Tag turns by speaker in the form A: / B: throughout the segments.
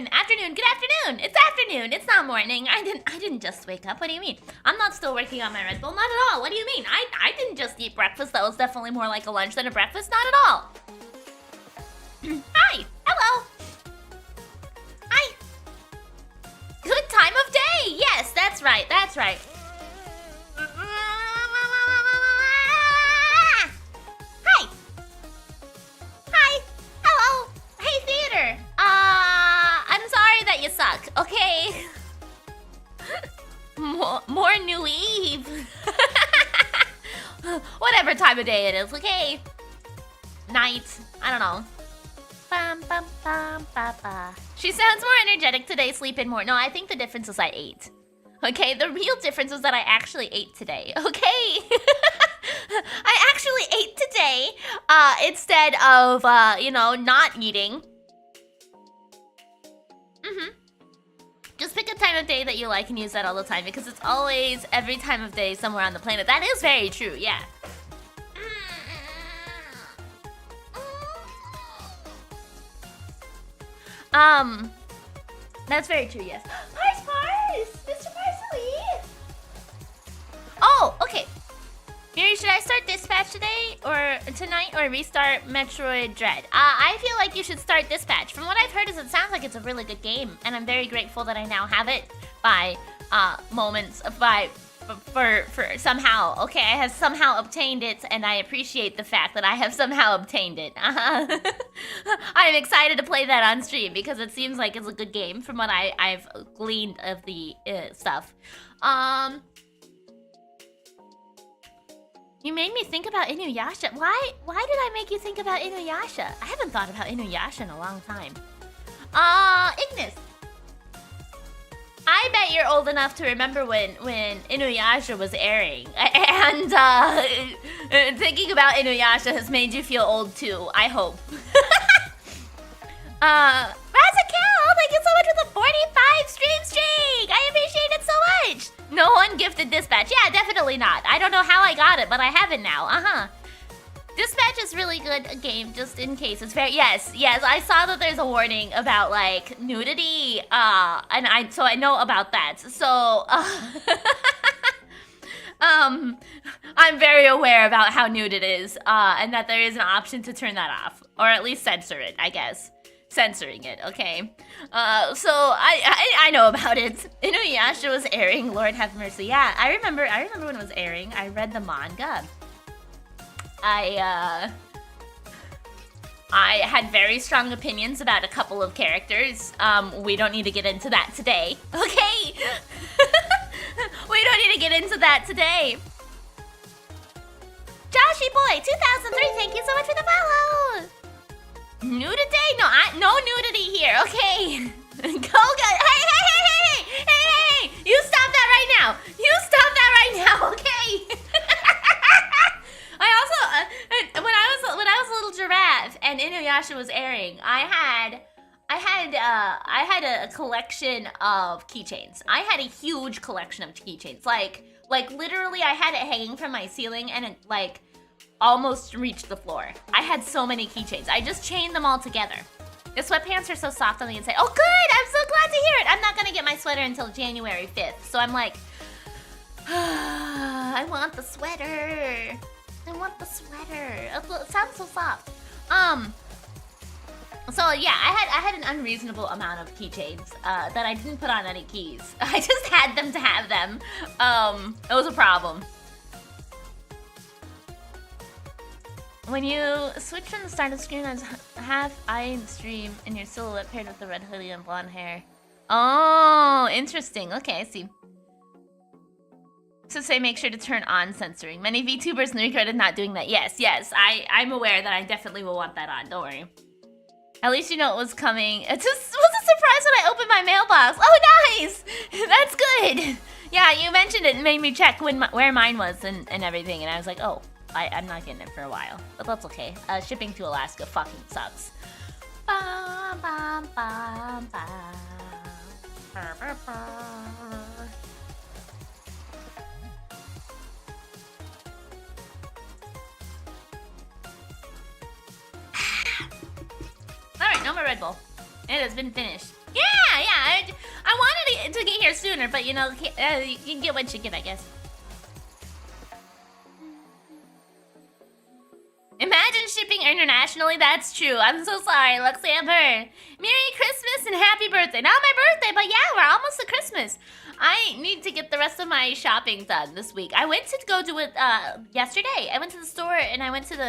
A: Afternoon, good afternoon. It's afternoon. It's not morning. I didn't just wake up. What do you mean? I'm not still working on my Red Bull. Not at all. What do you mean? I didn't just eat breakfast. That was definitely more like a lunch than a breakfast. Not at all. Hi. Hello. Hi. Good time of day. Yes, that's right. That's right. Hi. Hi. Hello. Hey, theater. I'm sorry that you suck, okay? More New Eve. Whatever time of day it is, okay? Night. I don't know. Bum, bum, bum, ba, ba. She sounds more energetic today, sleeping more. No, I think the difference is I ate. Okay, the real difference is that I actually ate today, okay? I actually ate today, instead of, you know, not eating. Just pick a time of day that you like and use that all the time, because it's always every time of day somewhere on the planet. That is very true, yeah. That's very true, yes. Parse! Mr. Parsley! Oh, okay. Miri, should I start Dispatch today, or tonight, or restart Metroid Dread? I feel like you should start Dispatch. From what I've heard, it sounds like it's a really good game, and I'm very grateful that I now have it by for somehow. Okay, I have somehow obtained it, and I appreciate the fact that I have somehow obtained it. I'm excited to play that on stream because it seems like it's a good game from what I've gleaned of the stuff. You made me think about Inuyasha. Why did I make you think about Inuyasha? I haven't thought about Inuyasha in a long time. Ignis. I bet you're old enough to remember when Inuyasha was airing. And thinking about Inuyasha has made you feel old too, I hope. Razakel, thank you so much for the 45 stream streak! I appreciate it so much! No one gifted Dispatch. Yeah, definitely not. I don't know how I got it, but I have it now. Dispatch is really good game, just in case. It's very... Yes, I saw that there's a warning about, like, nudity. And so I know about that. So, I'm very aware about how nude it is, and that there is an option to turn that off. Or at least censor it, I guess. Censoring it, okay? So I know about it. Inuyasha was airing, Lord have mercy. Yeah, I remember when it was airing. I read the manga. I had very strong opinions about a couple of characters. We don't need to get into that today, okay? We don't need to get into that today. Joshy Boy, 2003, thank you so much for the follow! Nudity? No nudity here, okay? Go, hey! You stop that right now! You stop that right now, okay? I also, when I was a little giraffe and Inuyasha was airing, I had a collection of keychains. I had a huge collection of keychains. Like literally, I had it hanging from my ceiling, and it like almost reached the floor. I had so many keychains. I just chained them all together. The sweatpants are so soft on the inside. Oh, good! I'm so glad to hear it. I'm not gonna get my sweater until January 5th, so I'm like, I want the sweater. I want the sweater. It sounds so soft. So yeah, I had an unreasonable amount of keychains that I didn't put on any keys. I just had them to have them. It was a problem. When you switch from the start of the screen as half-eyeing the stream and your silhouette paired with the red hoodie and blonde hair. Oh, interesting. Okay, I see. So say make sure to turn on censoring. Many VTubers regretted not doing that. Yes, I'm aware that I definitely will want that on. Don't worry. At least you know it was coming. It just was a surprise when I opened my mailbox. Oh, nice! That's good. Yeah, you mentioned it and made me check where mine was and everything. And I was like, oh. I'm not getting it for a while, but that's okay. Shipping to Alaska fucking sucks. Alright, no more Red Bull. It has been finished. Yeah. I wanted to get here sooner, but you know, you can get what you get, I guess. Imagine shipping internationally, that's true. I'm so sorry, Luxamper. Merry Christmas and happy birthday. Not my birthday, but yeah, we're almost to Christmas. I need to get the rest of my shopping done this week. I went to go do it yesterday. I went to the store and I went to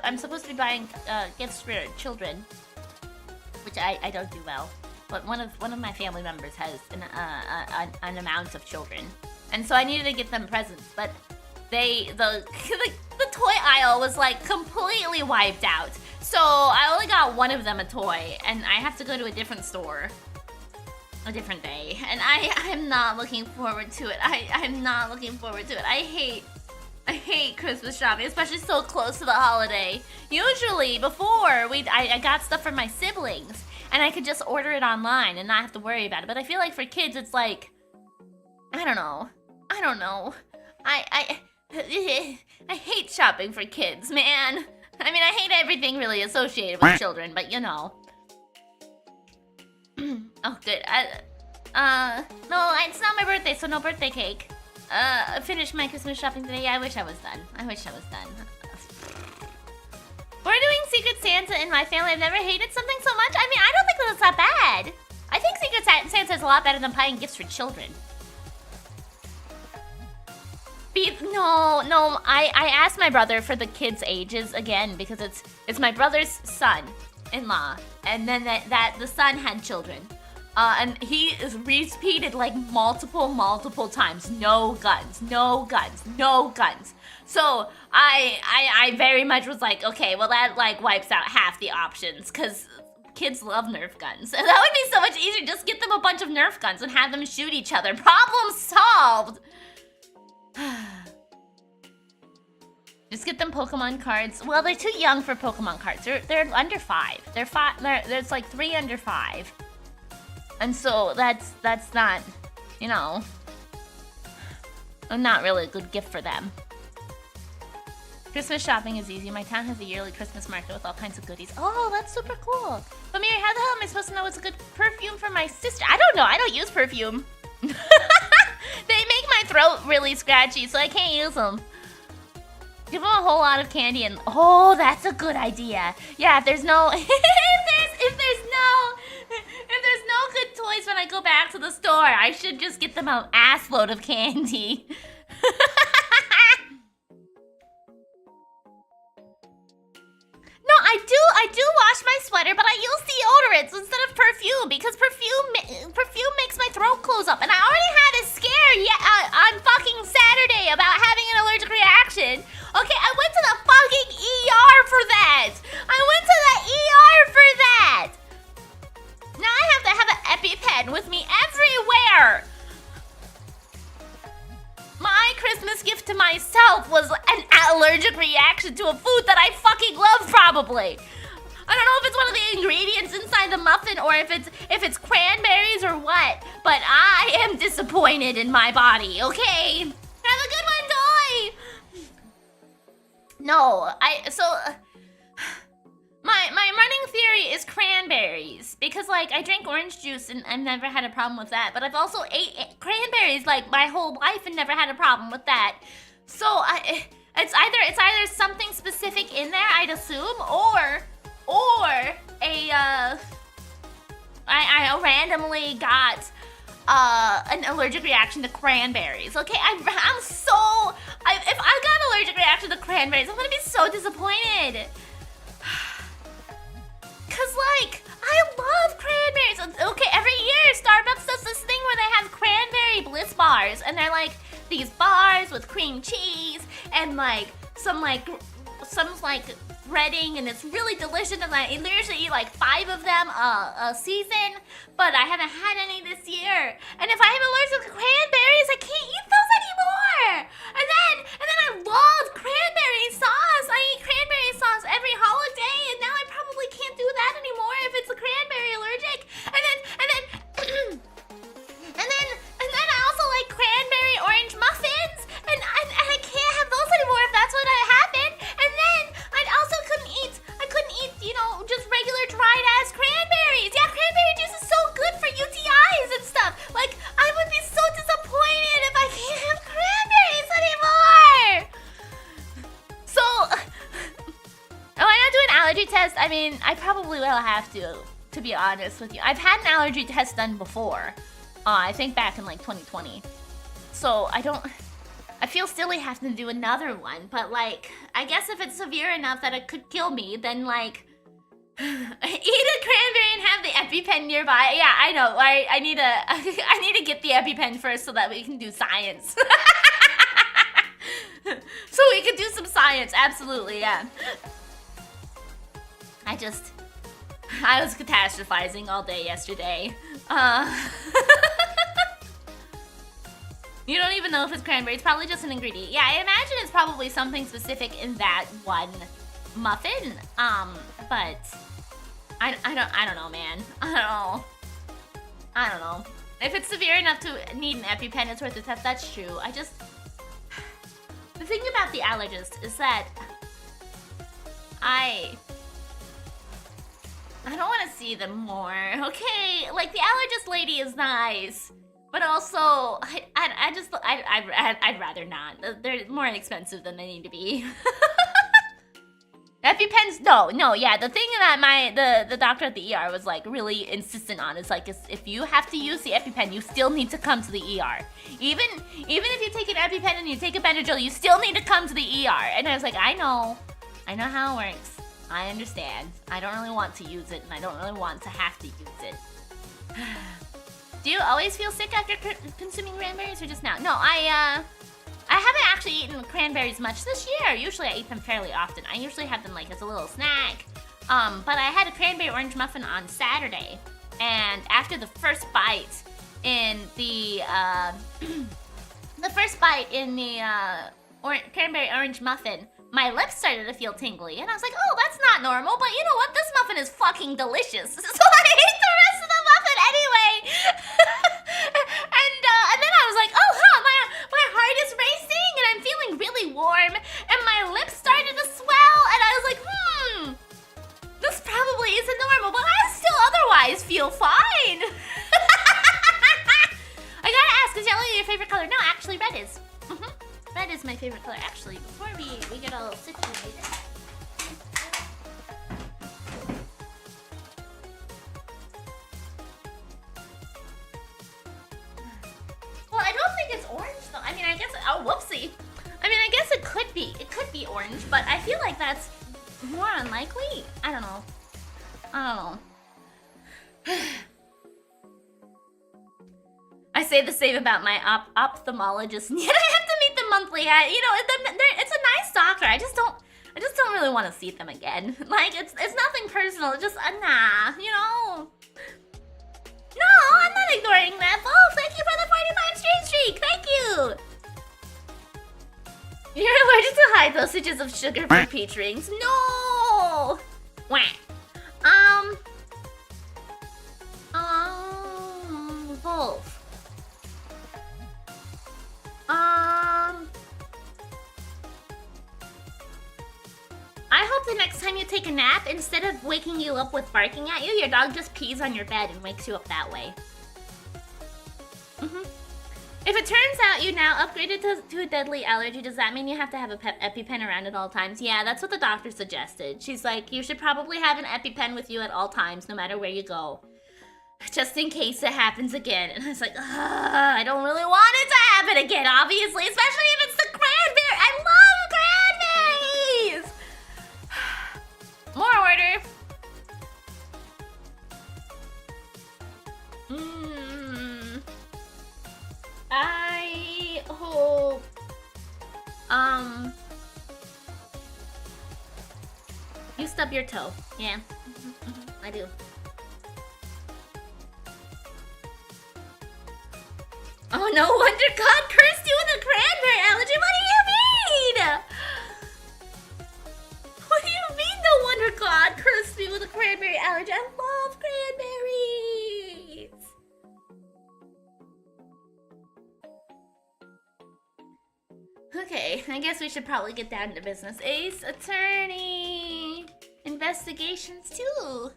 A: I'm supposed to be buying gifts for children, which I don't do well. But one of my family members has an amount of children. And so I needed to get them presents, but the toy aisle was like completely wiped out. So I only got one of them a toy, and I have to go to a different store. a different day, and I'm not looking forward to it. I'm not looking forward to it. I hate Christmas shopping, especially so close to the holiday. Usually, before, I got stuff for my siblings, and I could just order it online and not have to worry about it. But I feel like for kids, it's like, I don't know. I hate shopping for kids, man. I mean, I hate everything really associated with children, but you know. Oh, good. No, it's not my birthday, so no birthday cake. I finished my Christmas shopping today. Yeah, I wish I was done. We're doing Secret Santa in my family. I've never hated something so much. I mean, I don't think that's that bad. I think Secret Santa is a lot better than buying gifts for children. No, I asked my brother for the kids' ages again because it's my brother's son-in-law, and then the son had children. And he is repeated like multiple times. No guns. So I very much was like, okay, well that like wipes out half the options because kids love Nerf guns. And that would be so much easier. Just get them a bunch of Nerf guns and have them shoot each other. Problem solved. Just get them Pokemon cards. Well, they're too young for Pokemon cards. They're under 5. There's like 3 under 5. And so that's not, you know, not really a good gift for them. Christmas shopping is easy. My town has a yearly Christmas market with all kinds of goodies. Oh, that's super cool. But Miri, how the hell am I supposed to know what's a good perfume for my sister? I don't know. I don't use perfume. They make my throat really scratchy, so I can't use them. Give them a whole lot of candy and... Oh, that's a good idea. Yeah, if there's no... if there's no good toys when I go back to the store, I should just get them an ass load of candy. No, I do wash my sweater, but I use deodorants instead of perfume because perfume makes my throat close up. And I already had a scare on fucking Saturday about having an allergic reaction. Okay, I went to the fucking ER for that. Now I have to have an EpiPen with me everywhere. My Christmas gift to myself was an allergic reaction to a food that I fucking love, probably. I don't know if it's one of the ingredients inside the muffin or if it's cranberries or what, but I am disappointed in my body, okay? Have a good one, Toy! No, my running theory is cranberries because like I drink orange juice and I've never had a problem with that, but I've also ate cranberries like my whole life and never had a problem with that. So it's either something specific in there, I'd assume, or I randomly got an allergic reaction to cranberries. Okay, if I got an allergic reaction to cranberries, I'm gonna be so disappointed. Cause like, I love cranberries. Okay, every year Starbucks does this thing where they have cranberry bliss bars, and they're like these bars with cream cheese and like some breading, and it's really delicious, and I usually eat like 5 of them a season, but I haven't had any this year. And if I have allergic to cranberries, I can't eat those anymore. And then I love cranberry sauce. I eat cranberry sauce every holiday, and now I probably can't do that anymore if it's a cranberry allergic. And then I also like cranberry orange muffins, and I can't have those anymore if that's what happened. And then I couldn't eat, you know, just regular dried ass cranberries. Yeah, cranberry juice is so good for UTIs and stuff. Like, I would be so disappointed if I can't have cranberries anymore. So, why not do an allergy test? I mean, I probably will have to be honest with you. I've had an allergy test done before. I think back in like 2020. So I feel silly having to do another one, but like, I guess if it's severe enough that it could kill me, then like, eat a cranberry and have the EpiPen nearby. Yeah, I know. I need to get the EpiPen first so that we can do science. So we can do some science, absolutely, yeah. I was catastrophizing all day yesterday. You don't even know if it's cranberry. It's probably just an ingredient. Yeah, I imagine it's probably something specific in that one muffin. But I don't know, man. I don't know. If it's severe enough to need an EpiPen, it's worth the test. That's true. The thing about the allergist is that I don't want to see them more, okay? Like, the allergist lady is nice, but also, I'd rather not. They're more expensive than they need to be. EpiPens, no, yeah. The thing that the doctor at the ER was like really insistent on is like, if you have to use the EpiPen, you still need to come to the ER. Even if you take an EpiPen and you take a Benadryl, you still need to come to the ER. And I was like, I know how it works. I understand. I don't really want to use it, and I don't really want to have to use it. Do you always feel sick after consuming cranberries, or just now? No, I haven't actually eaten cranberries much this year. Usually I eat them fairly often. I usually have them like as a little snack. But I had a cranberry orange muffin on Saturday, and after the first bite in the cranberry orange muffin, my lips started to feel tingly, and I was like, oh, that's not normal, but you know what? This muffin is fucking delicious. So I ate the rest of the muffin anyway. And then I was like, oh, huh, my heart is racing, and I'm feeling really warm, and my lips started to swell, and I was like, this probably isn't normal, but I still otherwise feel fine. I gotta ask, is yellow your favorite color? No, actually, red is. Red is my favorite color. Actually, before we get all situated. Well, I don't think it's orange though. I mean, I guess. Oh, whoopsie. I mean, I guess it could be. It could be orange, but I feel like that's more unlikely. I don't know. I say the same about my ophthalmologist. Yet I have to meet them monthly. You know, it's a nice doctor. I just don't really want to see them again. Like, it's nothing personal. It's just nah, you know. No, I'm not ignoring that. Oh, thank you for the 45 streak. Thank you. You're allergic to high dosages of sugar for peach rings. No. Wah. Wolf. I hope the next time you take a nap, instead of waking you up with barking at you, your dog just pees on your bed and wakes you up that way. If it turns out you now upgraded to a deadly allergy, does that mean you have to have a EpiPen around at all times? Yeah, that's what the doctor suggested. She's like, you should probably have an EpiPen with you at all times, no matter where you go. Just in case it happens again. And I was like, I don't really want it to happen again, obviously. Especially if it's the cranberry. I love cranberries! More order. I hope... You stub your toe. Yeah. I do. Oh, no wonder God cursed you with a cranberry allergy. What do you mean? What do you mean no wonder God cursed me with a cranberry allergy? I love cranberries. Okay, I guess we should probably get down to business. Ace Attorney. Investigations too.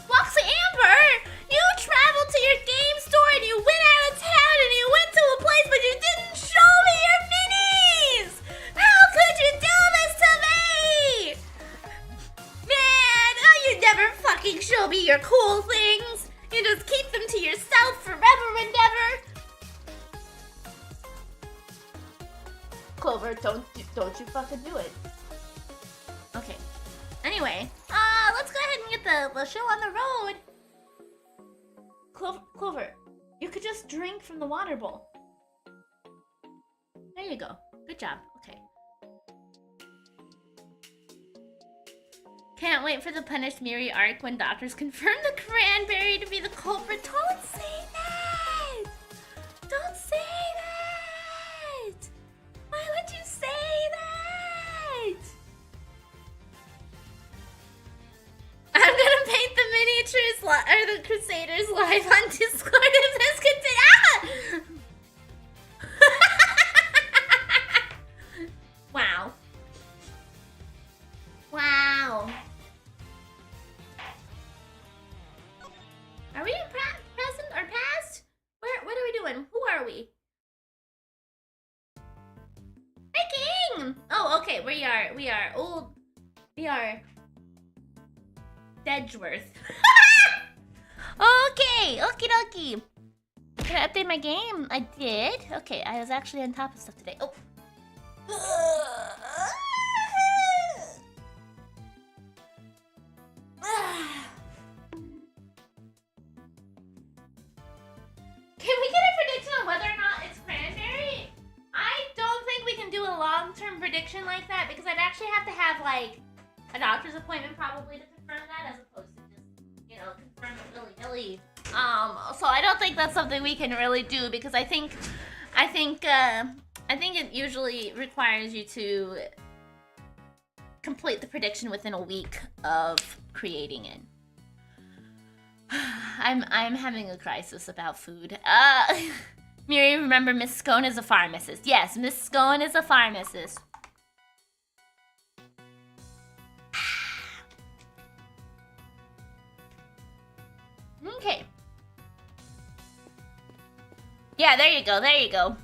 A: Foxy Amber, you traveled to your game store and you went out of town and you went to a place but you didn't show me your minis! How could you do this to me? Man, you never fucking show me your cool things. You just keep them to yourself forever and ever. Clover, don't you fucking do it. Okay. Anyway, let's go ahead and get the show on the road. Clover, you could just drink from the water bowl. There you go. Good job. Okay. Can't wait for the Punished Miri arc when doctors confirm the cranberry to be the culprit. Don't say that! Don't say that! Why would you say that? I'm gonna paint the miniatures or the Crusaders live on Discord if this continues. Wow. Wow. Are we in present or past? What are we doing? Who are we? Hey, King! Oh, okay. We are old. We are Dedgeworth. Okay, okie dokie. Did I update my game? I did. Okay, I was actually on top of stuff today. Oh. Can we get a prediction on whether or not it's cranberry? I don't think we can do a long-term prediction like that because I'd actually have to have like a doctor's appointment probably to confirm that as opposed to just, you know, confirm it willy-nilly. So I don't think that's something we can really do because I think it usually requires you to complete the prediction within a week of creating it. I'm having a crisis about food. Miri, remember Miss Scone is a pharmacist. Yes, Miss Scone is a pharmacist. Okay. Yeah, there you go, there you go.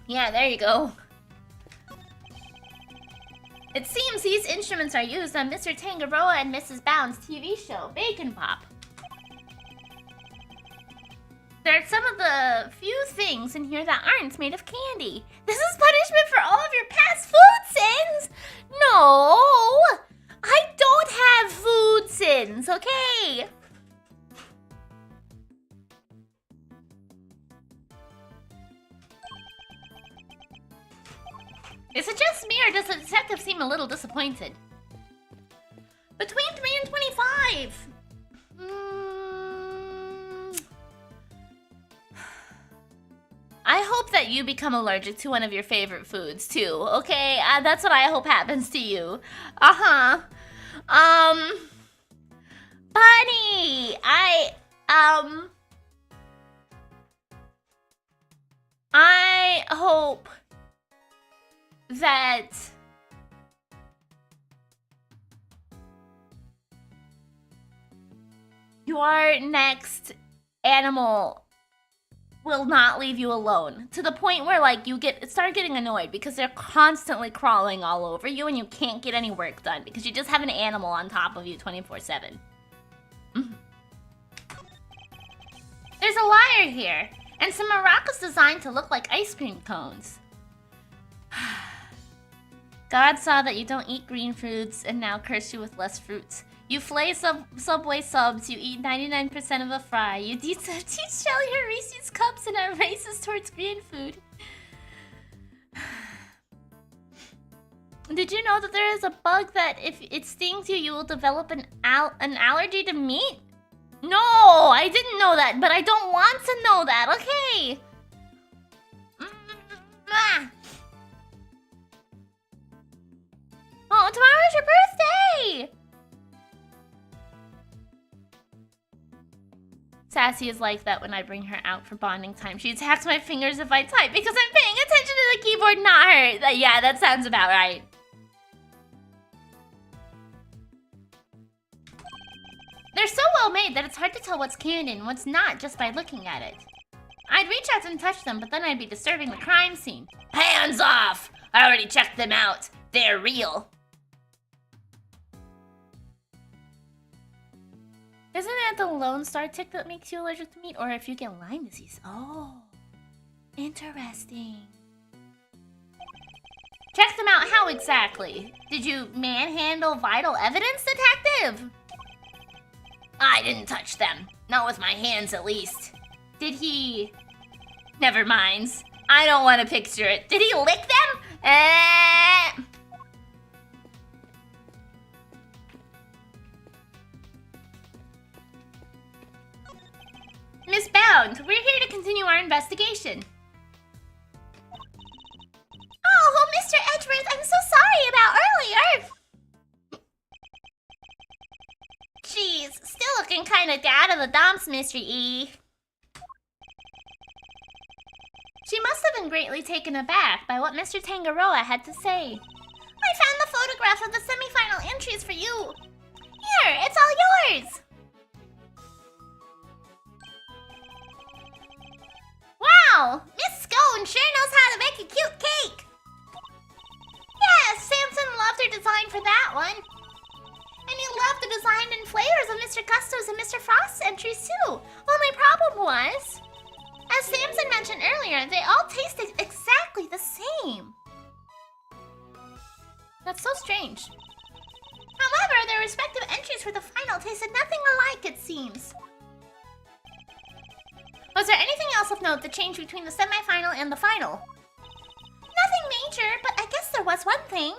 A: Yeah, there you go. It seems these instruments are used on Mr. Tangaroa and Mrs. Bound's TV show, Bacon Pop. There are some of the few things in here that aren't made of candy. This is punishment for all of your past food sins! No! I don't have food sins, okay? Is it just me, or does the detective seem a little disappointed? Between 3 and 25! I hope that you become allergic to one of your favorite foods, too, okay? That's what I hope happens to you. Uh-huh. Bunny! I hope that your next animal will not leave you alone to the point where like you start getting annoyed because they're constantly crawling all over you and you can't get any work done because you just have an animal on top of you 24/7. There's a lyre here and some maracas designed to look like ice cream cones. God saw that you don't eat green fruits and now curse you with less fruits. You flay Subway subs, you eat 99% of a fry, you teach Shelly her Reese's cups and are racist towards green food. Did you know that there is a bug that if it stings you, you will develop an allergy to meat? No, I didn't know that, but I don't want to know that, okay? Oh, tomorrow's your birthday! Sassy is like that when I bring her out for bonding time. She attacks my fingers if I type because I'm paying attention to the keyboard, not her. Yeah, that sounds about right. They're so well made that it's hard to tell what's canon and what's not just by looking at it. I'd reach out and touch them, but then I'd be disturbing the crime scene. Hands off! I already checked them out. They're real. Isn't it the Lone Star tick that makes you allergic to meat, or if you get Lyme disease? Oh, interesting. Check them out how exactly? Did you manhandle vital evidence, detective? I didn't touch them. Not with my hands, at least. Did he... Never mind. I don't want to picture it. Did he lick them? Bound. We're here to continue our investigation. Oh, Mr. Edgeworth, I'm so sorry about earlier. Jeez, still looking kind of down in the dumps, Mr. E. She must have been greatly taken aback by what Mr. Tangaroa had to say. I found the photograph of the semi-final entries for you. Here, it's all yours. Wow, Miss Scone sure knows how to make a cute cake. Yes, Samson loved her design for that one. And he loved the design and flavors of Mr. Gusto's and Mr. Frost's entries too. Only problem was, as Samson mentioned earlier, they all tasted exactly the same. That's so strange. However, their respective entries for the final tasted nothing alike, it seems. Was there anything else of note that changed between the semi-final and the final? Nothing major, but I guess there was one thing.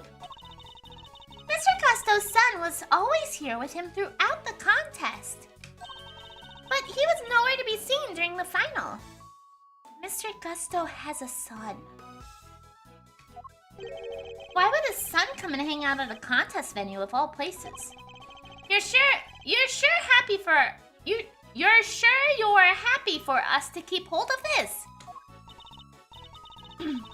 A: Mr. Gusto's son was always here with him throughout the contest. But he was nowhere to be seen during the final. Mr. Gusto has a son. Why would his son come and hang out at a contest venue of all places? You're sure you're happy for us to keep hold of this?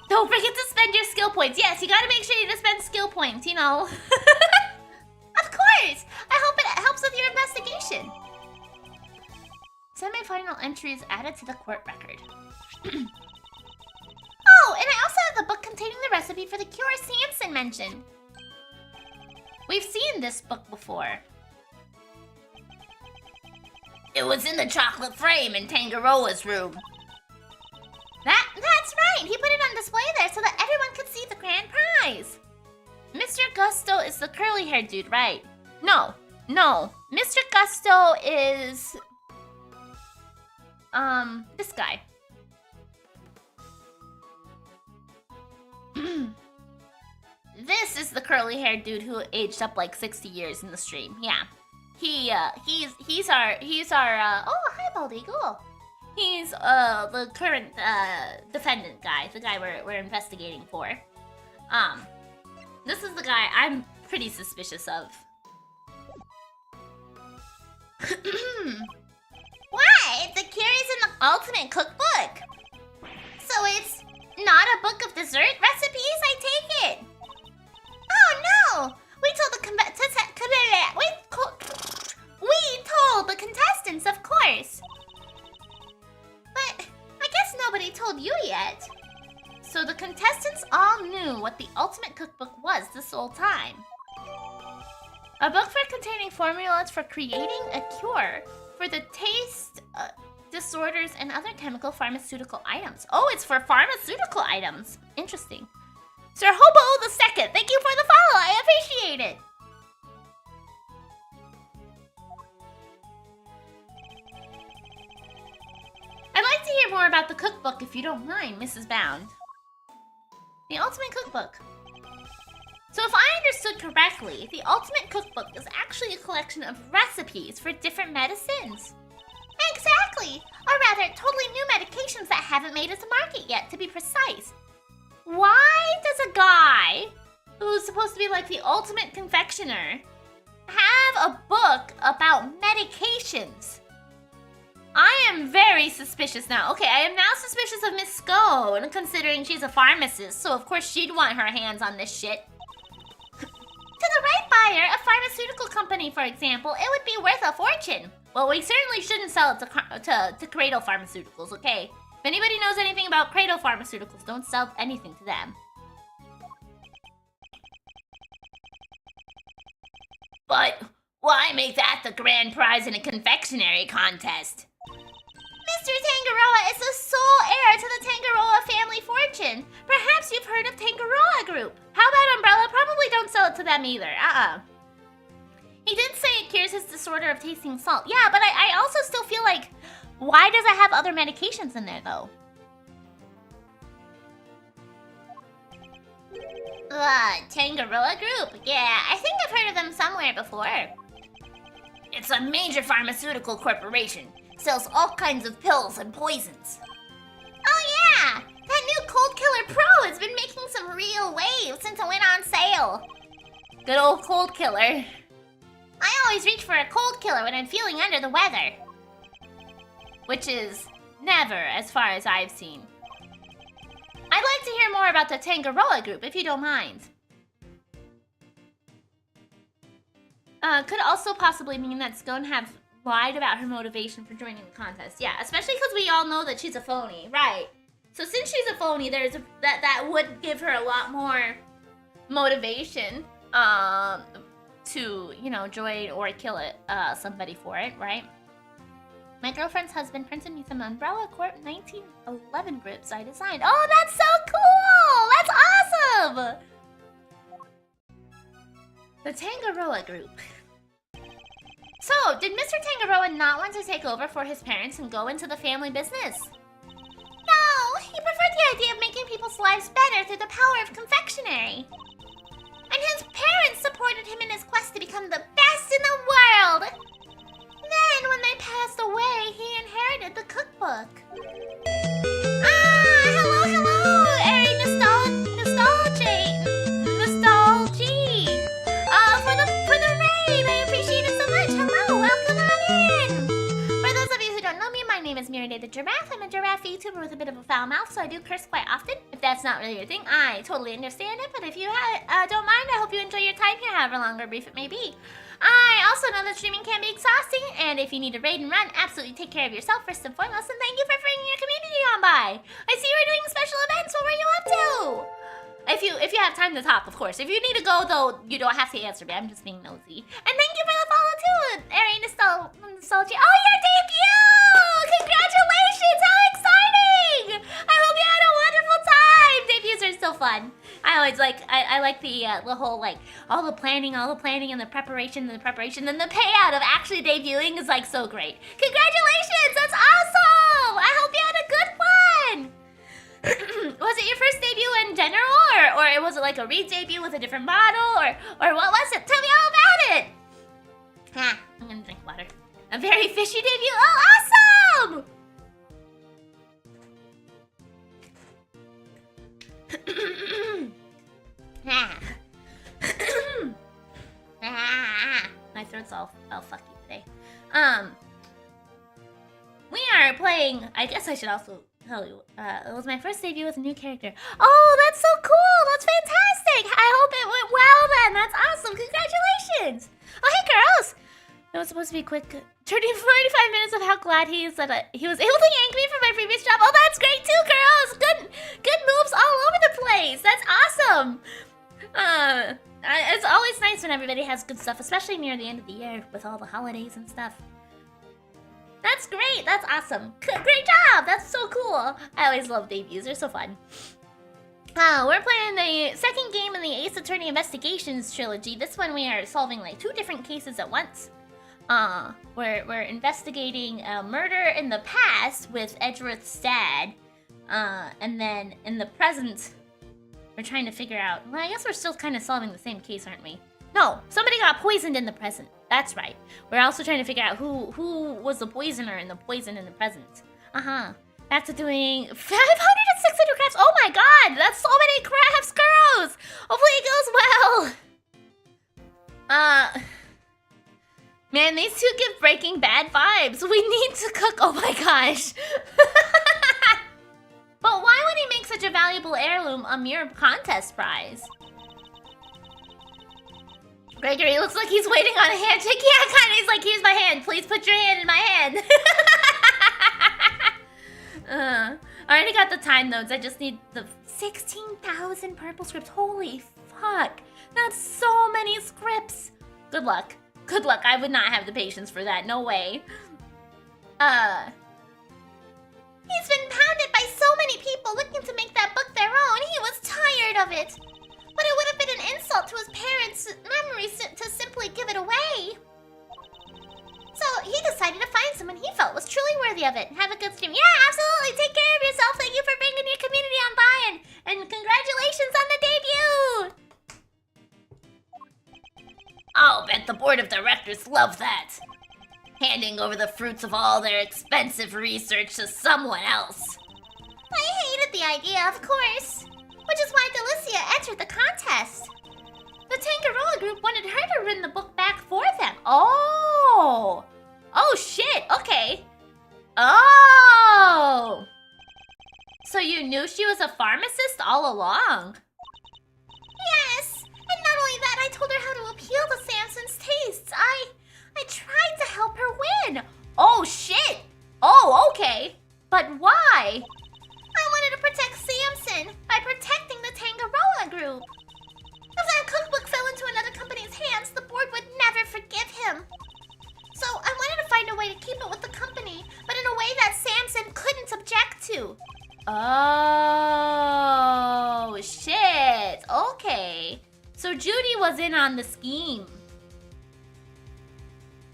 A: Don't forget to spend your skill points. Yes, you gotta make sure you spend skill points, you know. Of course! I hope it helps with your investigation. Semi-final entries added to the court record. Oh, and I also have the book containing the recipe for the cure Samson mentioned. We've seen this book before. It was in the chocolate frame in Tangaroa's room. That's right! He put it on display there so that everyone could see the grand prize. Mr. Gusto is the curly-haired dude, right? No. Mr. Gusto is... this guy. This is the curly-haired dude who aged up like 60 years in the stream. Yeah. He's our oh, hi, Bald Eagle. He's the current defendant guy, the guy we're investigating for. This is the guy I'm pretty suspicious of. What? The cure is in the ultimate cookbook. So it's not a book of dessert recipes, I take it. Oh no! We told the contestants, of course. But I guess nobody told you yet. So the contestants all knew what the ultimate cookbook was this whole time. A book for containing formulas for creating a cure for the taste disorders and other chemical pharmaceutical items. Oh, it's for pharmaceutical items. Interesting. Sir Hobo the Second, thank you for the follow. I appreciate it. I'd like to hear more about the cookbook if you don't mind, Mrs. Bound. The Ultimate Cookbook. So if I understood correctly, the Ultimate Cookbook is actually a collection of recipes for different medicines. Exactly! Or rather, totally new medications that haven't made it to market yet, to be precise. Why does a guy who's supposed to be like the ultimate confectioner have a book about medications? I am very suspicious now. Okay, I am now suspicious of Miss Scone, considering she's a pharmacist, so of course she'd want her hands on this shit. To the right buyer, a pharmaceutical company, for example, it would be worth a fortune. Well, we certainly shouldn't sell it to Cradle Pharmaceuticals, okay? If anybody knows anything about Cradle Pharmaceuticals, don't sell anything to them. But why make that the grand prize in a confectionery contest? Mr. Tangaroa is the sole heir to the Tangaroa family fortune. Perhaps you've heard of Tangaroa Group. How about Umbrella? Probably don't sell it to them either. He did say it cures his disorder of tasting salt. Yeah, but I also still feel like, why does it have other medications in there, though? Tangaroa Group. Yeah, I think I've heard of them somewhere before. It's a major pharmaceutical corporation. Sells all kinds of pills and poisons. Oh yeah! That new Cold Killer Pro has been making some real waves since it went on sale. Good old Cold Killer. I always reach for a cold killer when I'm feeling under the weather. Which is never, as far as I've seen. I'd like to hear more about the Tangaroa group, if you don't mind. Could also possibly mean that Scone have lied about her motivation for joining the contest. Yeah, especially because we all know that she's a phony, right? So since she's a phony, that would give her a lot more motivation to, you know, join or kill somebody for it, right? My girlfriend's husband printed me some Umbrella Corp 1911 grips I designed. Oh, that's so cool! That's awesome! The Tangaroa group. So, did Mr. Tangaroa not want to take over for his parents and go into the family business? No, he preferred the idea of making people's lives better through the power of confectionery. And his parents supported him in his quest to become the best in the world. Then, when they passed away, he inherited the cookbook. Hello, airy nostalgy. For the raid, I appreciate it so much. Hello, welcome on in. For those of you who don't know me, my name is Miridae the Giraffe. I'm a giraffe YouTuber with a bit of a foul mouth, so I do curse quite often. If that's not really your thing, I totally understand it, but if you don't mind, I hope you enjoy your time here, however long or brief it may be. I also know that streaming can be exhausting, and if you need to raid and run, absolutely take care of yourself first and foremost, and thank you for bringing your community on by. I see you were doing special events. What were you up to? If you have time to talk, of course. If you need to go, though, you don't have to answer me. I'm just being nosy. And thank you for the follow, too, airy nostalgia. Oh, your debut! Congratulations! How exciting! I hope you had a wonderful time. Debuts are so fun. I always like the whole, like, all the planning and the preparation, then the payout of actually debuting is like so great. Congratulations! That's awesome! I hope you had a good one. Was it your first debut in general, or was it like a re-debut with a different model, or what was it? Tell me all about it. I'm gonna drink water. A very fishy debut. Oh, awesome! My throat's all fucky today. We are playing. I guess I should also tell you. It was my first debut with a new character. Oh, that's so cool! That's fantastic! I hope it went well then. That's awesome! Congratulations! Oh, hey, girls! It was supposed to be quick. 45 minutes of how glad he is that he was able to yank me from my previous job. Oh, that's great too, girls! Good moves all over the place. That's awesome. It's always nice when everybody has good stuff, especially near the end of the year with all the holidays and stuff. That's great. That's awesome. Great job. That's so cool. I always love debuts. They're so fun. We're playing the second game in the Ace Attorney Investigations trilogy. This one we are solving like 2 different cases at once. We're investigating a murder in the past with Edgeworth's dad. And then in the present, we're trying to figure out... Well, I guess we're still kind of solving the same case, aren't we? No, somebody got poisoned in the present. That's right. We're also trying to figure out who was the poisoner and the poison in the present. Back to doing 500 and 600 crafts. Oh my god, that's so many crafts, girls. Hopefully it goes well. Man, these two give Breaking Bad vibes. We need to cook. Oh my gosh. But why would he make such a valuable heirloom a mere contest prize? Gregory looks like he's waiting on a handshake. Yeah, kind of. He's like, here's my hand. Please put your hand in my hand. I already got the time nodes. I just need the 16,000 purple scripts. Holy fuck. That's so many scripts. Good luck. Good luck. I would not have the patience for that. No way. He's been pounded by so many people looking to make that book their own. He was tired of it. But it would have been an insult to his parents' memories to simply give it away. So he decided to find someone he felt was truly worthy of it. Have a good stream. Yeah, absolutely. Take care of yourself. Thank you for bringing your community on by, and congratulations on the debut. I'll bet the board of directors love that. handing over the fruits of all their expensive research to someone else. I hated the idea, of course, which is why Delicia entered the contest. The Tangaroa group wanted her to run the book back for them. Oh! Oh, shit, okay. Oh! So you knew she was a pharmacist all along? Yes, and not only that, I told her how to appeal to Samson's tastes. I tried to help her win. Oh, shit. Oh, okay. But why? I wanted to protect Samson by protecting the Tangaroa group. If that cookbook fell into another company's hands, the board would never forgive him. So I wanted to find a way to keep it with the company, but in a way that Samson couldn't object to. Oh, shit. Okay. So Judy was in on the scheme.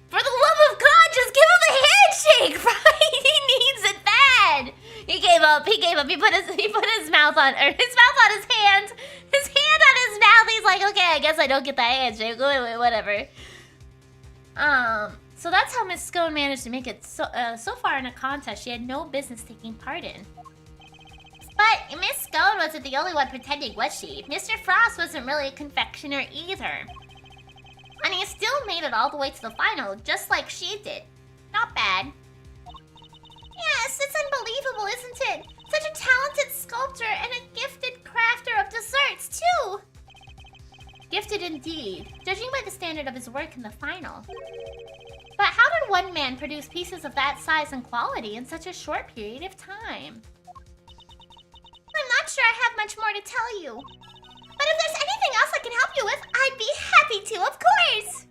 A: For the love of God, just give him a handshake, right? He needs it bad. He gave up. He gave up. He put his mouth on, or his mouth on his hand. His hand on his mouth. He's like, okay, I guess I don't get that handshake. Wait, whatever. So that's how Miss Scone managed to make it so far in a contest she had no business taking part in. But Miss Scone wasn't the only one pretending, was she? Mr. Frost wasn't really a confectioner either. And he still made it all the way to the final, just like she did. Not bad. Yes, it's unbelievable, isn't it? Such a talented sculptor and a gifted crafter of desserts, too. Gifted indeed, judging by the standard of his work in the final. But how did one man produce pieces of that size and quality in such a short period of time? I'm not sure I have much more to tell you. But if there's anything else I can help you with, I'd be happy to, of course!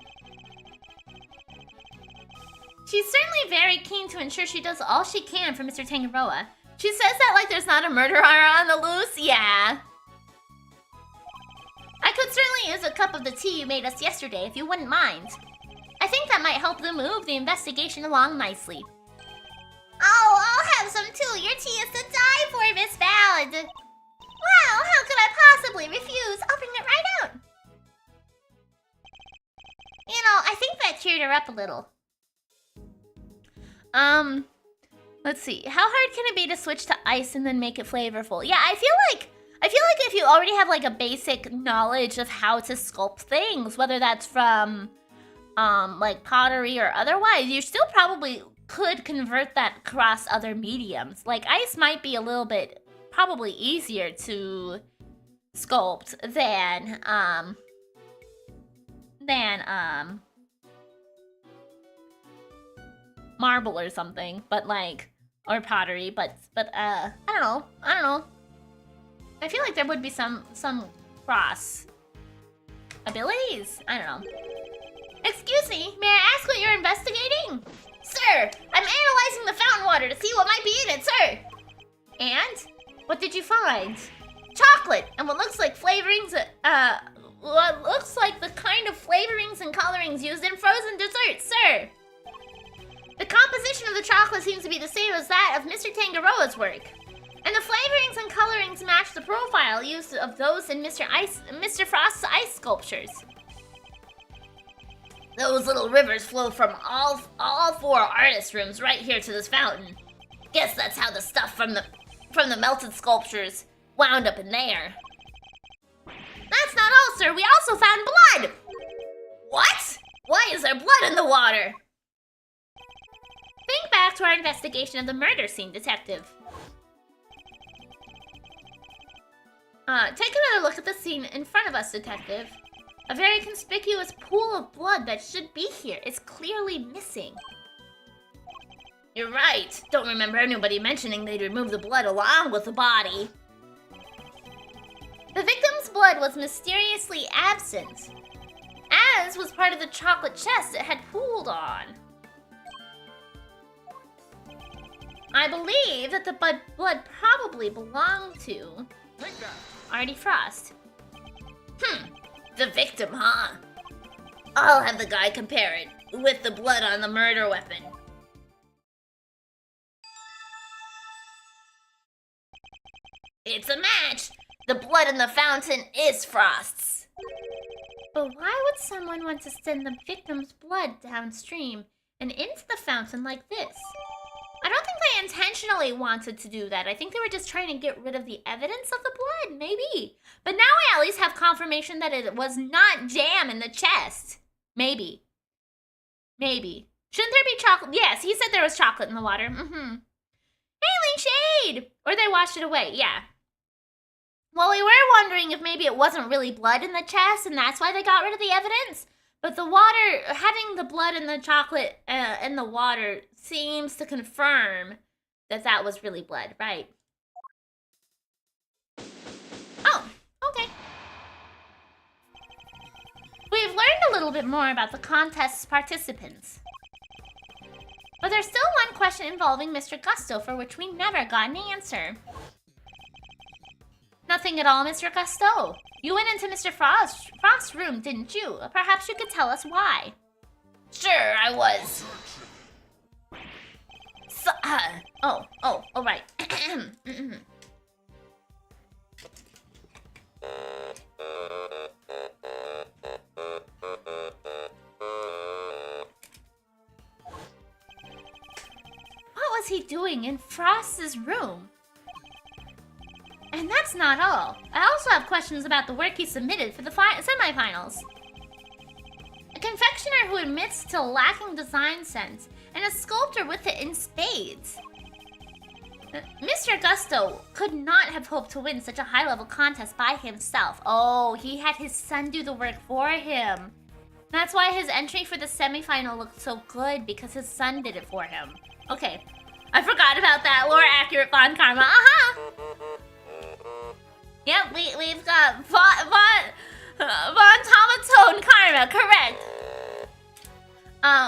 A: She's certainly very keen to ensure she does all she can for Mr. Tangaroa. She says that like there's not a murderer on the loose, yeah. I could certainly use a cup of the tea you made us yesterday, if you wouldn't mind. I think that might help them move the investigation along nicely. Oh, I'll have some too. Your tea is to die for, Miss Valid. Well, how could I possibly refuse? I'll bring it right out. You know, I think that cheered her up a little. Let's see. How hard can it be to switch to ice and then make it flavorful? Yeah, I feel like if you already have like a basic knowledge of how to sculpt things, whether that's from like pottery or otherwise, you still probably could convert that across other mediums. Like ice might be a little bit probably easier to sculpt than marble or something, but like, or pottery, but I don't know. I feel like there would be some cross abilities. I don't know. Excuse me, may I ask what you're investigating? Sir, I'm analyzing the fountain water to see what might be in it, sir. And? What did you find? Chocolate, and what looks like flavorings, what looks like the kind of flavorings and colorings used in frozen desserts, sir. The composition of the chocolate seems to be the same as that of Mr. Tangaroa's work. And the flavorings and colorings match the profile used of those in Mr. Frost's ice sculptures. Those little rivers flow from all four artist rooms right here to this fountain. Guess that's how the stuff from the melted sculptures wound up in there. That's not all, sir. We also found blood. What? Why is there blood in the water? Think back to our investigation of the murder scene, detective. Take another look at the scene in front of us, detective. A very conspicuous pool of blood that should be here is clearly missing. You're right. Don't remember anybody mentioning they'd remove the blood along with the body. The victim's blood was mysteriously absent, as was part of the chocolate chest it had pooled on. I believe that the blood probably belonged to Artie Frost. The victim, huh? I'll have the guy compare it with the blood on the murder weapon. It's a match! The blood in the fountain is Frost's. But why would someone want to send the victim's blood downstream and into the fountain like this. I don't think they intentionally wanted to do that. I think they were just trying to get rid of the evidence of the blood, maybe. But now I at least have confirmation that it was not jam in the chest. Maybe. Maybe. Shouldn't there be chocolate? Yes, he said there was chocolate in the water. Mm-hmm. Haley Shade! Or they washed it away, yeah. Well, we were wondering if maybe it wasn't really blood in the chest and that's why they got rid of the evidence. But the water, having the blood and the chocolate in the water seems to confirm that that was really blood, right? Oh, okay. We've learned a little bit more about the contest's participants. But there's still one question involving Mr. Gusto for which we never got an answer. Nothing at all, Mr. Gusto. You went into Mr. Frost's room, didn't you? Perhaps you could tell us why. Sure, I was. So, oh, right. What was he doing in Frost's room? And that's not all. I also have questions about the work he submitted for the semifinals. A confectioner who admits to lacking design sense, and a sculptor with it in spades. Mr. Gusto could not have hoped to win such a high-level contest by himself. Oh, he had his son do the work for him. That's why his entry for the semifinal looked so good, because his son did it for him. Okay, I forgot about that. Lore accurate Von Karma. Yep, we've got Von Tomatone Karma, correct.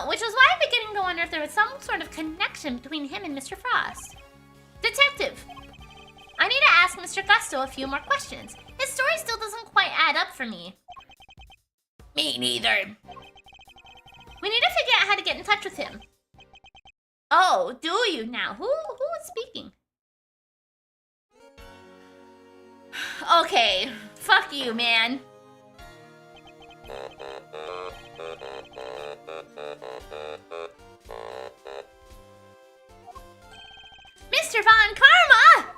A: Which is why I'm beginning to wonder if there was some sort of connection between him and Mr. Frost. Detective, I need to ask Mr. Gusto a few more questions. His story still doesn't quite add up for me. Me neither. We need to figure out how to get in touch with him. Oh, do you now? Who is speaking? Okay, fuck you, man. Mr. Von Karma!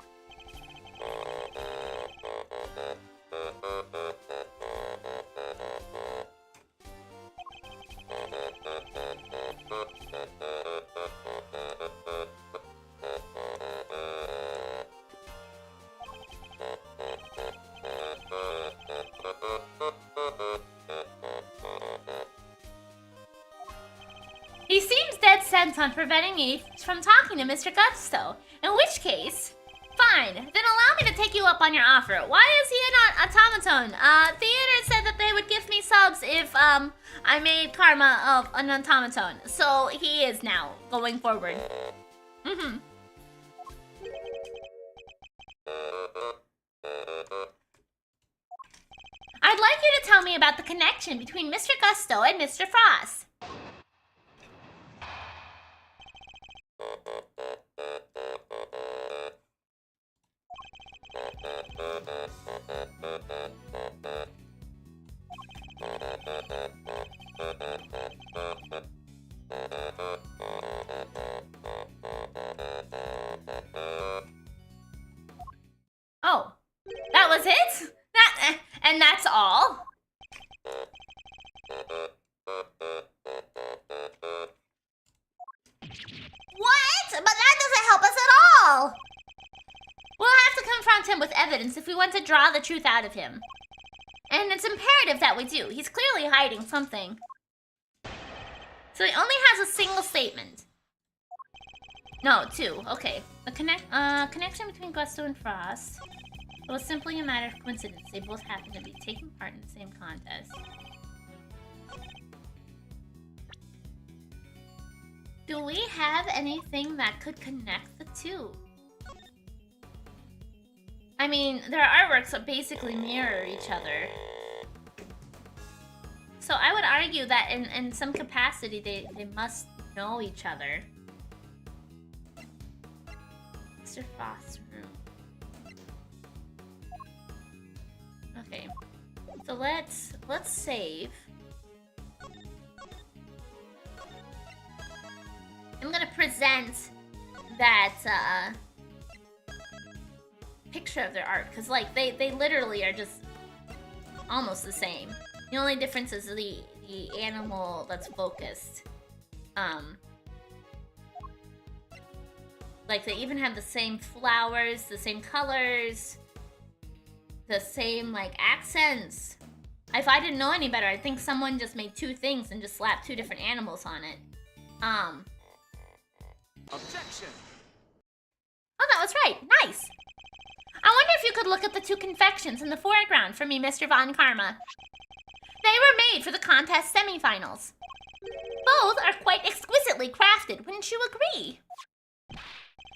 A: He seems dead set on preventing me from talking to Mr. Gusto. In which case, fine. Then allow me to take you up on your offer. Why is he an automaton? Theater said that they would give me subs if I made Karma of an automaton. So he is now, going forward. Mm-hmm. I'd like you to tell me about the connection between Mr. Gusto and Mr. Frost. Oh, that was it? And that's all? What? But that doesn't help us at all! We'll have to confront him with evidence if we want to draw the truth out of him. And it's imperative that we do. He's clearly hiding something. So he only has a single statement. No, two. Okay. The connection between Gusto and Frost. It was simply a matter of coincidence. They both happened to be taking part in the same contest. Do we have anything that could connect the two? I mean, their artworks basically mirror each other. So I would argue that in some capacity they must know each other. Mr. Frost's room. Okay. So let's save. represent that picture of their art, because like they literally are just almost the same. The only difference is the animal that's focused. Like they even have the same flowers, the same colors, the same like accents. If I didn't know any better, I think someone just made two things and just slapped two different animals on it.
B: Objection.
A: Oh, that was right. Nice. I wonder if you could look at the two confections in the foreground for me, Mr. Von Karma. They were made for the contest semifinals. Both are quite exquisitely crafted, wouldn't you agree?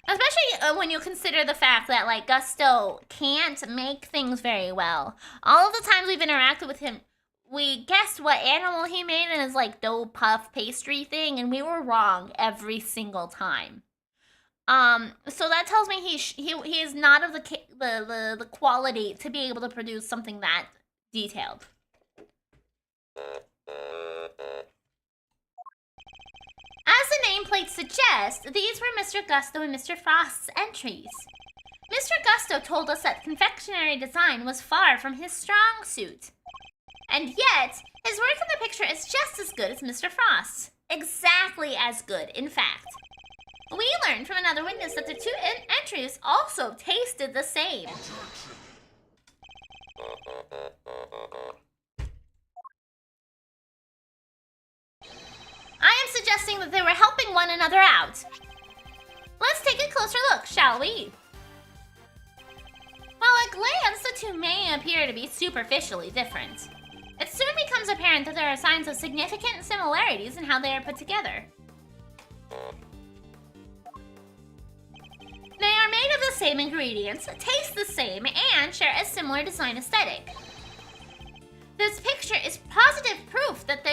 A: Especially when you consider the fact that, like, Gusto can't make things very well. All of the times we've interacted with him, we guessed what animal he made in his, like, dough puff pastry thing, and we were wrong every single time. So that tells me he is not of the quality to be able to produce something that detailed. As the nameplate suggests, these were Mr. Gusto and Mr. Frost's entries. Mr. Gusto told us that confectionery design was far from his strong suit. And yet, his work in the picture is just as good as Mr. Frost's. Exactly as good, in fact. We learned from another witness that the two entries also tasted the same. I am suggesting that they were helping one another out. Let's take a closer look, shall we? While at glance, the two may appear to be superficially different, it soon becomes apparent that there are signs of significant similarities in how they are put together. They are made of the same ingredients, taste the same, and share a similar design aesthetic. This picture is positive proof that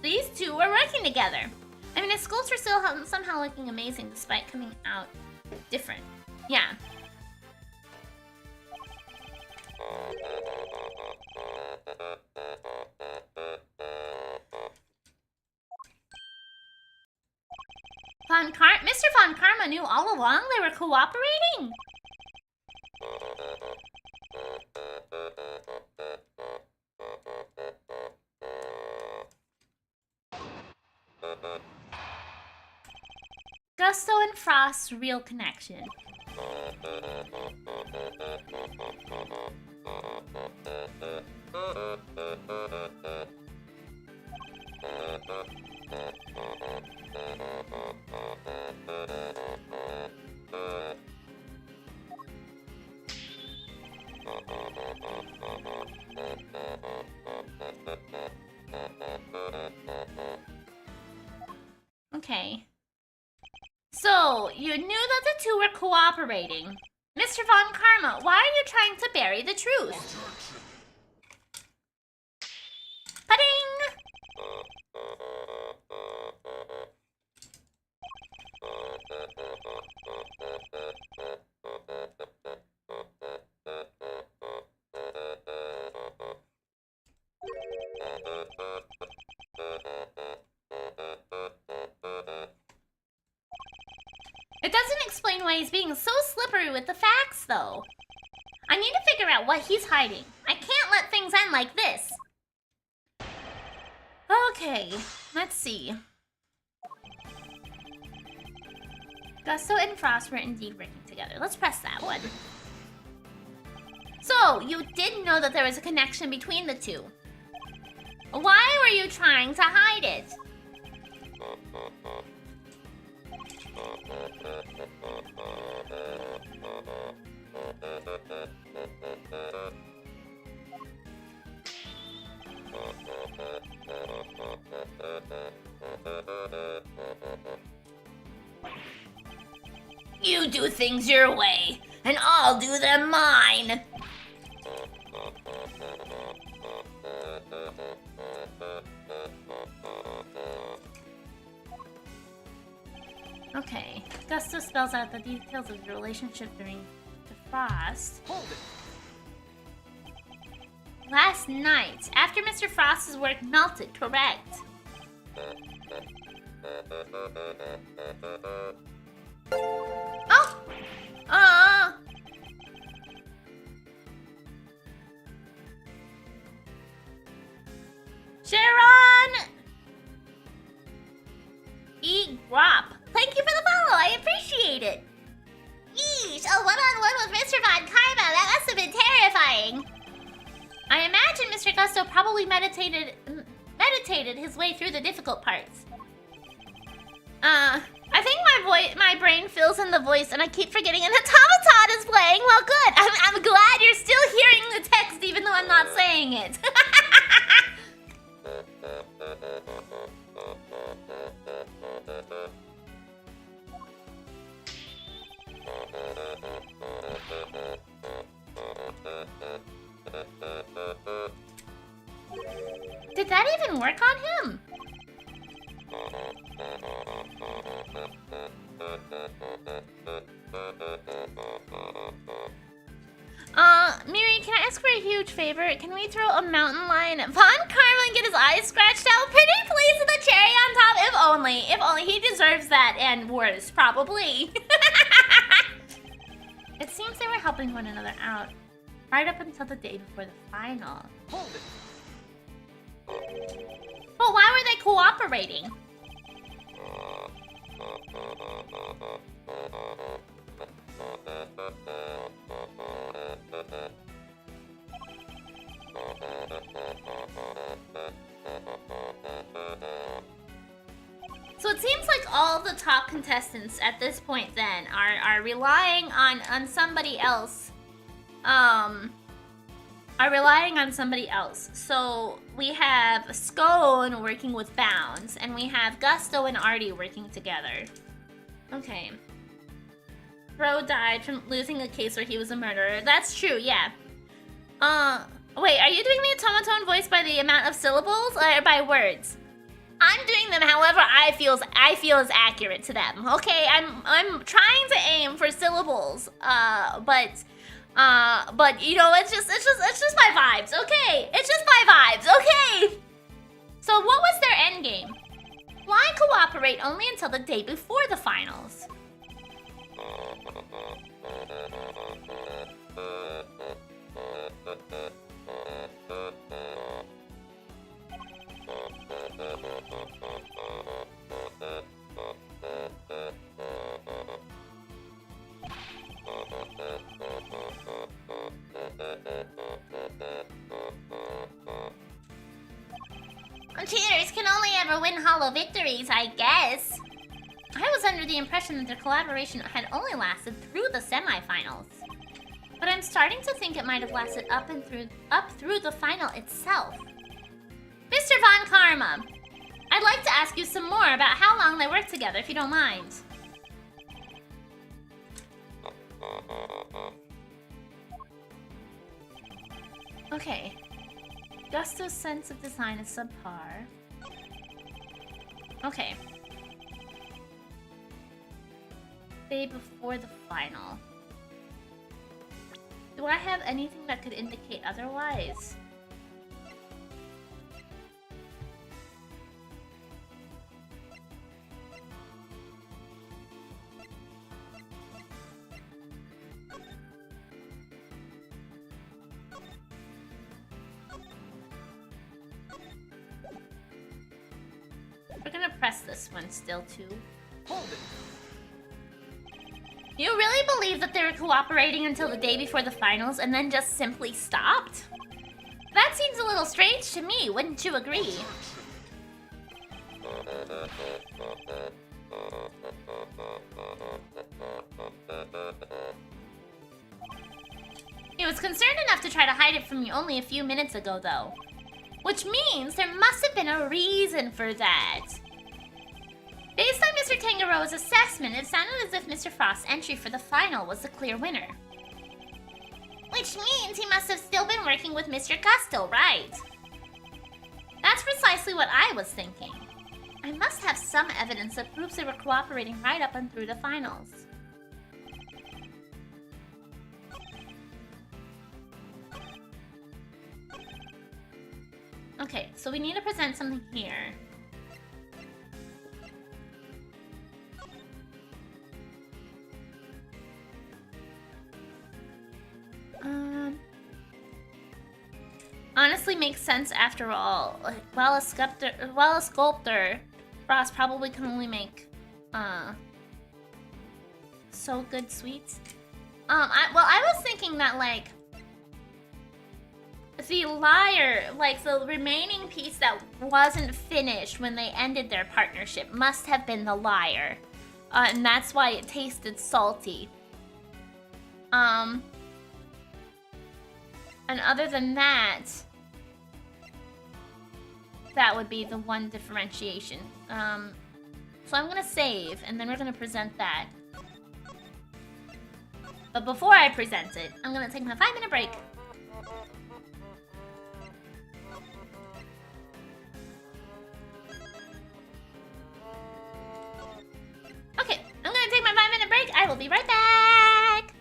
A: these two were working together. I mean, his sculpture still somehow looking amazing despite coming out different. Yeah. Mr. Von Karma knew all along they were cooperating? Gusto and Frost's real connection. Okay. So, you knew that the two were cooperating. Mr. Von Karma, why are you trying to bury the truth? Pa-ding! It doesn't explain why he's being so slippery with the facts, though. I need to figure out what he's hiding. I can't let things end like this. Okay, let's see. Gusto and Frost were indeed working together. Let's press that one. So, you did know that there was a connection between the two. Why were you trying to hide it? You do things your way, and I'll do them mine. Okay, Gusto spells out the details of the relationship during the Frost.
B: Hold it.
A: Last night, after Mr. Frost's work melted, correct? Oh! Sharon! Grop. Thank you for the follow. I appreciate it. Yeesh, a one-on-one with Mr. Von Karma. That must have been terrifying. I imagine Mr. Gusto probably meditated his way through the difficult parts. I think my brain fills in the voice and I keep forgetting an automaton is playing. Well, good. I'm glad you're still hearing the text even though I'm not saying it. Did that even work on him? Miri, can I ask for a huge favor? Can we throw a mountain lion at Von Karma and get his eyes scratched out? Pretty please with a cherry on top. If only he deserves that and worse, probably. It seems they were helping one another out right up until the day before the final.
B: Hold it.
A: Well, why were they cooperating? So it seems like all the top contestants at this point then are relying on somebody else. So we have Scone working with Bounds, and we have Gusto and Artie working together. Okay. Bro died from losing a case where he was a murderer. That's true, yeah. Wait, are you doing the automaton voice by the amount of syllables or by words? I'm doing them however I feel is accurate to them. Okay, I'm trying to aim for syllables. But you know, it's just my vibes. Okay, it's just my vibes. Okay. So what was their end game? Why cooperate only until the day before the finals? Cheaters can only ever win hollow victories, I guess. I was under the impression that their collaboration had only lasted through the semifinals. But I'm starting to think it might have lasted up through the final itself. Mr. Von Karma, I'd like to ask you some more about how long they worked together, if you don't mind. Okay. Gusto's sense of design is subpar. Okay. Day before the final. Do I have anything that could indicate otherwise? We're gonna press this one still too.
B: Hold it.
A: You really believe that they were cooperating until the day before the finals and then just simply stopped? That seems a little strange to me, wouldn't you agree? He was concerned enough to try to hide it from you only a few minutes ago, though. Which means there must have been a reason for that. Based on Mr. Tangaroa's assessment, it sounded as if Mr. Frost's entry for the final was the clear winner. Which means he must have still been working with Mr. Gusto, right? That's precisely what I was thinking. I must have some evidence that proves they were cooperating right up and through the finals. Okay, so we need to present something here. Honestly, makes sense after all. Like, while a sculptor, Frost probably can only make so good sweets. I was thinking that like the lyre, like the remaining piece that wasn't finished when they ended their partnership, must have been the lyre, and that's why it tasted salty. And other than that, that would be the one differentiation. So I'm gonna save, and then we're gonna present that. But before I present it, I'm gonna take my 5-minute break. Okay, I'm gonna take my 5-minute break. I will be right back.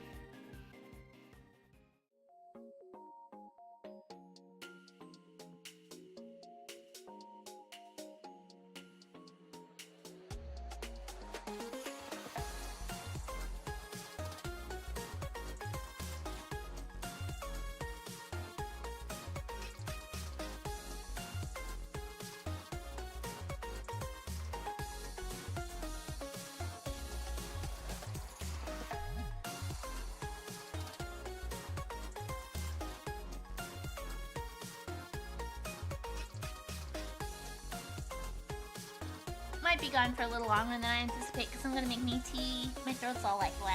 A: Might be gone for a little longer than I anticipate because I'm gonna make me tea. My throat's all like, blah.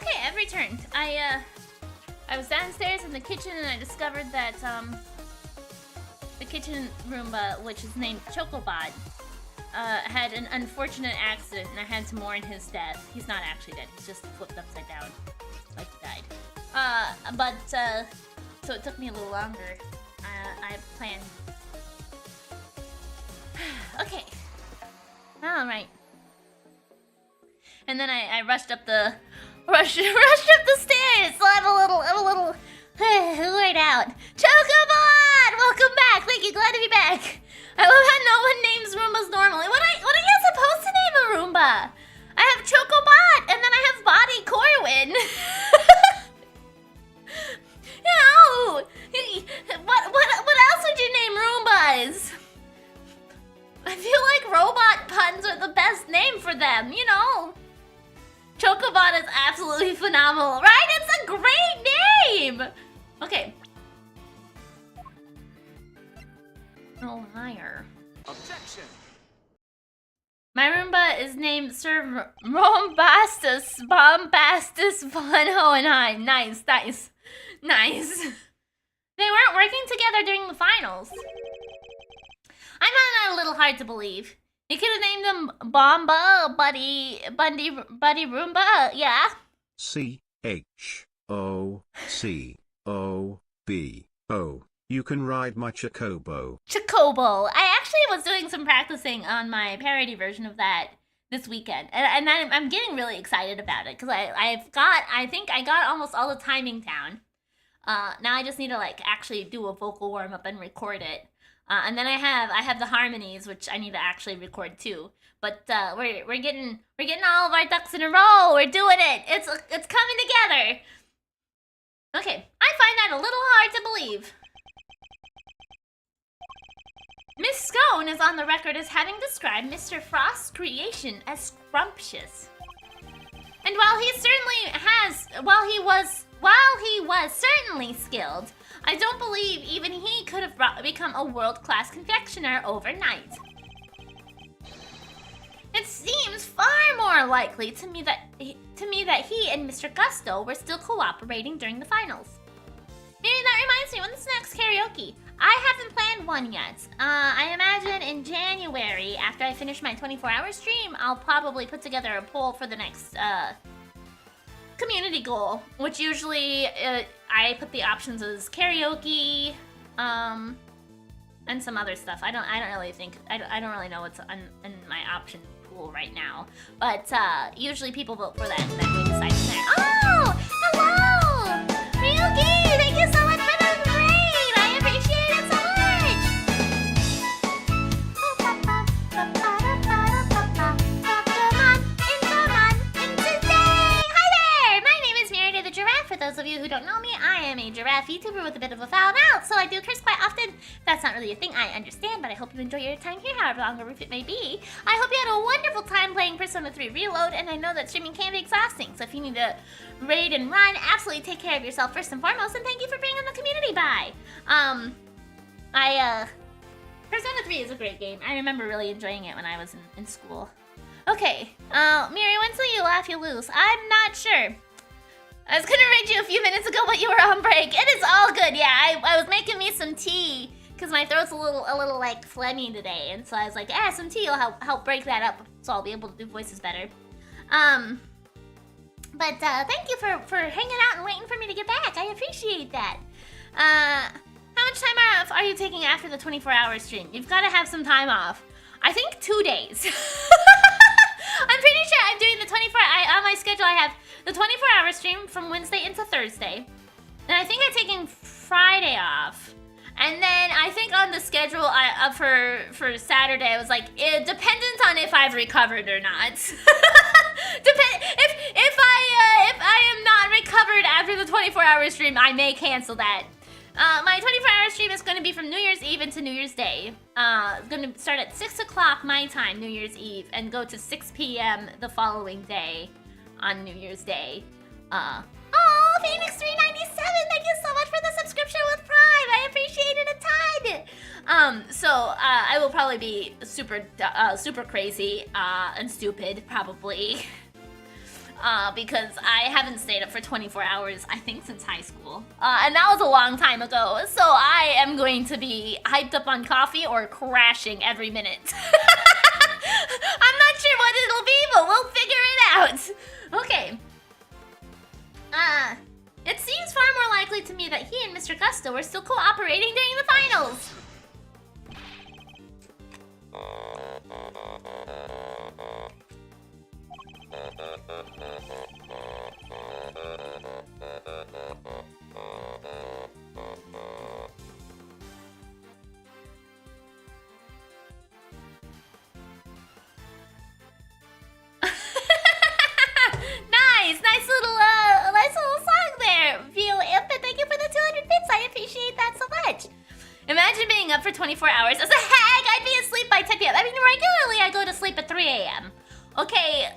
A: Okay, I've returned. I was downstairs in the kitchen and I discovered that the kitchen Roomba, which is named Chocobot, had an unfortunate accident and I had to mourn his death. He's not actually dead, he's just flipped upside down, like he died. So it took me a little longer. I planned. Okay. Alright. And then I rushed up the stairs, so I'm a little weird out. Chocobot! Welcome back! Thank you, glad to be back. I love how no one names Roombas normally. What are you supposed to name a Roomba? I have Chocobot, and then I have Body Corwin. No! What else would you name Roombas? I feel like robot puns are the best name for them, you know? Chocobot is absolutely phenomenal, right? It's a great name! Okay. Oh, higher. Objection! My Roomba is named Sir Bombastus Von Hohenheim. Nice. They weren't working together during the finals. I find that a little hard to believe. You could have named him Bomba, Buddy Roomba, yeah?
B: CHOCOBO. You can ride my Chocobo.
A: Chocobo. I actually was doing some practicing on my parody version of that this weekend, and I'm getting really excited about it because I think I got almost all the timing down. Now I just need to like actually do a vocal warm up and record it, and then I have the harmonies which I need to actually record too. But we're getting all of our ducks in a row. We're doing it. It's coming together. Okay, I find that a little hard to believe. Miss Scone is on the record as having described Mr. Frost's creation as scrumptious. And while he was certainly skilled, I don't believe even he could have become a world-class confectioner overnight. It seems far more likely to me that he and Mr. Gusto were still cooperating during the finals. Maybe that reminds me, when's the next karaoke? I haven't planned one yet. I imagine in January, after I finish my 24-hour stream, I'll probably put together a poll for the next community goal, which usually I put the options as karaoke, and some other stuff. I don't really know what's in my option pool right now, but usually people vote for that, and then we decide from there. Oh, hello, Ryuki! Thank you so much for the raid. I appreciate it so much. Hi there! My name is Miridae the Giraffe. For those of you who don't know me, I am a giraffe YouTuber with a bit of a foul mouth, so I do curse quite often. That's not really a thing, I understand, but I hope you enjoy your time here, however long or if it may be. I hope you had a wonderful time playing Persona 3 Reload, and I know that streaming can be exhausting, so if you need to raid and run, absolutely take care of yourself first and foremost, and thank you for bringing the community by. Persona 3 is a great game. I remember really enjoying it when I was in school. Okay, Miri, when till you laugh, you lose. I'm not sure. I was gonna raid you a few minutes ago, but you were on break. It is all good, yeah. I was making me some tea, because my throat's a little like phlegmy today, and so I was like, some tea will help break that up, so I'll be able to do voices better. But thank you for hanging out and waiting for me to get back. I appreciate that. How much time off are you taking after the 24-hour stream? You've got to have some time off. I think 2 days. I'm pretty sure I'm doing the 24. On my schedule, I have the 24-hour stream from Wednesday into Thursday. And I think I'm taking Friday off. And then I think on the schedule for Saturday, I was like, dependent on if I've recovered or not. If I am not recovered after the 24-hour stream, I may cancel that. My 24-hour stream is going to be from New Year's Eve into New Year's Day. It's going to start at 6 o'clock my time, New Year's Eve, and go to 6 p.m. the following day on New Year's Day. Oh, Phoenix397, thank you so much for the subscription with Prime. I appreciate it a ton. So I will probably be super crazy and stupid, probably. Because I haven't stayed up for 24 hours, I think, since high school. And that was a long time ago, so I am going to be hyped up on coffee or crashing every minute. I'm not sure what it'll be, but we'll figure it out. Okay. It seems far more likely to me that he and Mr. Gusto were still cooperating during the finals. Nice little song there, Vio Imp, and thank you for the 200 bits. I appreciate that so much. Imagine being up for 24 hours. As a hag, I'd be asleep by 10 p.m. I mean, regularly I go to sleep at 3 a.m. Okay,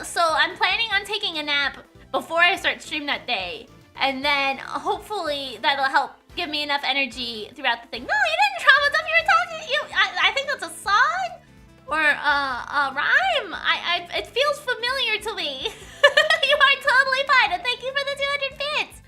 A: so I'm planning on taking a nap before I start stream that day. And then hopefully that'll help give me enough energy throughout the thing. No, you didn't trauma dump. You were talking, I think that's a song or a rhyme. It feels familiar to me. You are totally fine, and thank you for the 200 bits.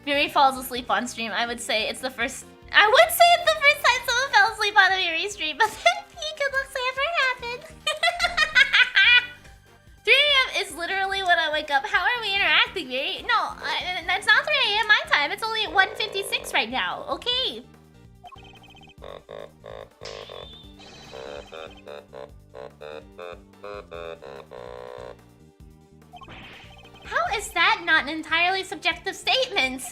A: Miri falls asleep on stream. I would say it's the first time someone fell asleep on a Miri stream, but then Pika looks ever happened. 3 a.m. is literally when I wake up. How are we interacting, Miri? No, that's not 3 a.m. my time. It's only 1:56 right now. Okay. How is that not an entirely subjective statement?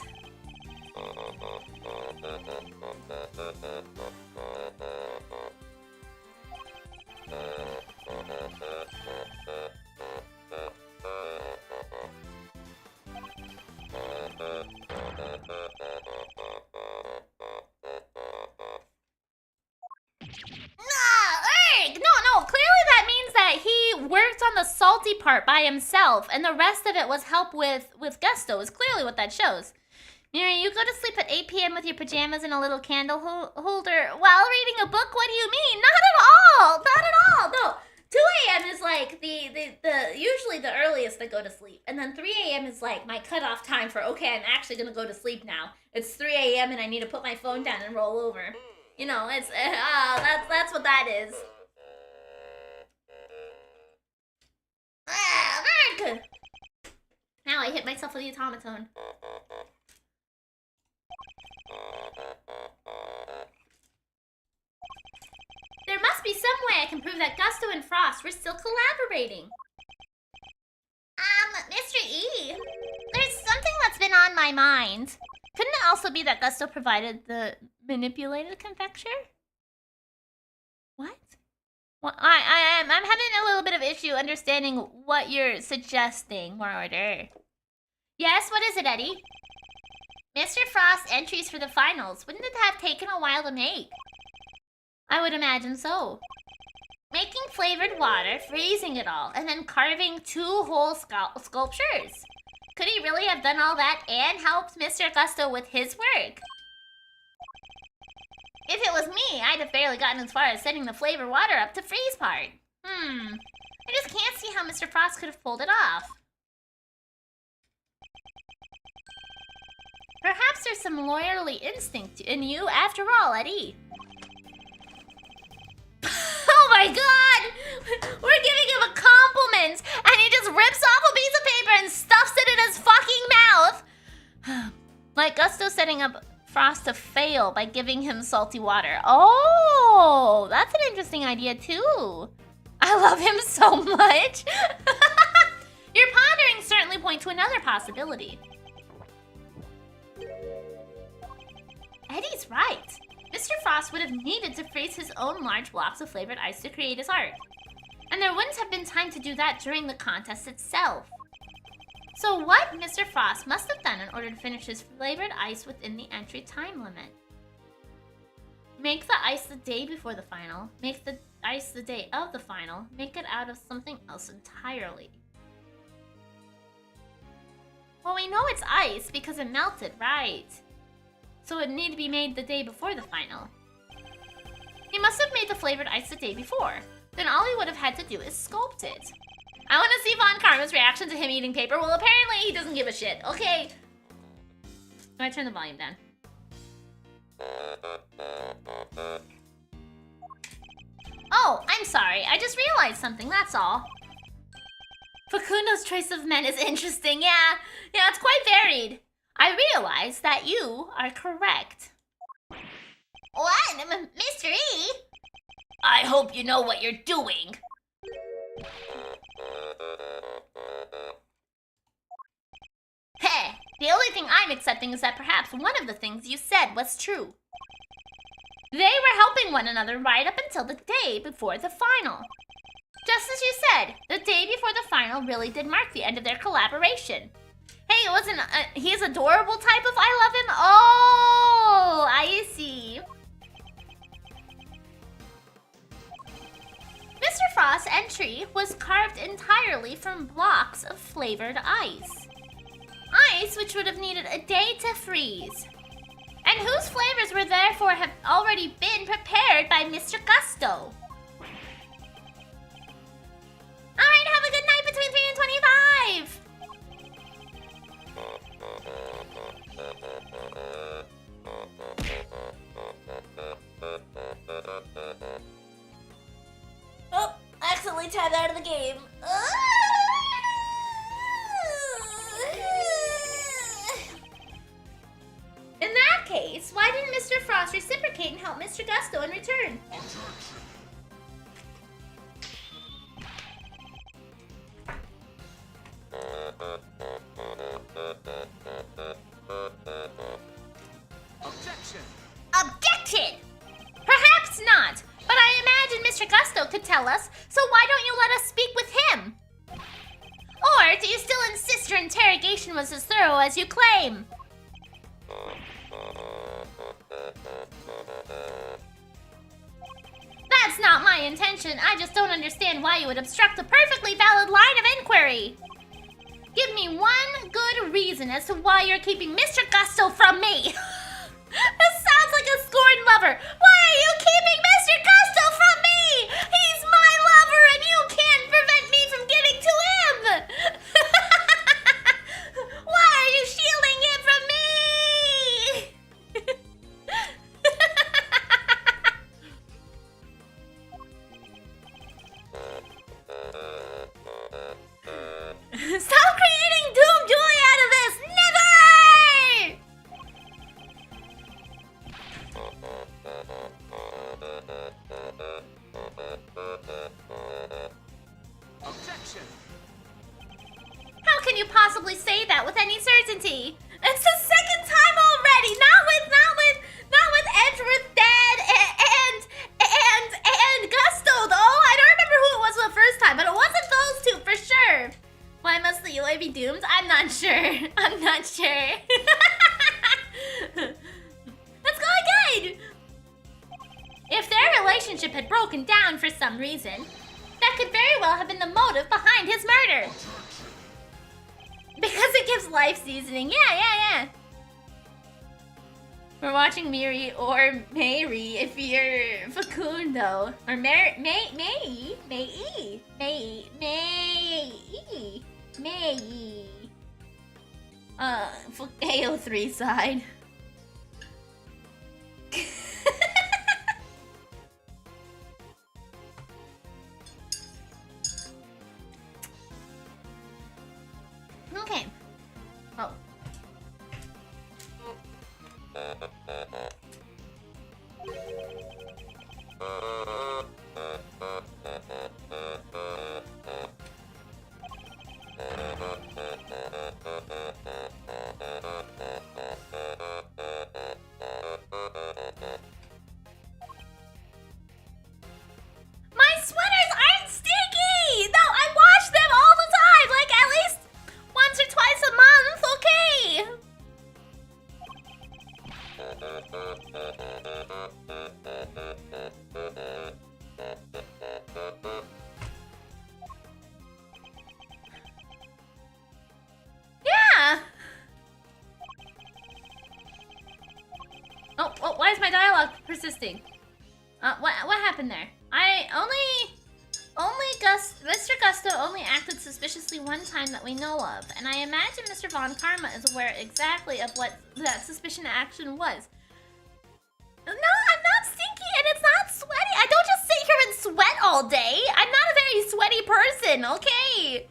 A: No, clearly that means that he worked on the salty part by himself, and the rest of it was help with Gusto, is clearly what that shows. Miri, you go to sleep at 8 p.m. with your pajamas and a little candle holder while reading a book? What do you mean? Not at all! Not at all! No, 2 a.m. is like the usually the earliest I go to sleep, and then 3 a.m. is like my cutoff time for, okay, I'm actually gonna go to sleep now. It's 3 a.m. and I need to put my phone down and roll over. You know, it's that's what that is. Now I hit myself with the automaton. There must be some way I can prove that Gusto and Frost were still collaborating. Mr. E, there's something that's been on my mind. Couldn't it also be that Gusto provided the manipulated confecture? What? Well, I'm having a little bit of issue understanding what you're suggesting, Marauder. Yes, what is it, Eddie? Mr. Frost's entries for the finals. Wouldn't it have taken a while to make? I would imagine so. Making flavored water, freezing it all, and then carving 2 whole sculptures. Could he really have done all that and helped Mr. Gusto with his work? If it was me, I'd have barely gotten as far as setting the flavored water up to freeze part. I just can't see how Mr. Frost could have pulled it off. Perhaps there's some lawyerly instinct in you after all, Eddie. Oh my god! We're giving him a compliment, and he just rips off a piece of paper and stuffs it in his fucking mouth! Like Gusto setting up Frost to fail by giving him salty water. Oh, that's an interesting idea too. I love him so much. Your ponderings certainly point to another possibility. Eddie's right. Mr. Frost would have needed to freeze his own large blocks of flavored ice to create his art. And there wouldn't have been time to do that during the contest itself. So what Mr. Frost must have done in order to finish his flavored ice within the entry time limit? Make the ice the day before the final. Make the ice the day of the final. Make it out of something else entirely. Well, we know it's ice because it melted, right? So it needed to be made the day before the final. He must have made the flavored ice the day before. Then all he would have had to do is sculpt it. I want to see Von Karma's reaction to him eating paper. Well, apparently he doesn't give a shit. Okay. Do I turn the volume down? Oh, I'm sorry. I just realized something, that's all. Facundo's choice of men is interesting. Yeah, it's quite varied. I realize that you are correct. What? Mr. E? I hope you know what you're doing. Heh, the only thing I'm accepting is that perhaps one of the things you said was true. They were helping one another right up until the day before the final. Just as you said, the day before the final really did mark the end of their collaboration. Hey, it wasn't he's adorable type of I love him? Oh, I see. Mr. Frost's entry was carved entirely from blocks of flavored ice. Ice which would have needed a day to freeze. And whose flavors were therefore have already been prepared by Mr. Gusto. Alright, have a good night between 3 and 25! really tapped out of the game. In that case, why didn't Mr. Frost reciprocate and help Mr. Gusto in return?
C: Objection!
A: Objection! Perhaps not, but I imagine Mr. Gusto could tell us, so why don't you let us speak with him? Or do you still insist your interrogation was as thorough as you claim? That's not my intention. I just don't understand why you would obstruct a perfectly valid line of inquiry. Give me one good reason as to why you're keeping Mr. Gusto from me. This sounds like a scorned lover. Why are you keeping Mr. Gusto from me? He's my lover and you can't prevent me from getting to him. Why are you shielding him from me? Stop creating Doom Joy out of this! Never!
C: Objection!
A: How can you possibly say that with any certainty? It's the second time already! Not with Edgeworth Dad and Gusto though! I don't remember who it was the first time, but it wasn't those two for sure! Why must the UI be doomed? I'm not sure. I'm not sure. Let's go again! If their relationship had broken down for some reason, that could very well have been the motive behind his murder. Because it gives life seasoning. Yeah. We're watching Miri or Mary if you're Facundo. Or May. AO3 side. Okay. Oh. My sweaters aren't sticky! No, I wash them all the time, like at least once or twice a month, okay? Yeah! Oh, why is my dialogue persisting? What happened there? Mr. Gusto only acted suspiciously one time that we know of, and I imagine Mr. Von Karma is aware exactly of what that suspicion action was. No, I'm not stinky and it's not sweaty. I don't just sit here and sweat all day. I'm not a very sweaty person, okay?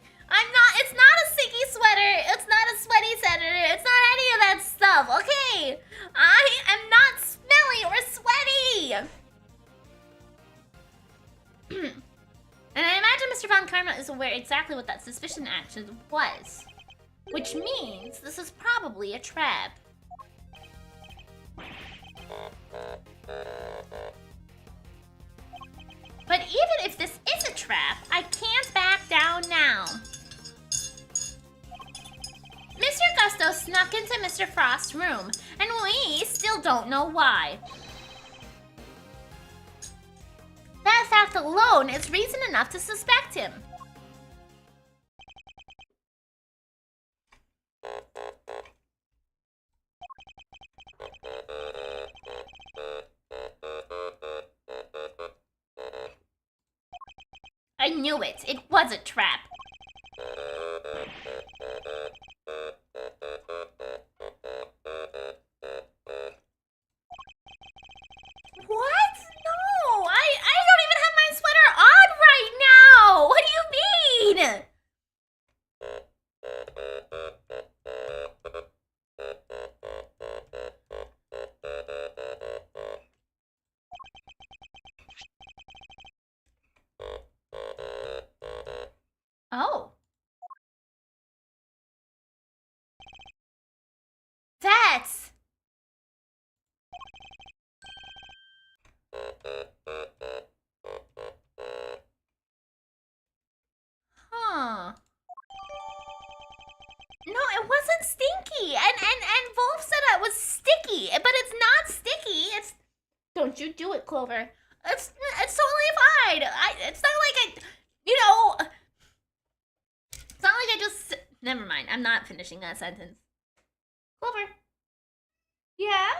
A: It's not a sticky sweater. It's not a sweaty sweater. It's not any of that stuff, okay? I am not smelly or sweaty. And I imagine Mr. Von Karma is aware exactly what that suspicion action was. Which means this is probably a trap. But even if this is a trap, I can't back down now. Mr. Gusto snuck into Mr. Frost's room, and we still don't know why. That fact alone is reason enough to suspect him. I knew it. It was a trap. What? No, I don't even have my sweater on right now. Huh. No, it wasn't stinky. And Wolf said it was sticky, but it's not sticky. It's Don't you do it, Clover. It's totally fine. It's not like I, you know, it's not like I just never mind. I'm not finishing that sentence. Clover. Yeah?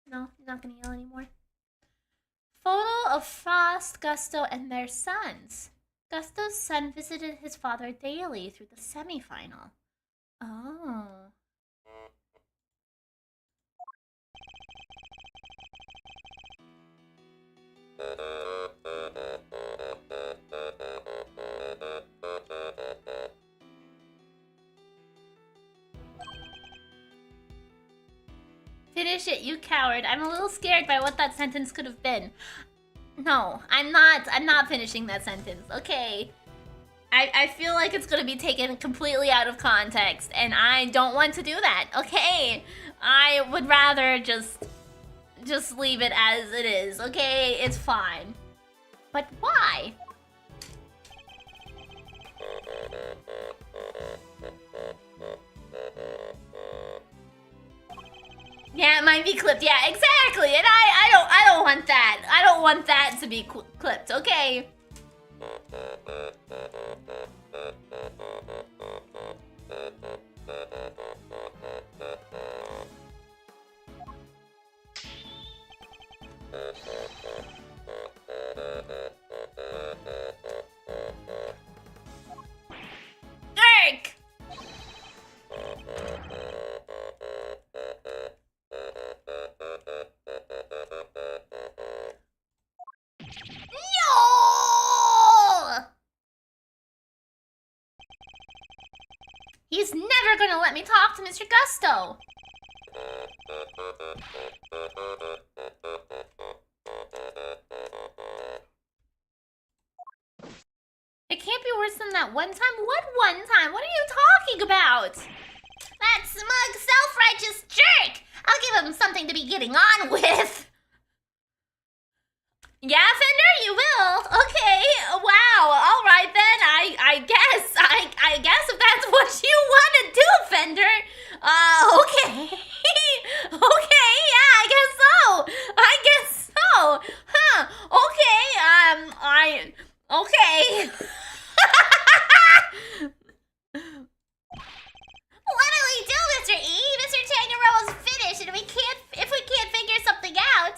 A: No, you're not gonna yell anymore. Photo of Frost, Gusto, and their sons. Gusto's son visited his father daily through the semifinal. Oh. Finish it, you coward. I'm a little scared by what that sentence could have been. No, I'm not finishing that sentence. Okay. I feel like it's gonna be taken completely out of context, and I don't want to do that. Okay. I would rather just leave it as it is. Okay, it's fine. But why? Yeah, it might be clipped. Yeah, exactly. And I don't want that. I don't want that to be clipped. Okay. Lurk! No! He's never gonna let me talk to Mr. Gusto. It can't be worse than that one time. What one time? What are you talking about? That smug, self-righteous jerk! I'll give him something to be getting on with. Yeah, Fender, you will. Okay. Wow. All right then. I guess if that's what you want to do, Fender. Okay. Okay. Yeah, I guess so. Huh. Okay. Okay. What do we do, Mr. E? Mr. Tangaroa's finished, and if we can't figure something out.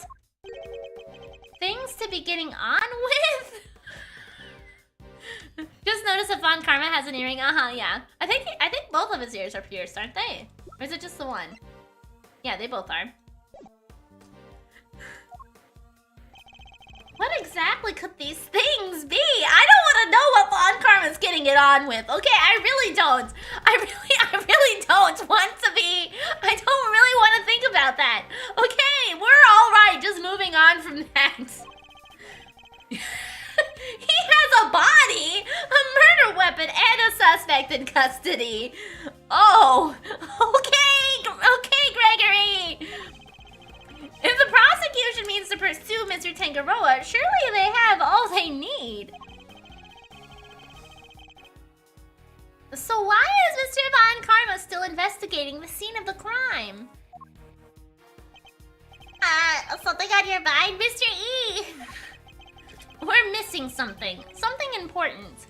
A: Things to be getting on with? Just notice if Von Karma has an earring. Yeah. I think both of his ears are pierced, aren't they? Or is it just the one? Yeah, they both are. What exactly could these things be? I don't want to know what Von Karma's getting it on with. Okay, I really don't. I really don't want to be. I don't really want to think about that. Okay, we're all right. Just moving on from that. He has a body, a murder weapon, and a suspect in custody. Oh, okay, Gregory. If the prosecution means to pursue Mr. Tangaroa, surely they have all they need. So why is Mr. Von Karma still investigating the scene of the crime? Something on your mind, Mr. E? We're missing something. Something important.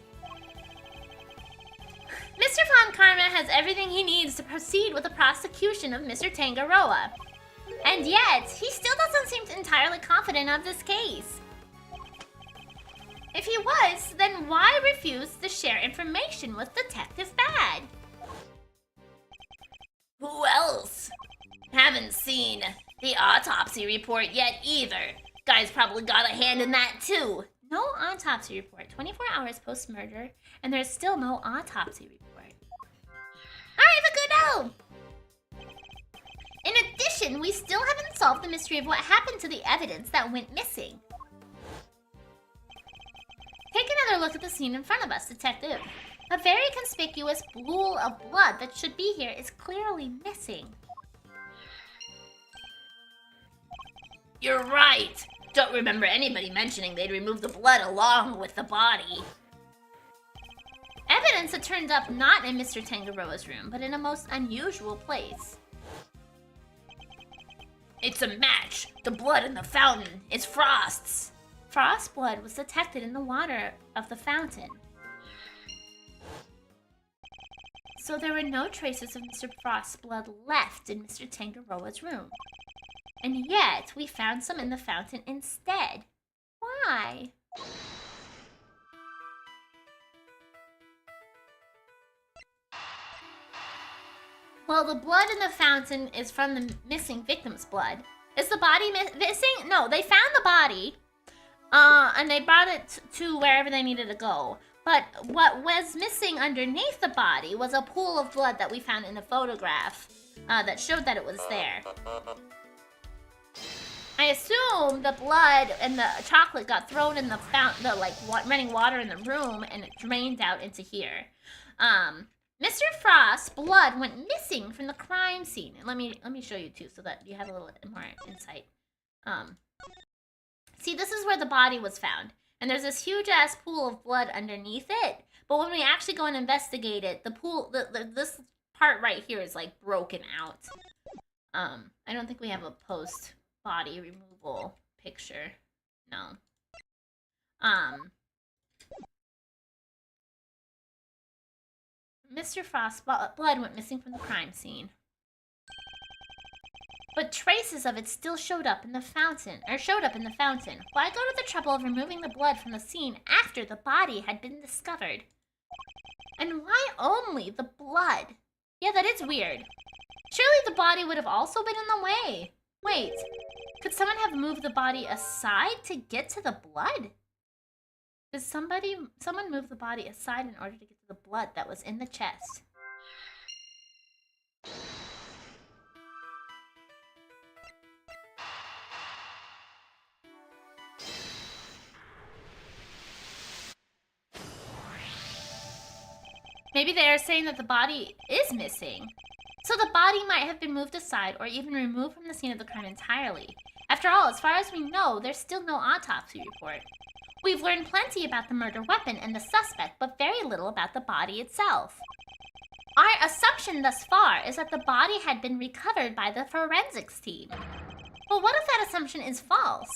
A: Mr. Von Karma has everything he needs to proceed with the prosecution of Mr. Tangaroa. And yet, he still doesn't seem entirely confident of this case. If he was, then why refuse to share information with Detective Bad? Who else? Haven't seen the autopsy report yet either. Guy's probably got a hand in that too. No autopsy report. 24 hours post-murder, and there's still no autopsy report. Alright, but good know. In addition, we still haven't solved the mystery of what happened to the evidence that went missing. Take another look at the scene in front of us, Detective. A very conspicuous pool of blood that should be here is clearly missing. You're right. Don't remember anybody mentioning they'd remove the blood along with the body. Evidence had turned up not in Mr. Tangaroa's room, but in a most unusual place. It's a match. The blood in the fountain is Frost's. Frost's blood was detected in the water of the fountain. So there were no traces of Mr. Frost's blood left in Mr. Tangaroa's room. And yet, we found some in the fountain instead. Why? Well, the blood in the fountain is from the missing victim's blood. Is the body missing? No, they found the body, and they brought it to wherever they needed to go. But what was missing underneath the body was a pool of blood that we found in a photograph that showed that it was there. I assume the blood and the chocolate got thrown in the fountain, running water in the room, and it drained out into here. Mr. Frost's blood went missing from the crime scene. And let me show you too, so that you have a little more insight. See, this is where the body was found, and there's this huge ass pool of blood underneath it. But when we actually go and investigate it, the pool, this part right here is like broken out. I don't think we have a post body removal picture. No. Mr. Frost's blood went missing from the crime scene. But traces of it still showed up in the fountain. Why go to the trouble of removing the blood from the scene after the body had been discovered? And why only the blood? Yeah, that is weird. Surely the body would have also been in the way. Wait, could someone have moved the body aside to get to the blood? Did someone move the body aside in order to get to the blood that was in the chest? Maybe they are saying that the body is missing. So the body might have been moved aside or even removed from the scene of the crime entirely. After all, as far as we know, there's still no autopsy report. We've learned plenty about the murder weapon and the suspect, but very little about the body itself. Our assumption thus far is that the body had been recovered by the forensics team. But what if that assumption is false?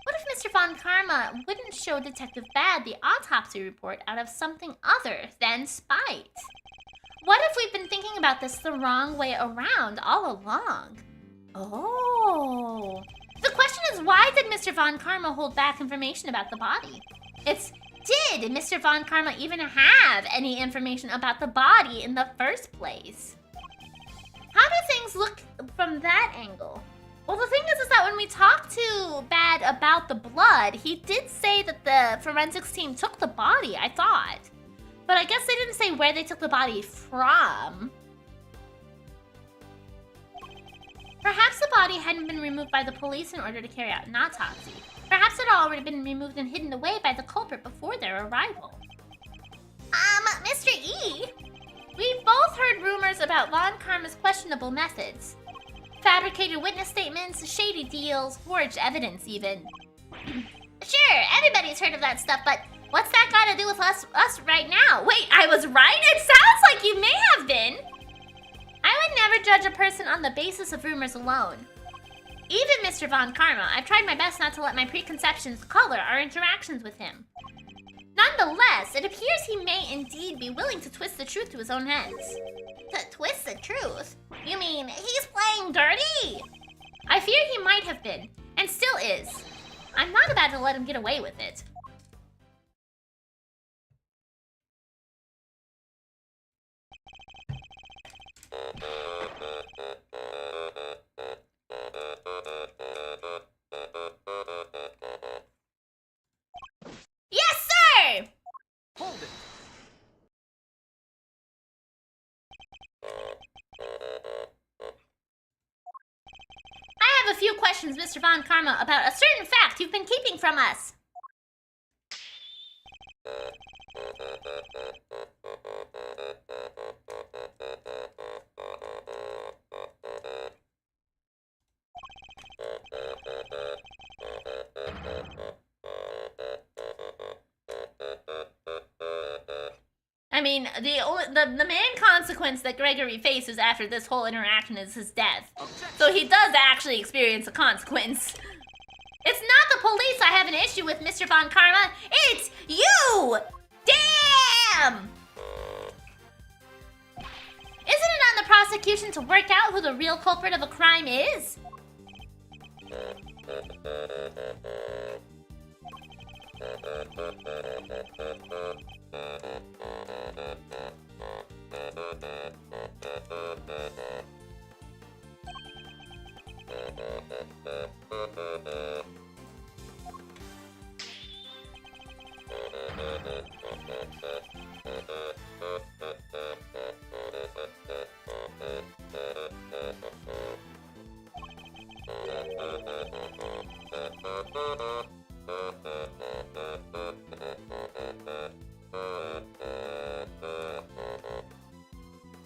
A: What if Mr. Von Karma wouldn't show Detective Bad the autopsy report out of something other than spite? What if we've been thinking about this the wrong way around all along? Oh. The question is, why did Mr. Von Karma hold back information about the body? Did Mr. Von Karma even have any information about the body in the first place? How do things look from that angle? Well, the thing is that when we talked to Bad about the blood, he did say that the forensics team took the body, I thought. But I guess they didn't say where they took the body from. Perhaps the body hadn't been removed by the police in order to carry out an autopsy. Perhaps it had already been removed and hidden away by the culprit before their arrival. Mr. E, we've both heard rumors about Von Karma's questionable methods. Fabricated witness statements, shady deals, forged evidence even. Sure, everybody's heard of that stuff, but what's that got to do with us right now? Wait, I was right? It sounds like you may have been. I would never judge a person on the basis of rumors alone. Even Mr. Von Karma, I've tried my best not to let my preconceptions color our interactions with him. Nonetheless, it appears he may indeed be willing to twist the truth to his own ends. To twist the truth? You mean he's playing dirty? I fear he might have been, and still is. I'm not about to let him get away with it. Yes, sir!
C: Hold it.
A: I have a few questions, Mr. Von Karma, about a certain fact you've been keeping from us. I mean, the main consequence that Gregory faces after this whole interaction is his death. So he does actually experience a consequence. It's not the police I have an issue with, Mr. Von Karma. It's you! Damn! Isn't it on the prosecution to work out who the real culprit of a crime is?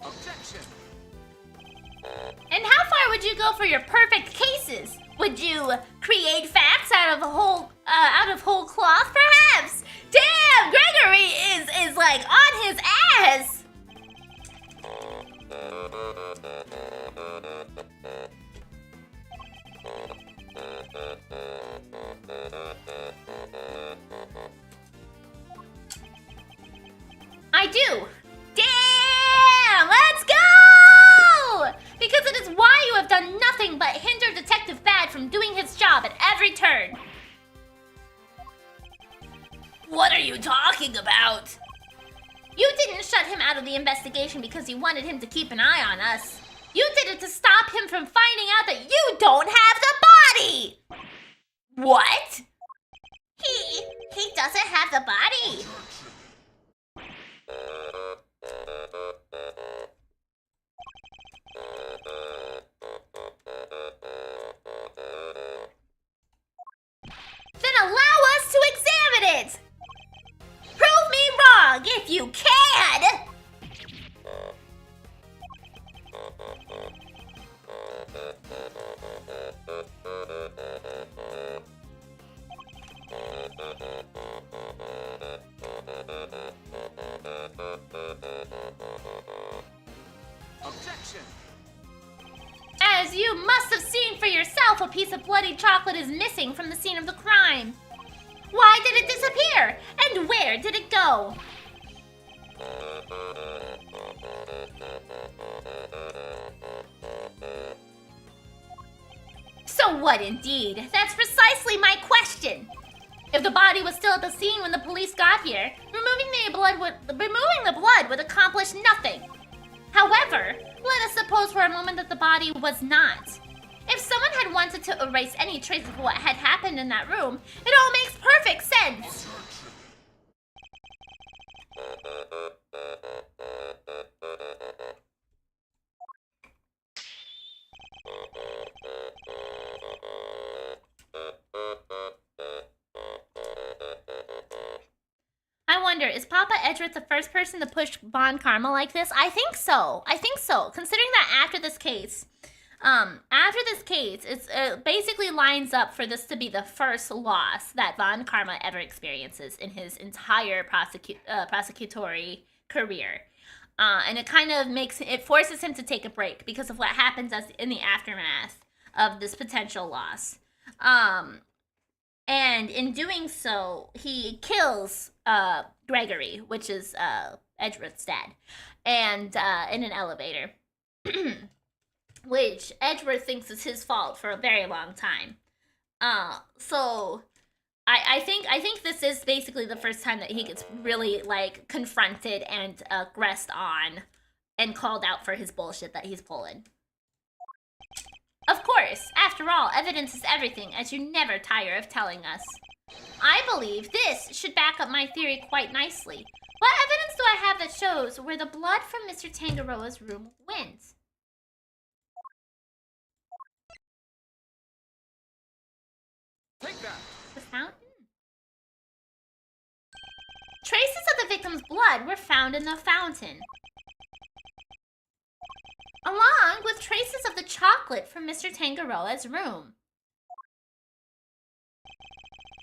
C: Objection.
A: And how far would you go for your perfect cases? Would you create facts out of whole cloth, perhaps? Damn, Gregory is like on his ass. I do. Damn, let's go! Because it is why you have done nothing but hinder Detective Bad from doing his job at every turn. What are you talking about? You didn't shut him out of the investigation because you wanted him to keep an eye on us. You did it to stop him from finding out that you don't have the body! What? He doesn't have the body. Then allow us to examine it! Prove me wrong if you can!
C: Objection.
A: As you must have seen for yourself, a piece of bloody chocolate is missing from the scene of the crime. Why did it disappear? And where did it go? So what indeed? That's precisely my question. If the body was still at the scene when the police got here, removing the blood would accomplish nothing. However, let us suppose for a moment that the body was not. If someone had wanted to erase any trace of what had happened in that room, it all makes perfect sense. I wonder, is Papa Edgeworth the first person to push Von Karma like this? I think so. I think so. Considering that after this case, it basically lines up for this to be the first loss that Von Karma ever experiences in his entire prosecutory career. And it kind of forces him to take a break because of what happens in the aftermath of this potential loss. And in doing so, he kills Gregory, which is Edgeworth's dad, and in an elevator, which Edgeworth thinks is his fault for a very long time. So I think this is basically the first time that he gets really like confronted and aggressed on and called out for his bullshit that he's pulling. Of course, after all, evidence is everything, as you never tire of telling us. I believe this should back up my theory quite nicely. What evidence do I have that shows where the blood from Mr. Tangaroa's room went?
C: Take that.
A: The fountain? Traces of the victim's blood were found in the fountain, along with traces of the chocolate from Mr. Tangaroa's room.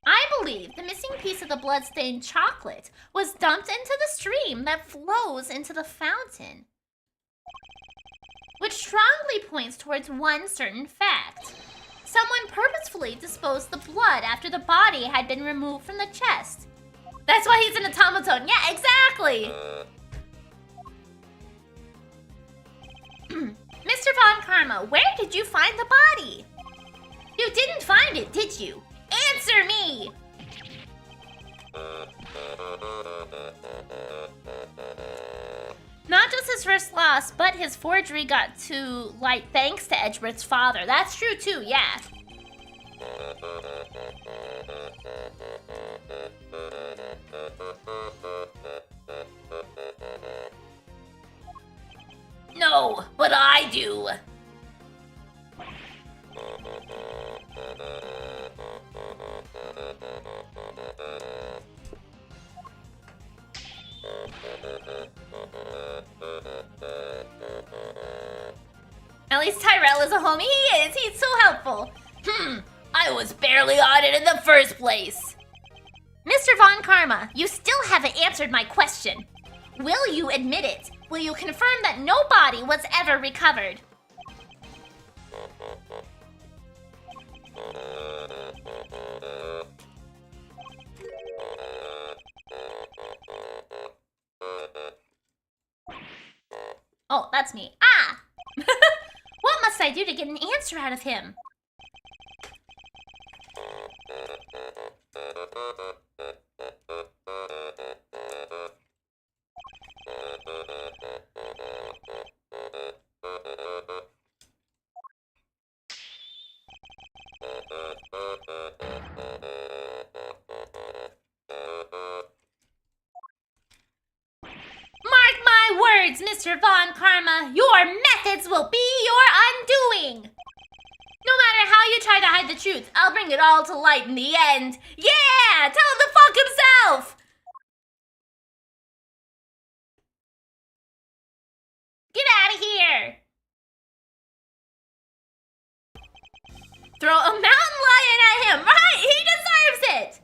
A: I believe the missing piece of the blood-stained chocolate was dumped into the stream that flows into the fountain, which strongly points towards one certain fact. Someone purposefully disposed the blood after the body had been removed from the chest. That's why he's an automaton. Yeah, exactly! Mr. Von Karma, where did you find the body? You didn't find it, did you? Answer me! Not just his first loss, but his forgery got to light thanks to Edgeworth's father. That's true too, yeah. No, but I do. At least Tyrell is a homie. He is. He's so helpful. I was barely on it in the first place. Mr. Von Karma, you still haven't answered my question. Will you admit it? Will you confirm that no body was ever recovered? Oh, that's me. Ah! What must I do to get an answer out of him? Mark my words, Mr. Von Karma. Your methods will be your undoing. No matter how you try to hide the truth, I'll bring it all to light in the end. Yeah! Tell him to fuck himself! Get out of here! Throw a mountain lion at him, right? He deserves it!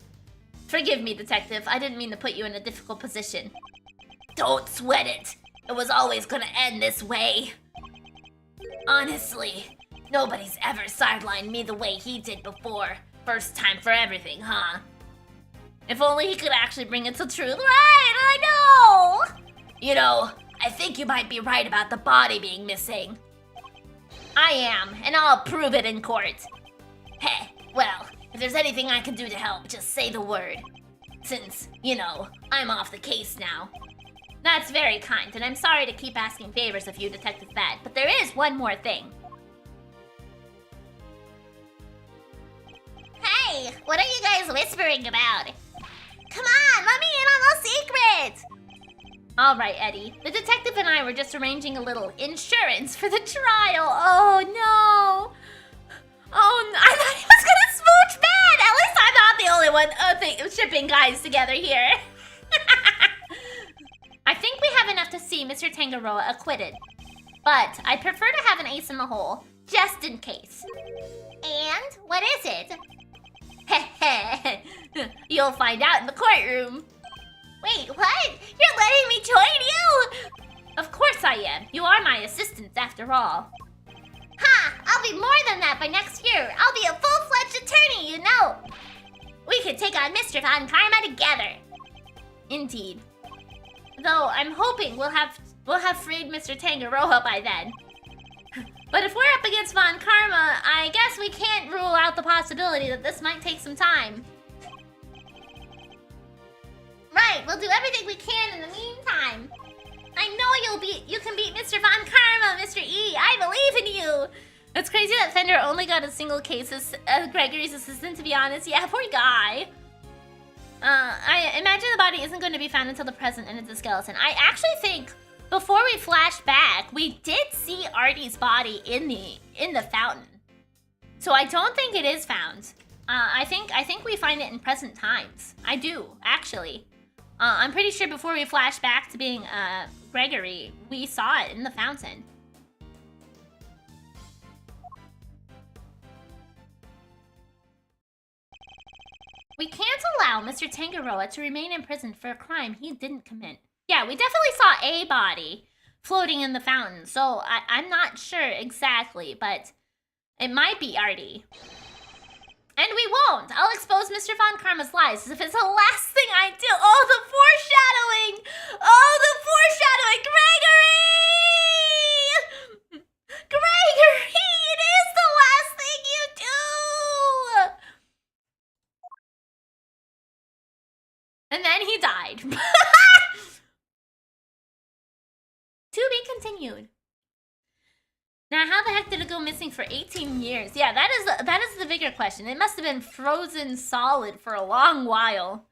A: Forgive me, detective. I didn't mean to put you in a difficult position. Don't sweat it. It was always gonna end this way. Honestly, nobody's ever sidelined me the way he did before. First time for everything, huh? If only he could actually bring it to truth. Right, I know! You know, I think you might be right about the body being missing. I am, and I'll prove it in court. Heh, well, if there's anything I can do to help, just say the word. Since, you know, I'm off the case now. That's very kind, and I'm sorry to keep asking favors of you, Detective Bad, but there is one more thing. Hey, what are you guys whispering about? Come on, let me in on the secret! Alright, Eddie. The detective and I were just arranging a little insurance for the trial. Oh, no. Oh, no. I thought he was gonna smooch bad! At least I'm not the only one shipping guys together here. I think we have enough to see Mr. Tangaroa acquitted. But I'd prefer to have an ace in the hole, just in case. And what is it? Heh. You'll find out in the courtroom. Wait, what? You're letting me join you? Of course I am. You are my assistant after all. Ha! I'll be more than that by next year. I'll be a full-fledged attorney, you know. We could take on Mr. Von Karma together. Indeed. Though I'm hoping we'll have freed Mr. Tangaroa by then. But if we're up against Von Karma, I guess we can't rule out the possibility that this might take some time. Right, we'll do everything we can in the meantime. I know you can beat Mr. Von Karma, Mr. E. I believe in you. It's crazy that Fender only got a single case as Gregory's assistant, to be honest. Yeah, poor guy. I imagine the body isn't going to be found until the present and it's a skeleton. I actually think before we flash back, we did see Artie's body in the fountain. So I don't think it is found. I think we find it in present times. I do, actually. I'm pretty sure before we flash back to being Gregory, we saw it in the fountain. We can't allow Mr. Tangaroa to remain in prison for a crime he didn't commit. Yeah, we definitely saw a body floating in the fountain, so I'm not sure exactly, but it might be Artie. And we won't. I'll expose Mr. Von Karma's lies if it's the last thing I do. Oh, the foreshadowing! Oh, the foreshadowing! Gregory! Gregory, it is the last thing you do! And then he died. To be continued. Now, how the heck did it go missing for 18 years? Yeah, that is the bigger question. It must have been frozen solid for a long while.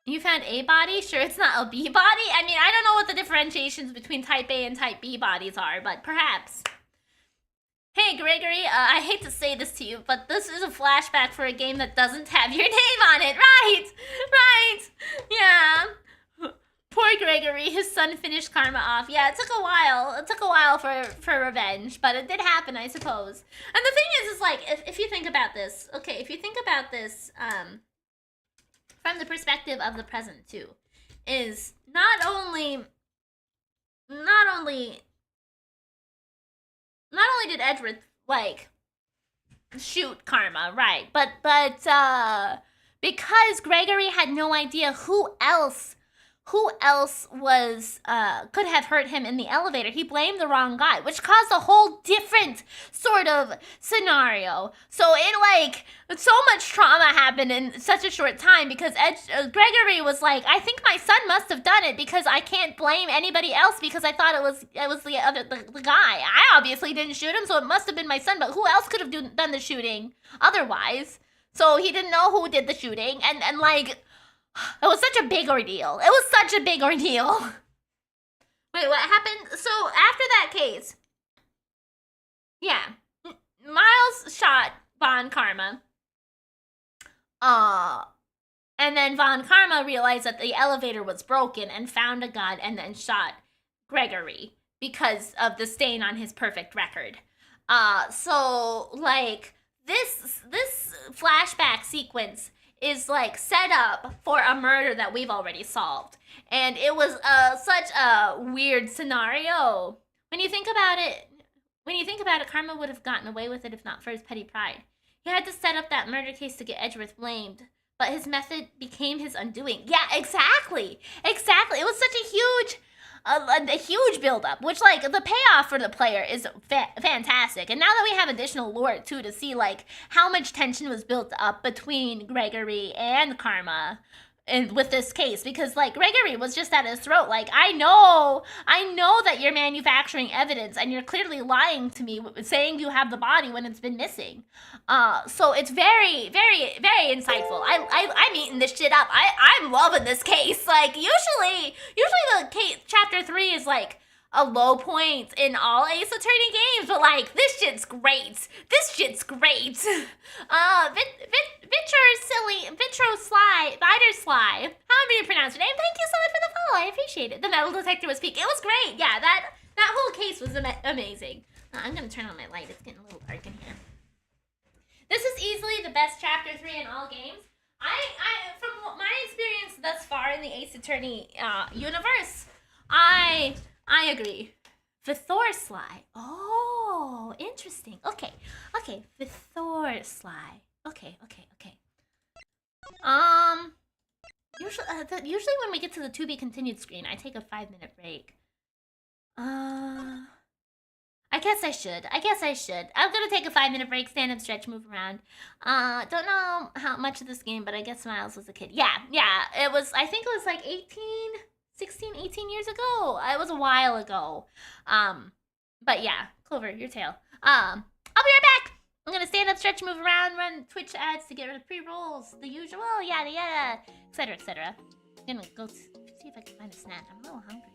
A: You found A body? Sure, it's not a B body? I mean, I don't know what the differentiations between type A and type B bodies are, but perhaps. Hey, Gregory, I hate to say this to you, but this is a flashback for a game that doesn't have your name on it. Right, right, yeah. Poor Gregory, his son finished Karma off. Yeah, it took a while. It took a while for revenge, but it did happen, I suppose. And the thing is like, if you think about this, okay, if you think about this, from the perspective of the present too, is not only did Edgeworth like shoot Karma, right? But because Gregory had no idea who else was could have hurt him in the elevator, he blamed the wrong guy, which caused a whole different sort of scenario. So it like so much trauma happened in such a short time because Gregory was like, I think my son must have done it because I can't blame anybody else because I thought it was the guy. I obviously didn't shoot him, so it must have been my son. But who else could have done the shooting otherwise? So he didn't know who did the shooting, and like. It was such a big ordeal. It was such a big ordeal. Wait, what happened? So after that case, yeah, Miles shot Von Karma. And then Von Karma realized that the elevator was broken and found a gun and then shot Gregory because of the stain on his perfect record. So like this flashback sequence is like set up for a murder that we've already solved. And it was such a weird scenario. When you think about it, Karma would have gotten away with it if not for his petty pride. He had to set up that murder case to get Edgeworth blamed, but his method became his undoing. Yeah, exactly. Exactly. It was such a huge build-up, which, like, the payoff for the player is fantastic. And now that we have additional lore, too, to see, like, how much tension was built up between Gregory and Karma with this case, because, like, Gregory was just at his throat. Like, I know that you're manufacturing evidence, and you're clearly lying to me, saying you have the body when it's been missing. So it's very, very, very insightful. I'm eating this shit up. I'm loving this case. Like, usually the case, chapter 3 is, like, a low point in all Ace Attorney games, but like, this shit's great. Vider Sly. However you pronounce your name, thank you so much for the follow. I appreciate it. The metal detector was peak. It was great. Yeah, that whole case was amazing. I'm gonna turn on my light. It's getting a little dark in here. This is easily the best chapter 3 in all games. I from my experience thus far in the Ace Attorney universe, I agree. Vithor Sly. Oh, interesting. Okay. Vithor Sly. Okay. Usually when we get to the to be continued screen, I take a 5-minute break. I guess I should. I'm gonna take a 5-minute break, stand up, stretch, move around. Don't know how much of this game, but I guess Miles was a kid. Yeah. It was. I think it was like 16, 18 years ago. It was a while ago. But yeah, Clover, your tail. I'll be right back. I'm gonna stand up, stretch, move around, run Twitch ads to get rid of pre-rolls, the usual, yada, etc. I'm gonna go see if I can find a snack. I'm a little hungry.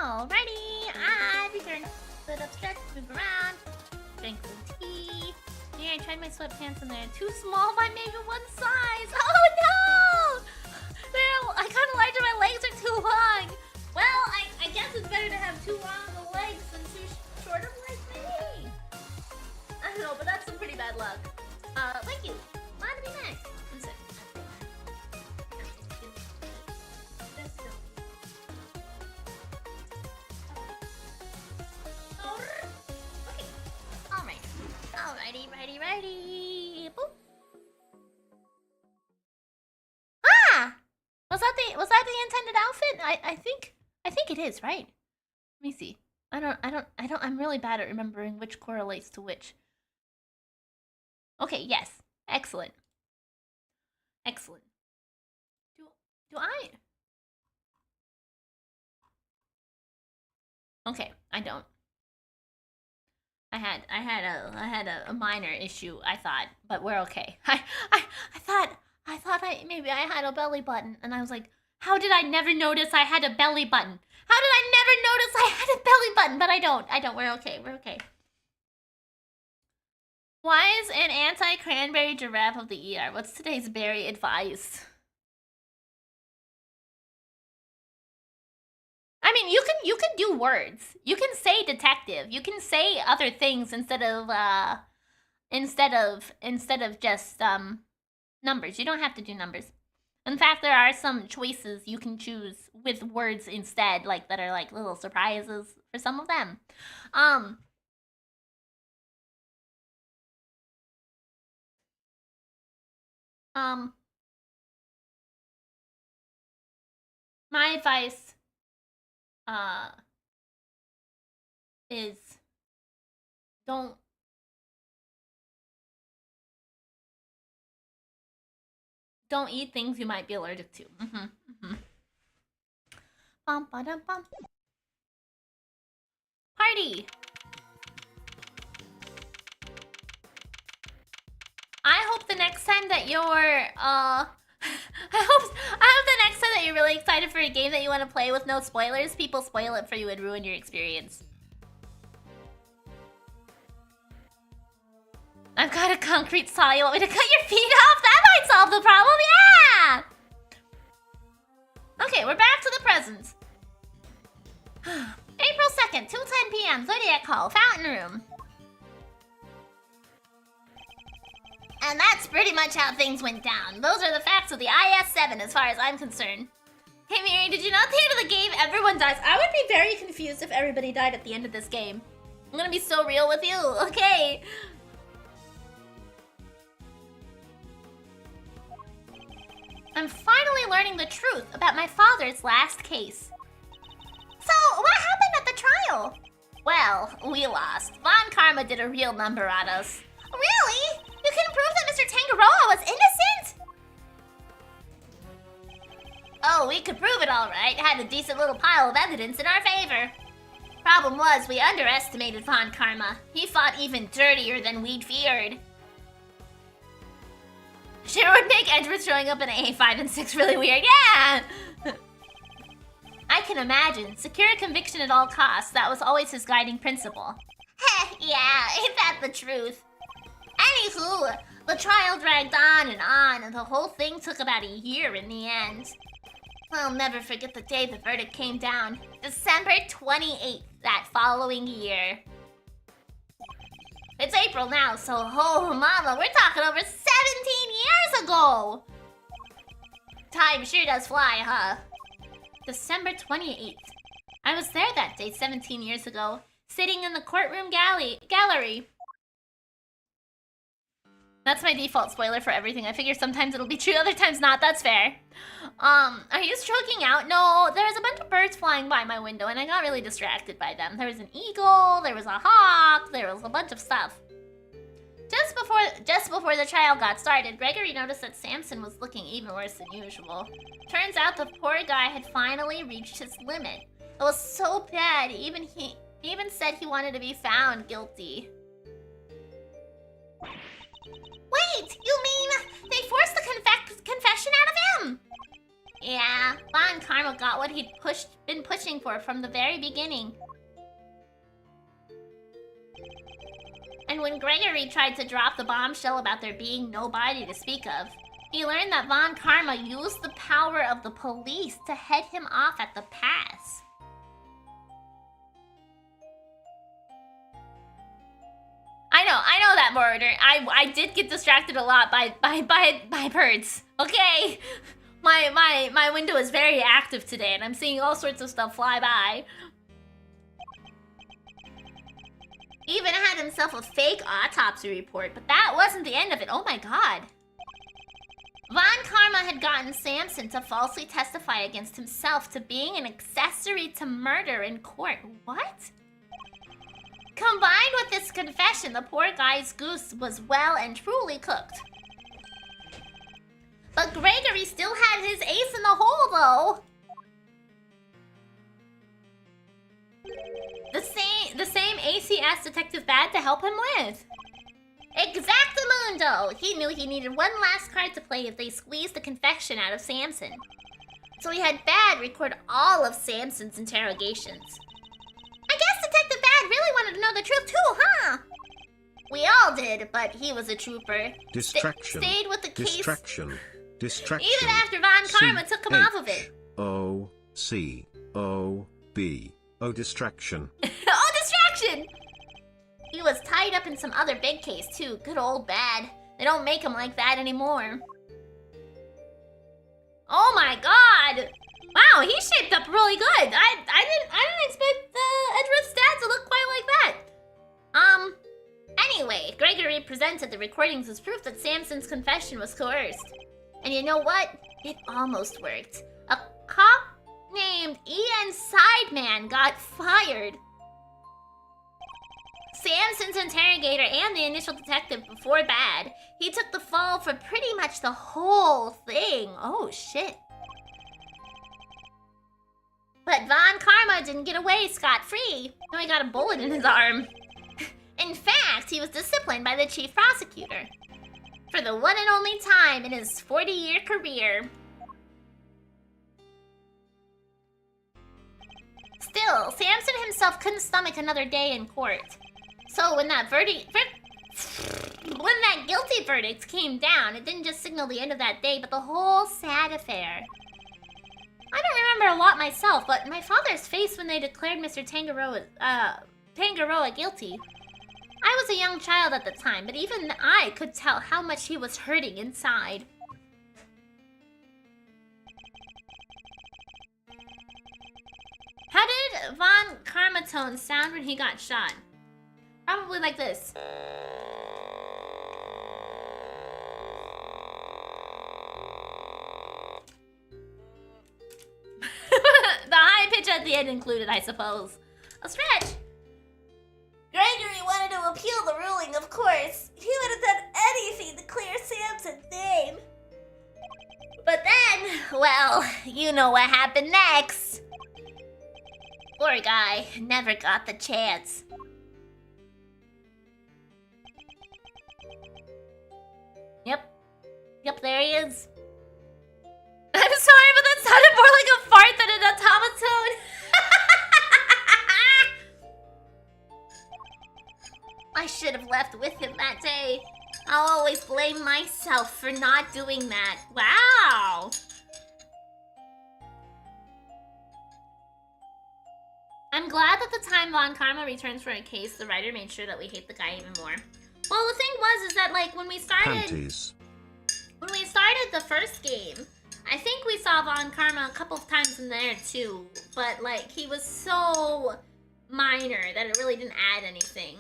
A: Alrighty, I return. Sit up, stretch, move around, drink some tea. Yeah, I tried my sweatpants and they're too small by maybe one size. Oh no! I kind of larger, my legs are too long. Well, I guess it's better to have too long of legs than too short of legs, maybe. I don't know, but that's some pretty bad luck. Thank you. Glad to be back. One sec. Okay. Alright. Righty. Boop. Ah! Was that the intended outfit? I think it is, right? Let me see. I'm really bad at remembering which correlates to which. Okay, yes. Excellent. Do I? Okay, I don't. I had a minor issue, I thought, but we're okay. I thought maybe I had a belly button, and I was like, how did I never notice I had a belly button? How did I never notice I had a belly button? But I don't. We're okay. Why is an anti-cranberry giraffe of the ER? What's today's berry advice? I mean, you can do words. You can say detective. You can say other things instead of just numbers. You don't have to do numbers. In fact, there are some choices you can choose with words instead, like that are like little surprises for some of them. My advice is don't eat things you might be allergic to. Bum ba-dum bum. Party. I hope the next time that you're I hope the next time that you're really excited for a game that you want to play with no spoilers, people spoil it for you and ruin your experience. I've got a concrete saw. You want me to cut your feet off? That might solve the problem, yeah! Okay, we're back to the present. April 2nd, 2:10 p.m. Zodiac Hall, Fountain Room. And that's pretty much how things went down. Those are the facts of the IS-7 as far as I'm concerned. Hey Miri, did you know at the end of the game everyone dies? I would be very confused if everybody died at the end of this game. I'm gonna be so real with you, okay? I'm finally learning the truth about my father's last case. So, what happened at the trial? Well, we lost. Von Karma did a real number on us. Really? You can prove that Mr. Tangaroa was innocent? Oh, we could prove it all right. Had a decent little pile of evidence in our favor. Problem was, we underestimated Von Karma. He fought even dirtier than we'd feared. Sure would make Edgeworth showing up in A5 and 6 really weird. Yeah! I can imagine. Secure a conviction at all costs. That was always his guiding principle. Heh, yeah, ain't that the truth? Anywho, the trial dragged on, and the whole thing took about a year in the end. I'll never forget the day the verdict came down. December 28th that following year. It's April now, so oh mama, we're talking over 17 years ago! Time sure does fly, huh? December 28th. I was there that day 17 years ago, sitting in the courtroom gallery. That's my default spoiler for everything. I figure sometimes it'll be true, other times not. That's fair. Are you stroking out? No, there was a bunch of birds flying by my window and I got really distracted by them. There was an eagle, there was a hawk, there was a bunch of stuff. Just before the trial got started, Gregory noticed that Samson was looking even worse than usual. Turns out the poor guy had finally reached his limit. It was so bad, he even said he wanted to be found guilty. Wait, you mean they forced the confession out of him? Yeah, Von Karma got what he'd been pushing for from the very beginning. And when Gregory tried to drop the bombshell about there being nobody to speak of, he learned that Von Karma used the power of the police to head him off at the pass. I know that, Murder. I did get distracted a lot by birds. Okay, my window is very active today, and I'm seeing all sorts of stuff fly by. Even had himself a fake autopsy report, but that wasn't the end of it. Oh my god. Von Karma had gotten Samson to falsely testify against himself to being an accessory to murder in court. What? Combined with this confession, the poor guy's goose was well and truly cooked. But Gregory still had his ace in the hole, though. The same ace he asked Detective Bad to help him with. Exactamundo! He knew he needed one last card to play if they squeezed the confession out of Samson. So he had Bad record all of Samson's interrogations. I guess Detective Bad really wanted to know the truth too, huh? We all did, but he was a trooper.
B: Distraction.
A: Stayed with the case.
B: Distraction. Distraction.
A: Even after Von Karma took him off of it.
B: C-O-C-O-B. Oh, distraction.
A: Oh, distraction! He was tied up in some other big case, too. Good old Bad. They don't make him like that anymore. Oh my god! Wow, he shaped up really good. I didn't expect Edward's stats to look quite like that. Anyway, Gregory presented the recordings as proof that Samson's confession was coerced. And you know what? It almost worked. A cop named Ian Sideman got fired. Samson's interrogator and the initial detective before Bad, he took the fall for pretty much the whole thing. Oh, shit. But Von Karma didn't get away scot-free. No, he got a bullet in his arm. In fact, he was disciplined by the chief prosecutor. For the one and only time in his 40-year career. Still, Samson himself couldn't stomach another day in court. So when that guilty verdict came down, it didn't just signal the end of that day, but the whole sad affair. I don't remember a lot myself, but my father's face when they declared Mr. Tangaroa guilty. I was a young child at the time, but even I could tell how much he was hurting inside. How did Von Karmatone sound when he got shot? Probably like this. The high pitch at the end included, I suppose. A stretch. Gregory wanted to appeal the ruling, of course. He would have done anything to clear Samson's name. But then, well, you know what happened next. Poor guy, never got the chance. Yep, there he is. I'm sorry, but that sounded more like a fart than an automaton. I should have left with him that day. I'll always blame myself for not doing that. Wow. I'm glad that the time Von Karma returns for a case, the writer made sure that we hate the guy even more. Well, the thing was, is that, like, when we started the first game, I think we saw Von Karma a couple of times in there, too. But, like, he was so minor that it really didn't add anything.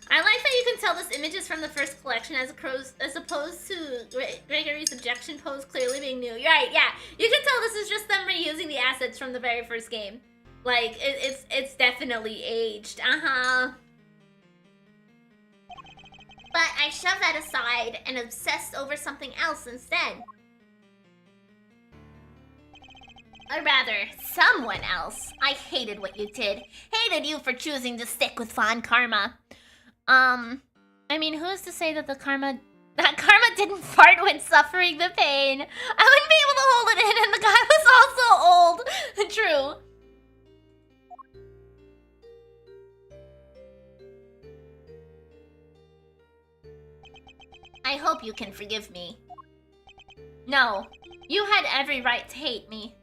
A: I like that you can tell this image is from the first collection as opposed to Gregory's objection pose clearly being new. You're right, yeah. You can tell this is just them reusing the assets from the very first game. Like, it's definitely aged. Uh-huh. But I shoved that aside and obsessed over something else instead. Or rather, someone else. I hated what you did. Hated you for choosing to stick with Von Karma. I mean, who's to say that karma didn't fart when suffering the pain? I wouldn't be able to hold it in, and the guy was also old. True. I hope you can forgive me. No, you had every right to hate me.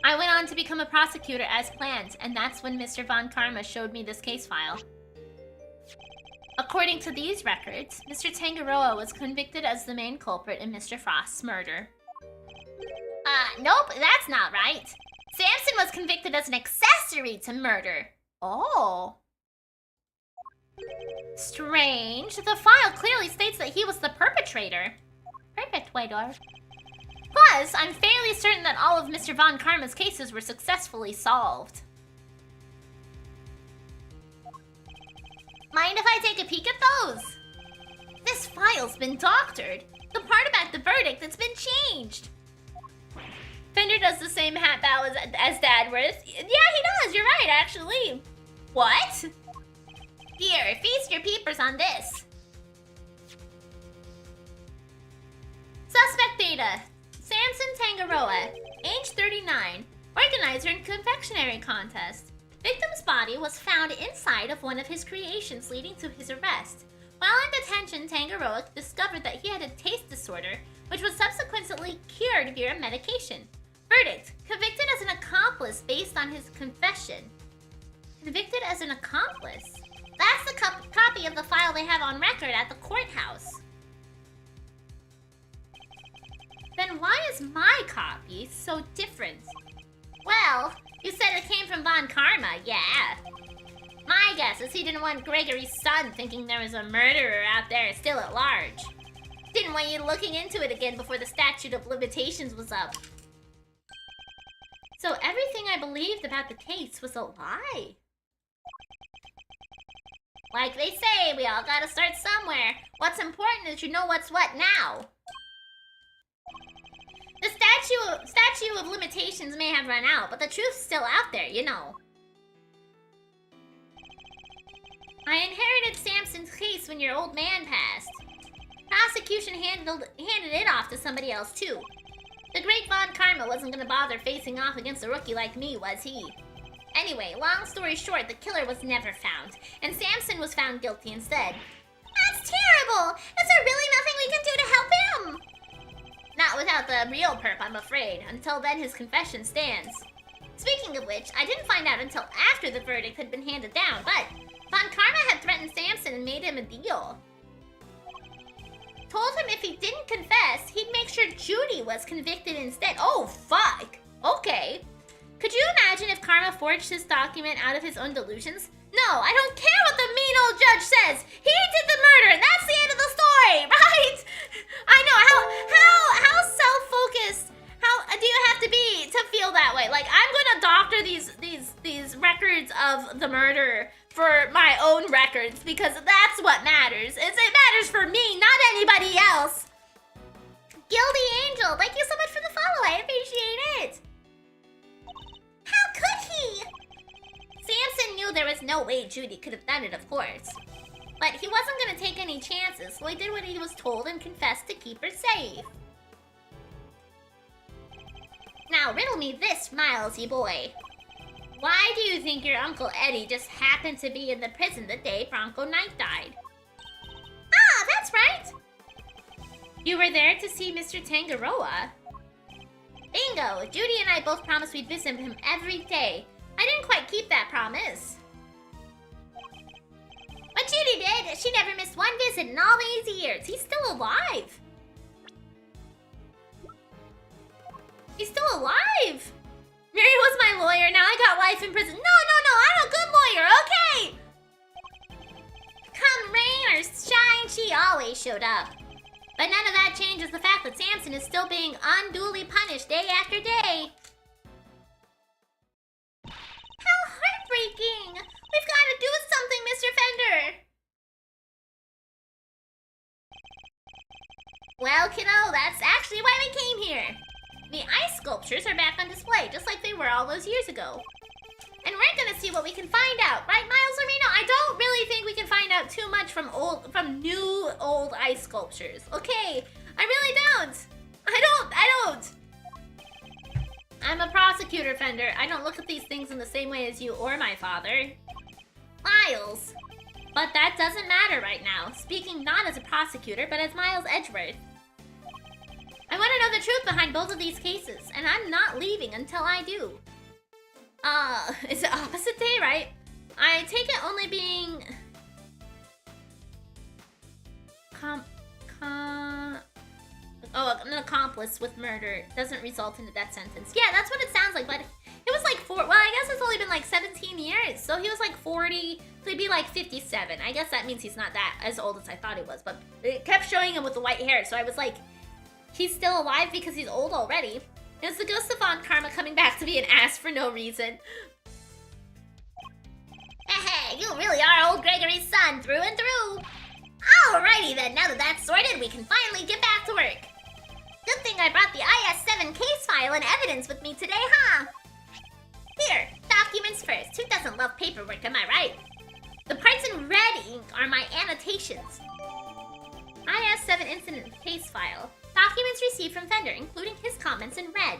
A: I went on to become a prosecutor as planned, and that's when Mr. Von Karma showed me this case file. According to these records, Mr. Tangaroa was convicted as the main culprit in Mr. Frost's murder. Nope, that's not right. Samson was convicted as an accessory to murder. Oh. Strange. The file clearly states that he was the perpetrator. Perpetrator. Plus, I'm fairly certain that all of Mr. Von Karma's cases were successfully solved. Mind if I take a peek at those? This file's been doctored. The part about the verdict that's been changed. Fender does the same hat bow as Dadworth. Yeah, he does. You're right, actually. What? Here, feast your peepers on this. Suspect data. Samson Tangaroa, age 39, organizer in confectionery contest. Victim's body was found inside of one of his creations, leading to his arrest. While in detention, Tangaroa discovered that he had a taste disorder, which was subsequently cured via medication. Verdict: convicted as an accomplice based on his confession. Convicted as an accomplice? That's the copy of the file they have on record at the courthouse. Then why is my copy so different? Well, you said it came from Von Karma, yeah. My guess is he didn't want Gregory's son thinking there was a murderer out there still at large. Didn't want you looking into it again before the statute of limitations was up. So everything I believed about the case was a lie. Like they say, we all gotta start somewhere. What's important is you know what's what now. The statute of limitations may have run out, but the truth's still out there, you know. I inherited Samson's case when your old man passed. Prosecution handed it off to somebody else too. The great Von Karma wasn't gonna bother facing off against a rookie like me, was he? Anyway, long story short, the killer was never found, and Samson was found guilty instead. That's terrible! Is there really nothing we can do to help him? Not without the real perp, I'm afraid. Until then, his confession stands. Speaking of which, I didn't find out until after the verdict had been handed down, but Von Karma had threatened Samson and made him a deal. Told him if he didn't confess, he'd make sure Judy was convicted instead. Oh, fuck! Okay. Could you imagine if Karma forged his document out of his own delusions? No, I don't care what the mean old judge says! He did the murder, and that's the end of the story, right? I know, how self-focused, how do you have to be to feel that way? Like, I'm gonna doctor these records of the murder for my own records, because that's what matters. It matters for me, not anybody else. Guilty Angel, thank you so much for the follow, I appreciate it. How could he? Samson knew there was no way Judy could have done it, of course. But he wasn't going to take any chances, so he did what he was told and confessed to keep her safe. Now, riddle me this, Milesy boy. Why do you think your Uncle Eddie just happened to be in the prison the day Bronco Knight died? Ah, that's right! You were there to see Mr. Tangaroa. Bingo! Judy and I both promised we'd visit him every day. I didn't quite keep that promise. But Judy did! She never missed one visit in all these years. He's still alive! He's still alive! Mary was my lawyer, now I got life in prison. No, I'm a good lawyer, okay! Come rain or shine, she always showed up. But none of that changes the fact that Samson is still being unduly punished day after day. How heartbreaking! We've got to do something, Mr. Fender! Well, kiddo, that's actually why we came here. The ice sculptures are back on display, just like they were all those years ago. And we're gonna see what we can find out, right, Miles Arena? I don't really think we can find out too much from new old ice sculptures. Okay, I really don't. I don't. I'm a prosecutor, Fender. I don't look at these things in the same way as you or my father. Miles. But that doesn't matter right now. Speaking not as a prosecutor, but as Miles Edgeworth. I want to know the truth behind both of these cases, and I'm not leaving until I do. Is it opposite day, right? I take it only being... an accomplice with murder doesn't result in a death sentence. Yeah, that's what it sounds like, but it was like well, I guess it's only been like 17 years, so he was like 40, so he'd be like 57. I guess that means he's not that as old as I thought he was, but it kept showing him with the white hair, so I was like, he's still alive because he's old already. It's the ghost of Von Karma coming back to be an ass for no reason. Hey, you really are old Gregory's son through and through. Alrighty then, now that that's sorted, we can finally get back to work. Good thing I brought the IS-7 case file and evidence with me today, huh? Here, documents first. Who doesn't love paperwork, am I right? The parts in red ink are my annotations. IS-7 incident case file. Documents received from Fender, including his comments in red.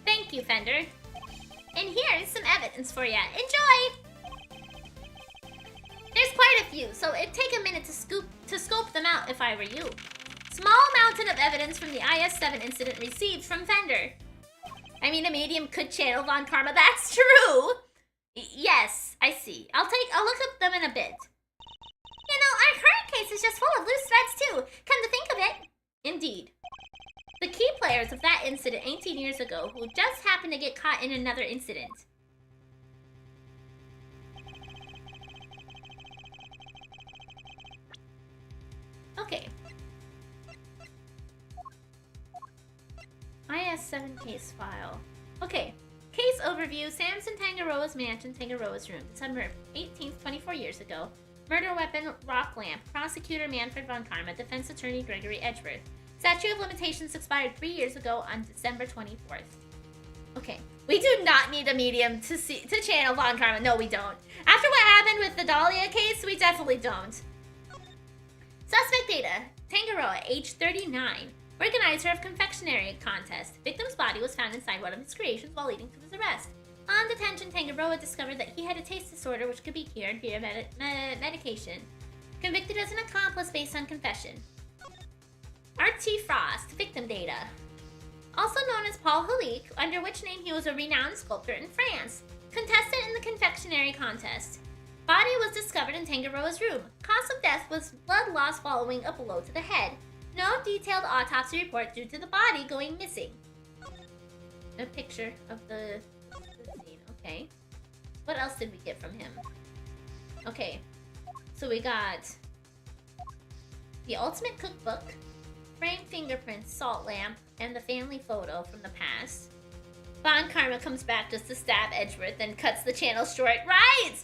A: Thank you, Fender. And here's some evidence for ya. Enjoy! There's quite a few, so it'd take a minute to scope them out if I were you. Small mountain of evidence from the IS-7 incident received from Fender. I mean, a medium could channel Von Karma. That's true! Yes, I see. I'll look up them in a bit. You know, our current case is just full of loose threads too. Come to think of it. Indeed. The key players of that incident 18 years ago who just happened to get caught in another incident. Okay. IS-7 case file. Okay. Case overview. Samson Tangaroa's mansion, Tangaroa's room. December 18th, 24 years ago. Murder weapon, rock lamp. Prosecutor Manfred Von Karma. Defense attorney Gregory Edgeworth. Statute of limitations expired 3 years ago on December 24th. Okay. We do not need a medium to channel Von Karma. No, we don't. After what happened with the Dahlia case, we definitely don't. Suspect data. Tangaroa, age 39. Organizer of confectionery contest. Victim's body was found inside one of his creations while leading to his arrest. On detention, Tangaroa discovered that he had a taste disorder which could be cured via medication. Convicted as an accomplice based on confession. R.T. Frost, victim data. Also known as Paul Halik, under which name he was a renowned sculptor in France. Contestant in the confectionery contest. Body was discovered in Tangaroa's room. Cause of death was blood loss following a blow to the head. No detailed autopsy report due to the body going missing. A picture of the scene, okay. What else did we get from him? Okay, so we got the ultimate cookbook, framed fingerprints, salt lamp, and the family photo from the past. Von Karma comes back just to stab Edgeworth and cuts the channel short. Right!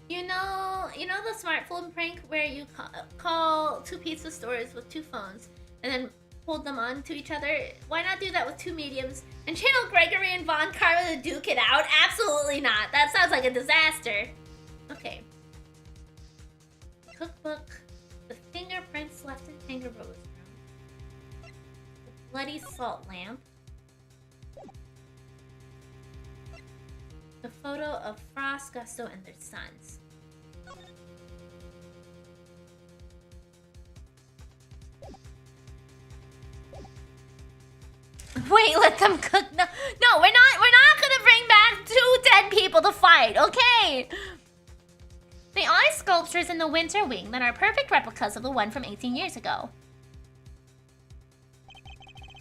A: You know the smartphone prank where you call two pizza stores with two phones and then hold them on to each other? Why not do that with two mediums and channel Gregory and Von Karma to duke it out? Absolutely not. That sounds like a disaster. Okay. Cookbook. The fingerprints left in Tangaroa's room. The bloody salt lamp. The photo of Frost, Gusto, and their sons. Wait, let them cook. No, we're not gonna bring back two dead people to fight, okay? The ice sculptures in the winter wing that are perfect replicas of the one from 18 years ago.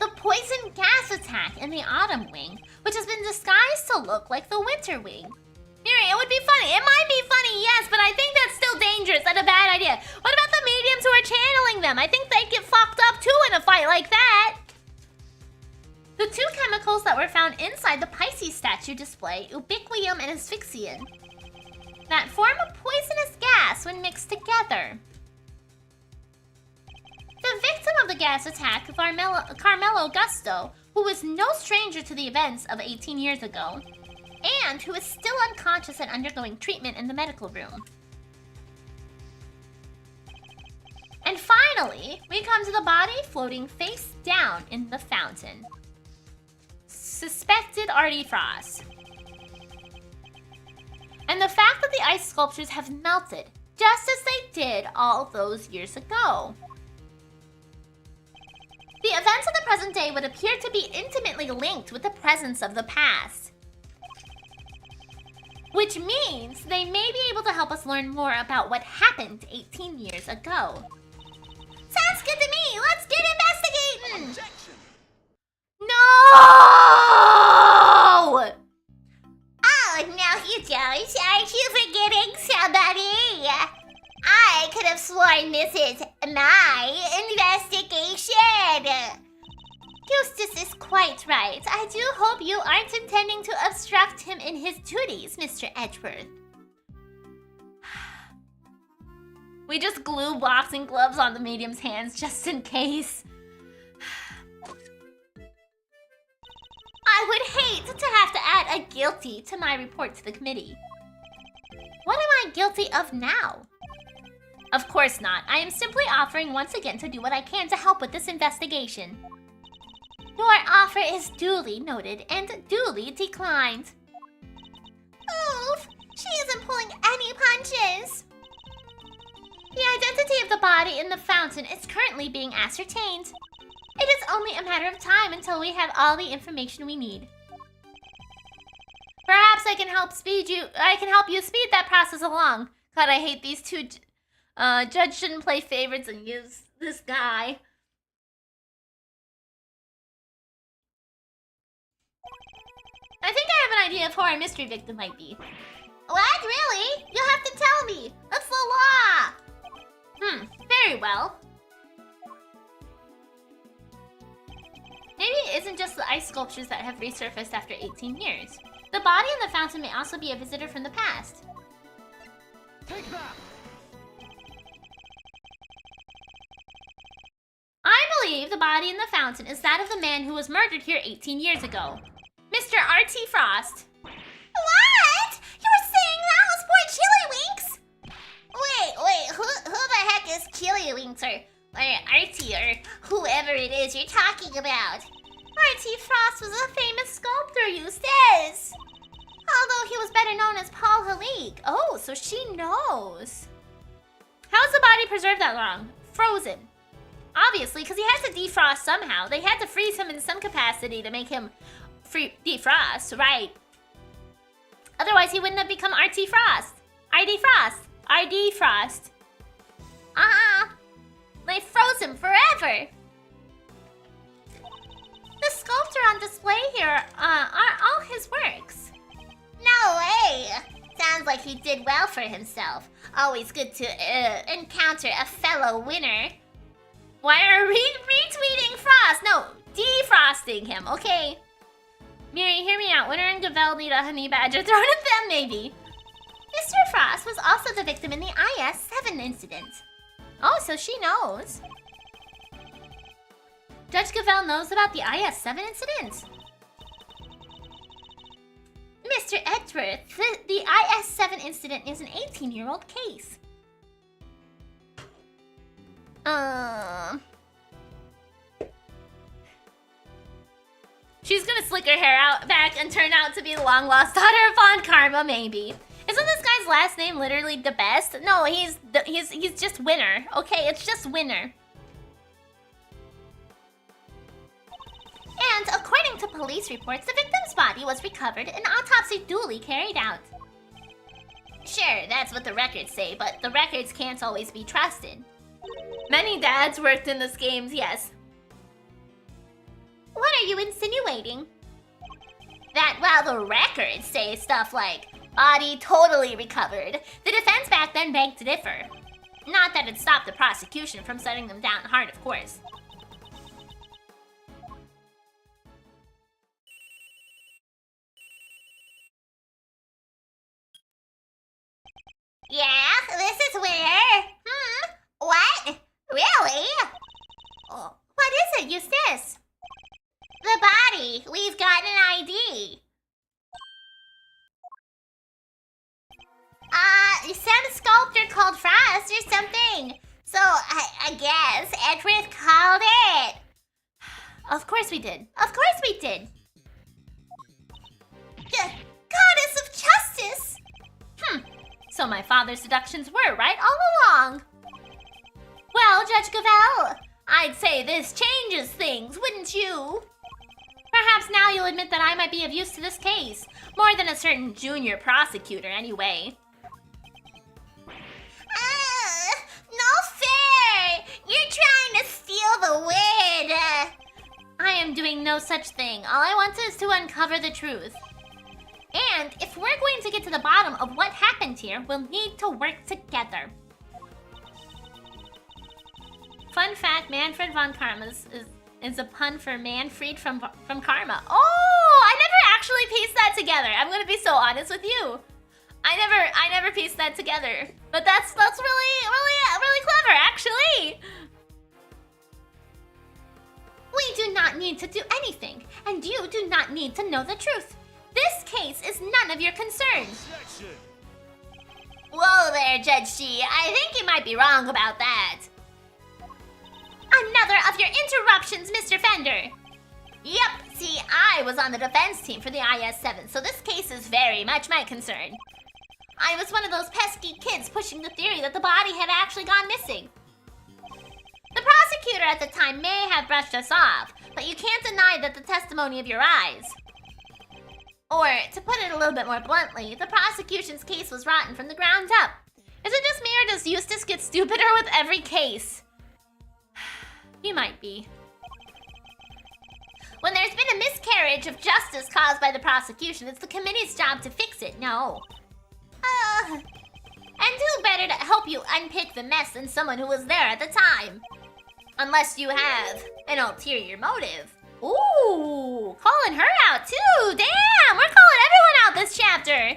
A: The poison gas attack in the autumn wing, which has been disguised to look like the winter wing. Miri, it would be funny. It might be funny, yes, but I think that's still dangerous and a bad idea. What about the mediums who are channeling them? I think they'd get fucked up too in a fight like that. The two chemicals that were found inside the Pisces statue display, ubiquium and asphyxian, that form a poisonous gas when mixed together. The victim of the gas attack, Carmelo Gusto, who was no stranger to the events of 18 years ago, and who is still unconscious and undergoing treatment in the medical room. And finally, we come to the body floating face down in the fountain. Suspected Artie Frost. And the fact that the ice sculptures have melted, just as they did all those years ago. The events of the present day would appear to be intimately linked with the presence of the past. Which means they may be able to help us learn more about what happened 18 years ago. Sounds good to me! Let's get investigating!
C: Objection!
A: No! Oh, no you don't. Aren't you forgetting somebody? I could have sworn this is my investigation. Eustace is quite right. I do hope you aren't intending to obstruct him in his duties, Mr. Edgeworth. We just glue boxing gloves on the medium's hands just in case. I would hate to have to add a guilty to my report to the committee. What am I guilty of now? Of course not. I am simply offering once again to do what I can to help with this investigation. Your offer is duly noted and duly declined. Oof! She isn't pulling any punches! The identity of the body in the fountain is currently being ascertained. It is only a matter of time until we have all the information we need. Perhaps I can help you speed that process along. God, I hate these two. Judge shouldn't play favorites and use this guy. I think I have an idea of who our mystery victim might be. What? Really? You'll have to tell me. That's the law. Very well. Maybe it isn't just the ice sculptures that have resurfaced after 18 years. The body in the fountain may also be a visitor from the past.
C: Take that!
A: I believe the body in the fountain is that of the man who was murdered here 18 years ago. Mr. R.T. Frost. What? You were saying that was poor Chillywinks? Wait, who the heck is Chillywinks or Artie or whoever it is you're talking about? R.T. Frost was a famous sculptor, Eustace. Although he was better known as Paul Halik. Oh, so she knows. How's the body preserved that long? Frozen. Obviously, because he has to defrost somehow. They had to freeze him in some capacity to make him defrost, right? Otherwise, he wouldn't have become R.T. Frost. R.D. Frost. R.D. Frost. They froze him forever. The sculpture on display here are all his works. No way! Sounds like he did well for himself. Always good to encounter a fellow winner. Why are retweeting Frost? No, defrosting him, okay? Miri, hear me out. Winter and Gavel need a honey badger thrown at them, maybe. Mr. Frost was also the victim in the IS-7 incident. Oh, so she knows. Judge Gavel knows about the IS-7 incident. Mr. Edgeworth, the IS-7 incident is an 18-year-old case. She's gonna slick her hair out back and turn out to be the long-lost daughter of Von Karma, maybe. Isn't this guy's last name literally the best? No, he's just Winner. Okay, it's just Winner. And according to police reports, the victim's body was recovered and autopsy duly carried out. Sure, that's what the records say, but the records can't always be trusted. Many dads worked in this games, yes. What are you insinuating? That while the records say stuff like, body totally recovered, the defense back then begged to differ. Not that it stopped the prosecution from setting them down hard, of course. Yeah, this is where... What? Really? Oh, what is it, Eustace? The body. We've got an ID. Some sculptor called Frost or something. So, I guess Edward called it. Of course we did. Of course we did. Goddess of justice! So my father's deductions were right all along. Well, Judge Gavel, I'd say this changes things, wouldn't you? Perhaps now you'll admit that I might be of use to this case. More than a certain junior prosecutor, anyway. No fair! You're trying to steal the win! I am doing no such thing. All I want is to uncover the truth. And if we're going to get to the bottom of what happened here, we'll need to work together. Fun fact, Manfred von Karma is a pun for man freed from karma. Oh, I never actually pieced that together. I'm gonna be so honest with you. I never pieced that together. But that's really clever, actually. We do not need to do anything, and you do not need to know the truth. This case is none of your concerns.
C: Objection.
A: Whoa there, Judge G. I think you might be wrong about that. Another of your interruptions, Mr. Fender. Yep, see, I was on the defense team for the IS-7, so this case is very much my concern. I was one of those pesky kids pushing the theory that the body had actually gone missing. The prosecutor at the time may have brushed us off, but you can't deny that the testimony of your eyes. Or, to put it a little bit more bluntly, the prosecution's case was rotten from the ground up. Is it just me or does Eustace get stupider with every case? He might be. When there's been a miscarriage of justice caused by the prosecution, it's the committee's job to fix it, no. And who better to help you unpick the mess than someone who was there at the time? Unless you have an ulterior motive. Ooh, calling her out too. Damn, we're calling everyone out this chapter.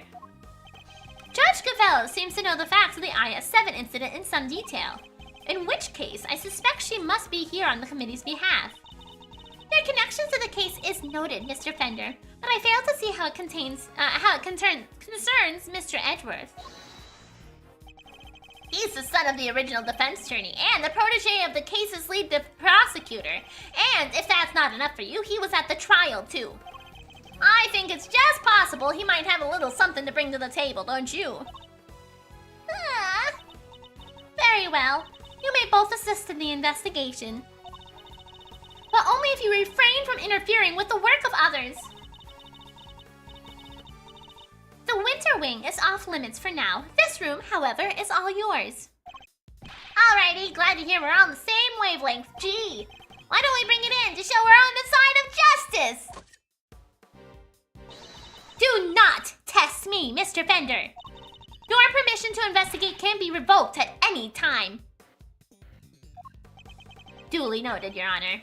A: Judge Gavello seems to know the facts of the IS-7 incident in some detail. In which case, I suspect she must be here on the committee's behalf. Your connection to the case is noted, Mr. Fender, but I fail to see how it concerns Mr. Edgeworth. He's the son of the original defense attorney and the protege of the case's lead prosecutor. And if that's not enough for you, he was at the trial too. I think it's just possible he might have a little something to bring to the table, don't you? Very well. You may both assist in the investigation. But only if you refrain from interfering with the work of others. The Winter Wing is off limits for now. This room, however, is all yours. Alrighty, glad to hear we're on the same wavelength. Gee, why don't we bring it in to show we're on the side of justice? Do not test me, Mr. Fender. Your permission to investigate can be revoked at any time. Duly noted, Your Honor.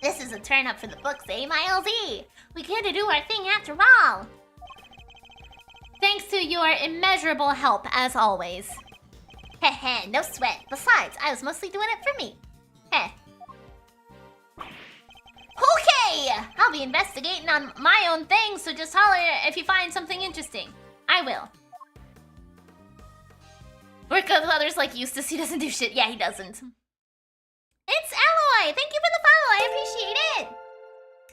A: This is a turn up for the books, eh, my LD? We get to do our thing after all. Thanks to your immeasurable help, as always. Heh, no sweat. Besides, I was mostly doing it for me. Heh. Okay! I'll be investigating on my own thing, so just holler if you find something interesting. I will. Work with others like Eustace, he doesn't do shit. Yeah, he doesn't. It's Alloy! Thank you for the follow, I appreciate it!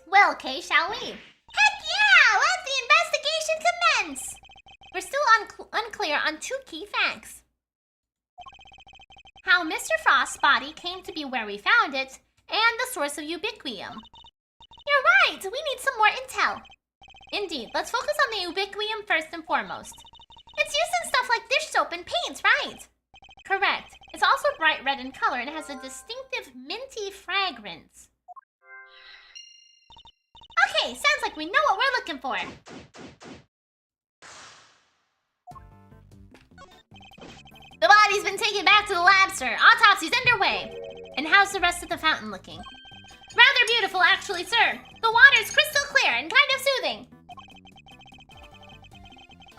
A: Well, okay, shall we? Heck yeah! Let the investigation commence! We're still unclear on two key facts. How Mr. Frost's body came to be where we found it, and the source of ubiquium. You're right! We need some more intel. Indeed, let's focus on the ubiquium first and foremost. It's used in stuff like dish soap and paints, right? Correct. It's also bright red in color and has a distinctive minty fragrance. Okay, sounds like we know what we're looking for. The body's been taken back to the lab, sir. Autopsy's underway. And how's the rest of the fountain looking? Rather beautiful, actually, sir. The water's crystal clear and kind of soothing.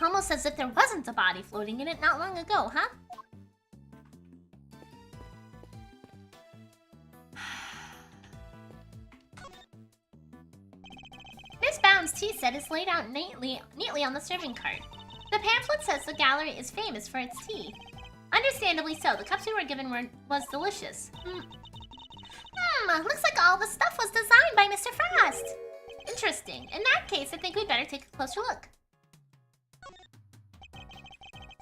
A: Almost as if there wasn't a body floating in it not long ago, huh? Miss Bound's tea set is laid out neatly on the serving cart. The pamphlet says the gallery is famous for its tea. Understandably so. The cups we were given was delicious. Looks like all the stuff was designed by Mr. Frost. Interesting. In that case, I think we'd better take a closer look.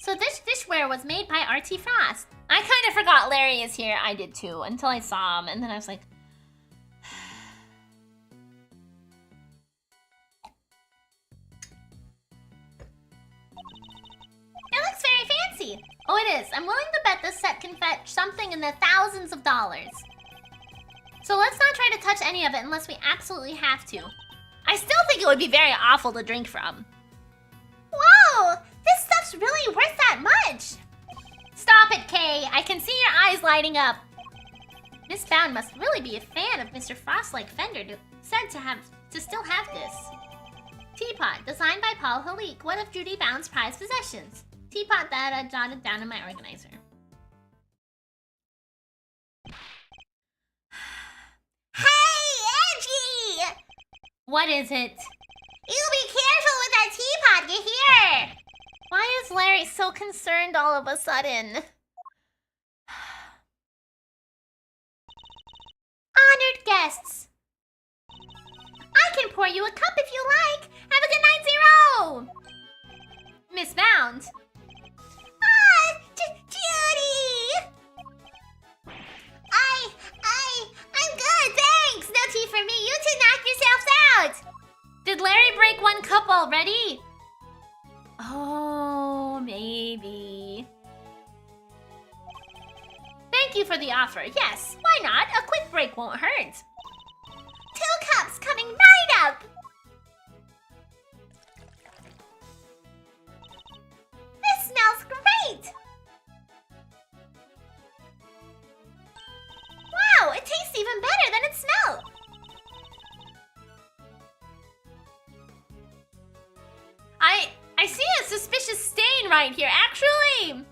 A: So this dishware was made by R.T. Frost. I kind of forgot Larry is here. I did too, until I saw him, and then I was like... It looks very fancy. Oh, it is. I'm willing to bet this set can fetch something in the thousands of dollars. So let's not try to touch any of it unless we absolutely have to. I still think it would be very awful to drink from. Whoa! This stuff's really worth that much! Stop it, Kay. I can see your eyes lighting up. Miss Bound must really be a fan of Mr. Frost-like Fender said to still have this. Teapot, designed by Paul Halik, one of Judy Bound's prized possessions. Teapot that I jotted down in my organizer. Hey, Angie! What is it? You be careful with that teapot, you hear? Why is Larry so concerned all of a sudden? Honored guests. I can pour you a cup if you like. Have a good night, Zero. Miss Bound. Judy. I'm good, thanks. No tea for me. You two knock yourselves out. Did Larry break one cup already? Oh, maybe. Thank you for the offer. Yes, why not? A quick break won't hurt. 2 cups coming right up. This smells great. Wow, it tastes even better than it smelled. I see a suspicious stain right here, actually.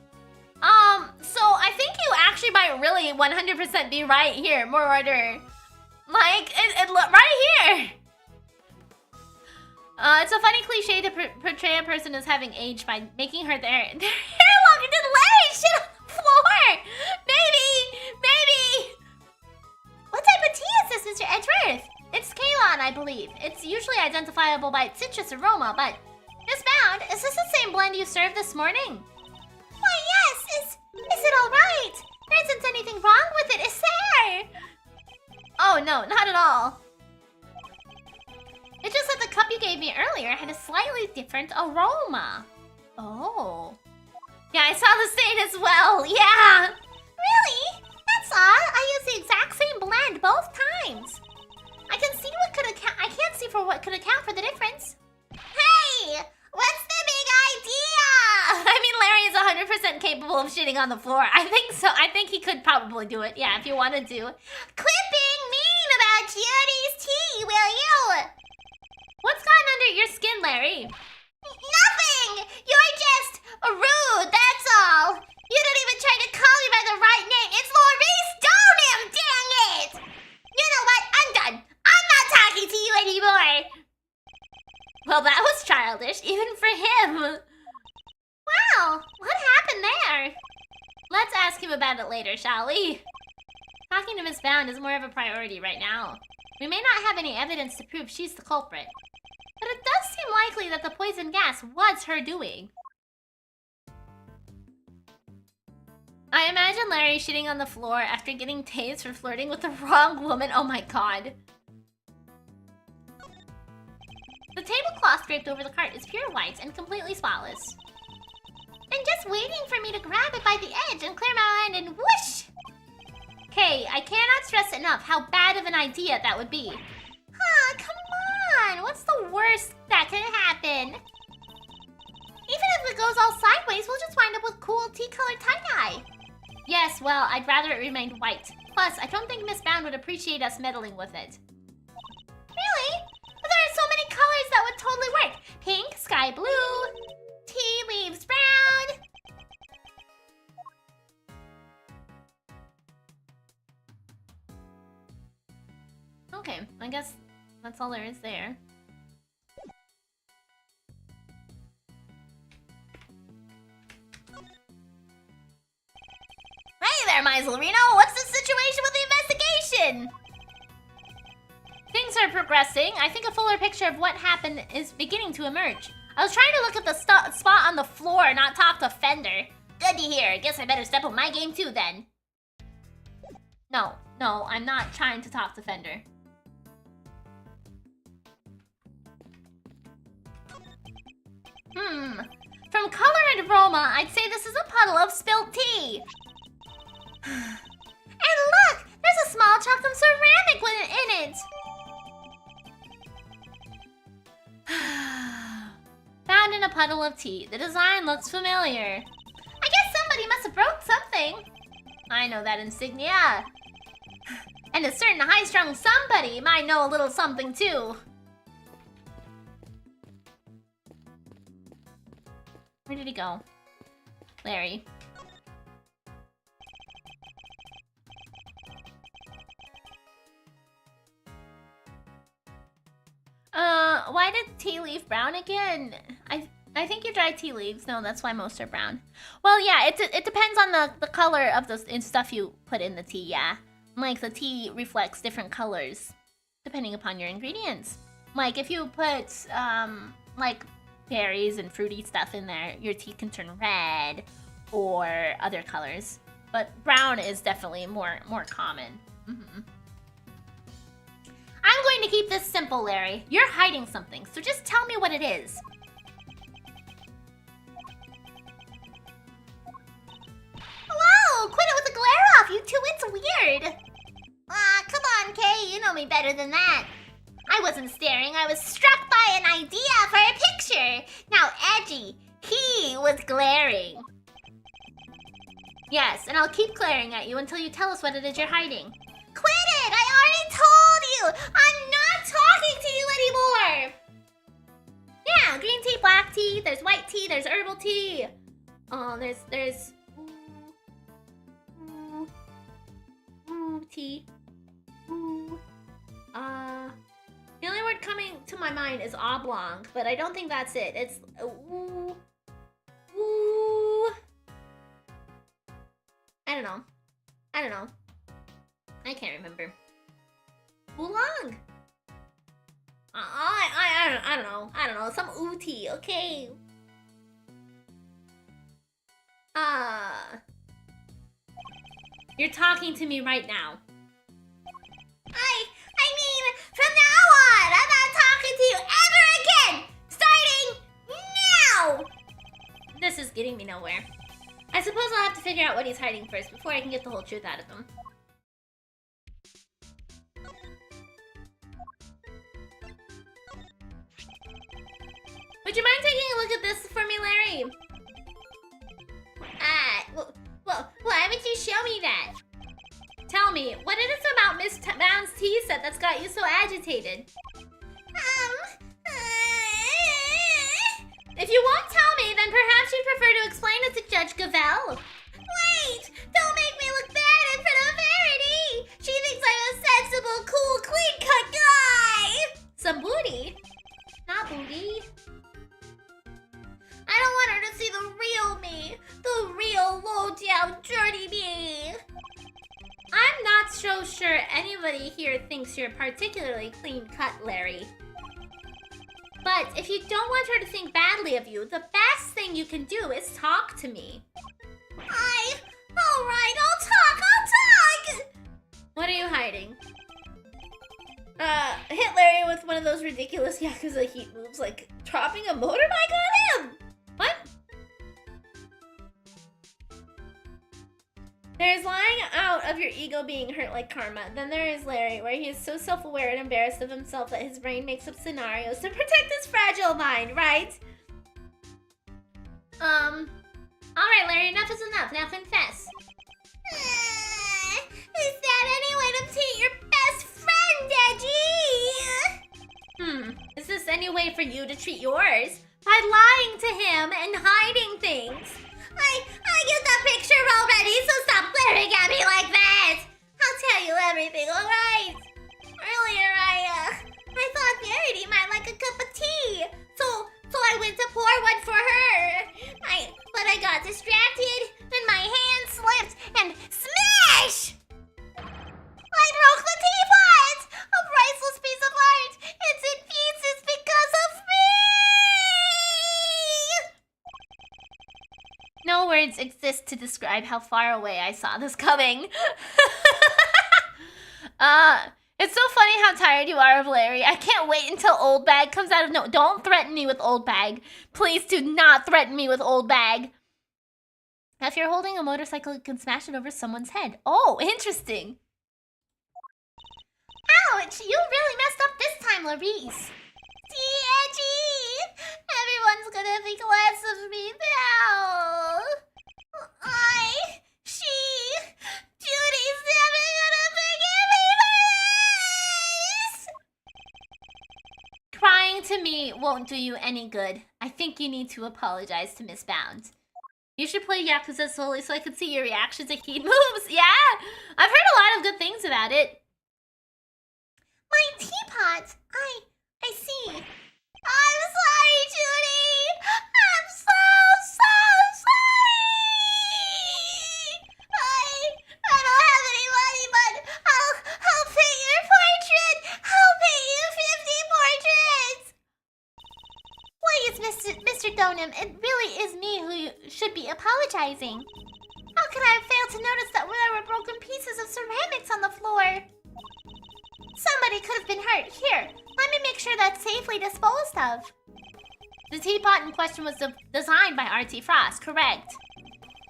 A: So I think you actually might really 100% be right here, Moroder. Like, it right here. It's a funny cliche to portray a person as having aged by making her their hair longer. Did Larry shit on the floor? Maybe. What type of tea is this, Mr. Edgeworth? It's Kalon, I believe. It's usually identifiable by its citrus aroma, but... Miss Bound, is this the same blend you served this morning? Why, yes. Is it all right? There isn't anything wrong with it, is there? Oh, no, not at all. It's just that the cup you gave me earlier had a slightly different aroma. Oh. Yeah, I saw the stain as well. Yeah. Really? That's odd. I used the exact same blend both times. I can't see what could account for the difference. Hey! What's the big idea? I mean, Larry is 100% capable of shitting on the floor. I think so. I think he could probably do it. Yeah, if you wanted to. Quit being mean about Judy's tea, will you? What's gotten under your skin, Larry? Nothing! You're just rude, that's all. You don't even try to call me by the right name. It's Maurice Stoneham, dang it! You know what? I'm done. I'm not talking to you anymore. Well, that was childish, even for him. Wow, what happened there? Let's ask him about it later, shall we? Talking to Miss Bound is more of a priority right now. We may not have any evidence to prove she's the culprit, but it does seem likely that the poison gas was her doing. I imagine Larry shitting on the floor after getting tased for flirting with the wrong woman. Oh my god. The tablecloth draped over the cart is pure white and completely spotless. And just waiting for me to grab it by the edge and clear my mind and whoosh! Kay, I cannot stress enough how bad of an idea that would be. Huh, come on! What's the worst that could happen? Even if it goes all sideways, we'll just wind up with cool tea-colored tie-dye. Yes, well, I'd rather it remained white. Plus, I don't think Miss Bound would appreciate us meddling with it. Really? But there are so many colors that would totally work. Pink, sky blue, tea leaves brown. Okay, I guess that's all there is there. there, Maiselrino. What's the situation with the investigation? Things are progressing. I think a fuller picture of what happened is beginning to emerge. I was trying to look at the spot on the floor, not talk to Fender. Good to hear. Guess I better step up my game too then. No, I'm not trying to talk to Fender. From color and aroma, I'd say this is a puddle of spilled tea. And look! There's a small chunk of ceramic in it! Found in a puddle of tea. The design looks familiar. I guess somebody must have broke something. I know that insignia. And a certain high-strung somebody might know a little something too. Where did he go? Larry. Why did tea leaf brown again? I think you dried tea leaves. No, that's why most are brown. Well, yeah, it depends on the color of the stuff you put in the tea, yeah. Like, the tea reflects different colors depending upon your ingredients. Like, if you put, like, berries and fruity stuff in there, your tea can turn red or other colors. But brown is definitely more common. I'm going to keep this simple, Larry. You're hiding something, so just tell me what it is. Whoa! Quit it with the glare off, you two. It's weird. Ah, come on, Kay. You know me better than that. I wasn't staring. I was struck by an idea for a picture. Now, Edgy, he was glaring. Yes, and I'll keep glaring at you until you tell us what it is you're hiding. Quit it! I already told you! I'm not talking to you anymore! Yeah, green tea, black tea, there's white tea, there's herbal tea. Oh, there's... tea. The only word coming to my mind is oblong, but I don't think that's it. It's... I don't know. I can't remember. Oolong? I don't know. Some tea, okay. You're talking to me right now. I mean, from now on, I'm not talking to you ever again! Starting now! This is getting me nowhere. I suppose I'll have to figure out what he's hiding first before I can get the whole truth out of him. Would you mind taking a look at this for me, Larry? Well, why would you show me that? Tell me, what is it about Miss Bound's tea set that's got you so agitated? If you won't tell me, then perhaps you'd prefer to explain it to Judge Gavel. Wait! Don't make me look bad in front of Verity! She thinks I'm a sensible, cool, clean-cut guy! Some booty? Not booty. I don't want her to see the real me. The real low-down, dirty me. I'm not so sure anybody here thinks you're particularly clean-cut, Larry. But if you don't want her to think badly of you, the best thing you can do is talk to me. Alright, I'll talk! What are you hiding? Hit Larry with one of those ridiculous Yakuza heat moves, like dropping a motorbike on him! What? There's lying out of your ego being hurt like karma. Then there is Larry, where he is so self-aware and embarrassed of himself that his brain makes up scenarios to protect his fragile mind, right? Alright, Larry, enough is enough. Now confess. Is that any way to treat your best friend, Edgy? Is this any way for you to treat yours? By lying to him and hiding things. I get that picture already, so stop glaring at me like that! I'll tell you everything, alright? Earlier, I thought Verity might like a cup of tea, so I went to pour one for her. But I got distracted, and my hand slipped and smacked words exist to describe how far away I saw this coming. It's so funny how tired you are of Larry. I can't wait until Old Bag comes out of no. Don't threaten me with Old Bag. Please do not threaten me with Old Bag. If you're holding a motorcycle, you can smash it over someone's head. Oh, interesting. Ouch! You really messed up this time, Larice. Edgy! Everyone's gonna think less of me now. Judy's never gonna forgive me for this! Crying to me won't do you any good. I think you need to apologize to Miss Bound. You should play Yakuza slowly so I can see your reactions to key moves. Yeah! I've heard a lot of good things about it. My teapot! I see. I'm sorry, Judy! I'm so sorry! I don't have any money, but I'll paint your portrait! I'll paint you 50 portraits! Please, Mr. Donham, it really is me who should be apologizing. How could I have failed to notice that there were broken pieces of ceramics on the floor? Somebody could have been hurt. Here, let me make sure that's safely disposed of. The teapot in question was designed by R.T. Frost, correct?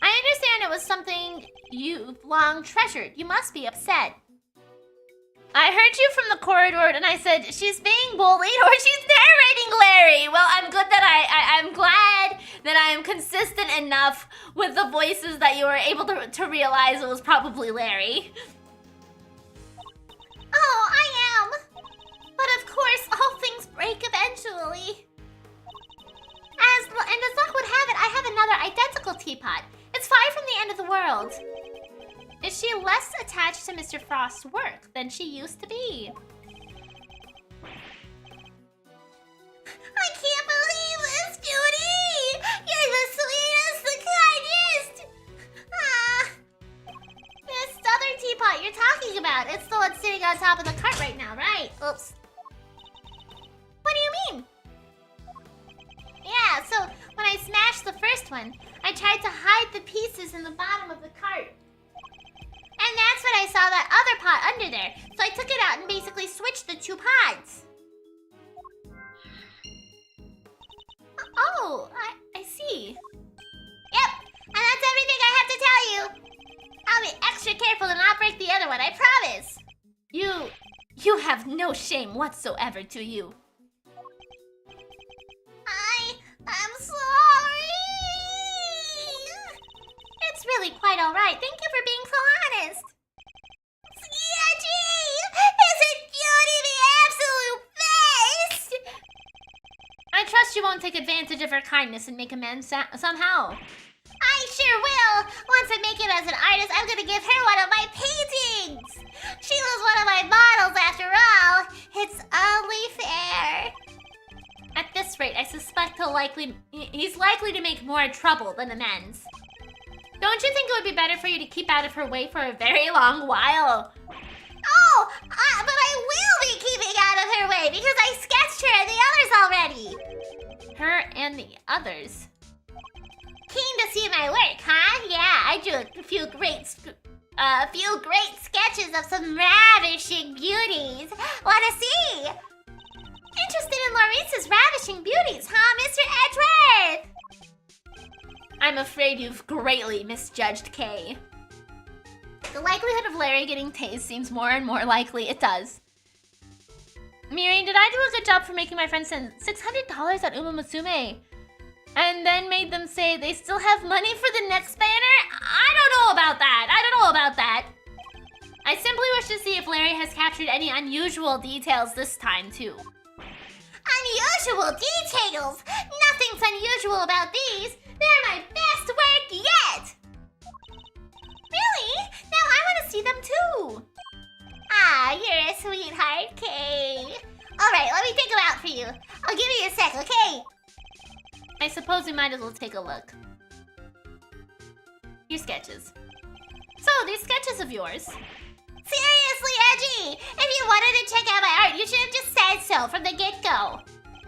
A: I understand it was something you've long treasured. You must be upset. I heard you from the corridor and I said, she's being bullied or she's narrating Larry. Well, I'm good that I'm glad that I am consistent enough with the voices that you were able to realize it was probably Larry. Oh, I am. But of course, all things break eventually. As luck would have it, I have another identical teapot. It's far from the end of the world. Is she less attached to Mr. Frost's work than she used to be? I can't believe this, Judy! You're the sweetest, the kindest! This other teapot you're talking about, it's the one sitting on top of the cart right now, right? Oops. What do you mean? Yeah, so when I smashed the first one, I tried to hide the pieces in the bottom of the cart. And that's when I saw that other pot under there. So I took it out and basically switched the two pots. Oh, I see. Yep, and that's everything I have to tell you. I'll be extra careful to not break the other one, I promise. You have no shame whatsoever, do you? I'm sorry. It's really quite all right. Thank you for being so honest. Yeah, gee! Isn't Judy the absolute best? I trust you won't take advantage of her kindness and make amends somehow. I sure will. Once I make it as an artist, I'm gonna give her one of my paintings. She was one of my models after all. It's only fair. At this rate, I suspect he's likely to make more trouble than amends. Don't you think it would be better for you to keep out of her way for a very long while? Oh, but I will be keeping out of her way because I sketched her and the others already. Her and the others? Keen to see my work, huh? Yeah, I drew a few great sketches of some ravishing beauties. Wanna see? Interested in Larice's ravishing beauties, huh, Mr. Edgeworth? I'm afraid you've greatly misjudged Kay. The likelihood of Larry getting tased seems more and more likely. It does. Miri, did I do a good job for making my friends send $600 at Uma Musume? And then made them say they still have money for the next banner? I don't know about that. I simply wish to see if Larry has captured any unusual details this time, too. Unusual details? Nothing's unusual about these. They're my best work yet. Really? Now I want to see them too. Ah, you're a sweetheart, Kay. All right, let me take them out for you. I'll give you a sec, okay? I suppose we might as well take a look. Your sketches. So, these sketches of yours. Seriously, Edgy! If you wanted to check out my art, you should have just said so from the get-go.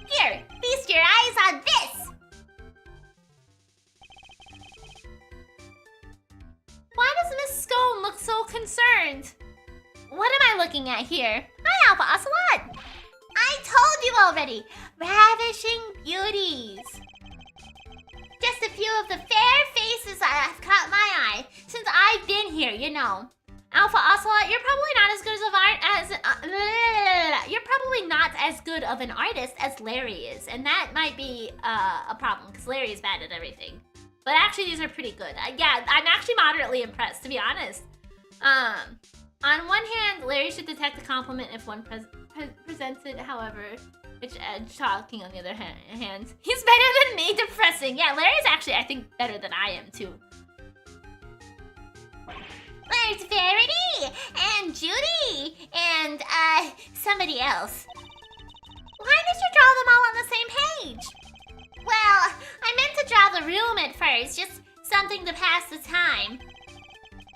A: Here, feast your eyes on this! concerned. What am I looking at here? Hi, Alpha Ocelot. I told you already. Ravishing beauties. Just a few of the fair faces that have caught my eye since I've been here, you know. Alpha Ocelot, you're probably not as good you're probably not as good of an artist as Larry is, and that might be a problem because Larry is bad at everything. But actually, these are pretty good. Yeah, I'm actually moderately impressed, to be honest. On one hand, Larry should detect a compliment if one presents it. However, it's shocking on the other hand. He's better than me. Depressing. Yeah, Larry's actually, I think, better than I am too. There's Verity and Judy and somebody else. Why did you draw them all on the same page? Well, I meant to draw the room at first, just something to pass the time.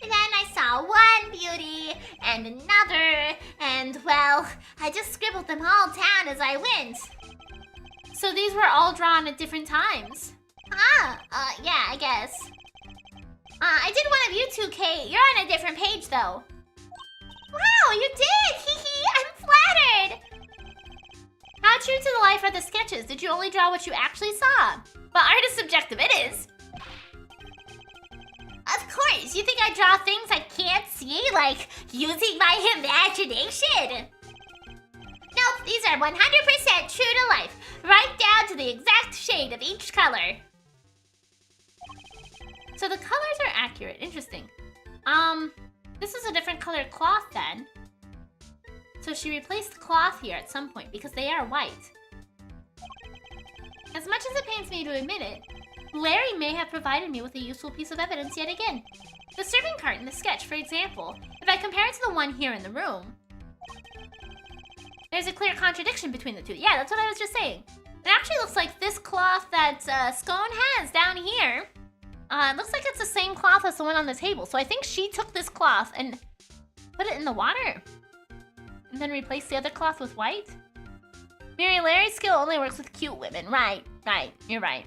A: And then I saw one beauty and another, and well, I just scribbled them all down as I went. So these were all drawn at different times? Yeah, I guess. I did one of you two, Kate. You're on a different page, though. Wow, you did! Hee hee, I'm flattered! How true to the life are the sketches? Did you only draw what you actually saw? Well, art is subjective, it is. Of course, you think I draw things I can't see, like using my imagination? Nope, these are 100% true to life, right down to the exact shade of each color. So the colors are accurate, interesting. This is a different colored cloth then. So she replaced the cloth here at some point because they are white. As much as it pains me to admit it, Larry may have provided me with a useful piece of evidence yet again. The serving cart in the sketch, for example, if I compare it to the one here in the room, there's a clear contradiction between the two. Yeah, that's what I was just saying. It actually looks like this cloth that Scone has down here. It looks like it's the same cloth as the one on the table. So I think she took this cloth and put it in the water. And then replaced the other cloth with white. Miri, Larry's skill only works with cute women. Right, you're right.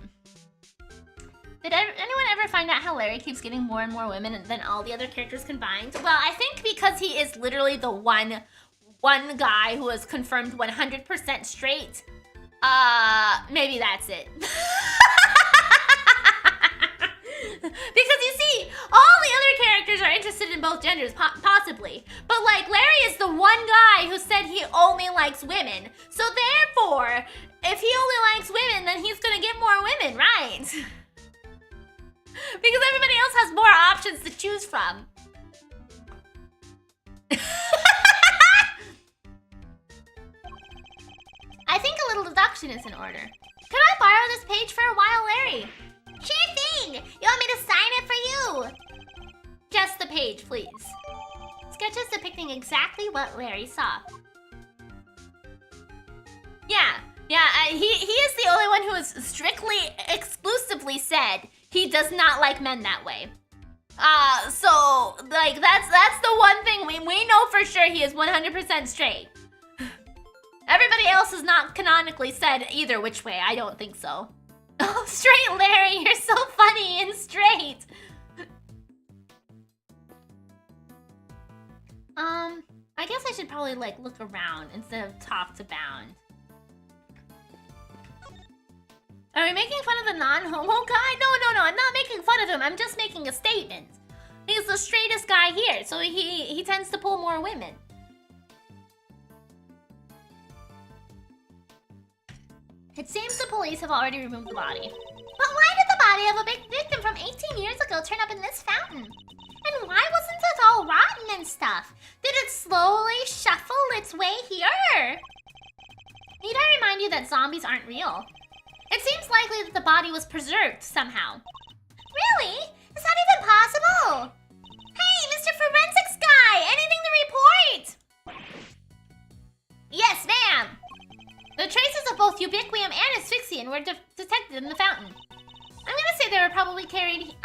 A: Did anyone ever find out how Larry keeps getting more and more women than all the other characters combined? Well, I think because he is literally the one guy who is confirmed 100% straight. Maybe that's it. Because you see, all the other characters are interested in both genders, possibly. But like, Larry is the one guy who said he only likes women. So therefore, if he only likes women, then he's gonna get more women, right? Because everybody else has more options to choose from. I think a little deduction is in order. Could I borrow this page for a while, Larry? Sure thing! You want me to sign it for you? Just the page, please. Sketches depicting exactly what Larry saw. Yeah, he is the only one who has strictly, exclusively said he does not like men that way. So, like, that's the one thing we know for sure he is 100% straight. Everybody else has not canonically said either which way, I don't think so. Oh, straight Larry, you're so funny and straight. I guess I should probably, like, look around instead of talk to Bound. Are we making fun of the non-homo guy? No, I'm not making fun of him. I'm just making a statement. He's the straightest guy here, so he tends to pull more women. It seems the police have already removed the body. But why did the body of a big victim from 18 years ago turn up in this fountain? And why wasn't it all rotten and stuff? Did it slowly shuffle its way here? Need I remind you that zombies aren't real? It seems likely that the body was preserved somehow. Really? Is that even possible? Hey, Mr. Forensics Guy! Anything to report? Yes, ma'am! The traces of both ubiquium and asphyxian were detected in the fountain. I'm gonna say they were probably carried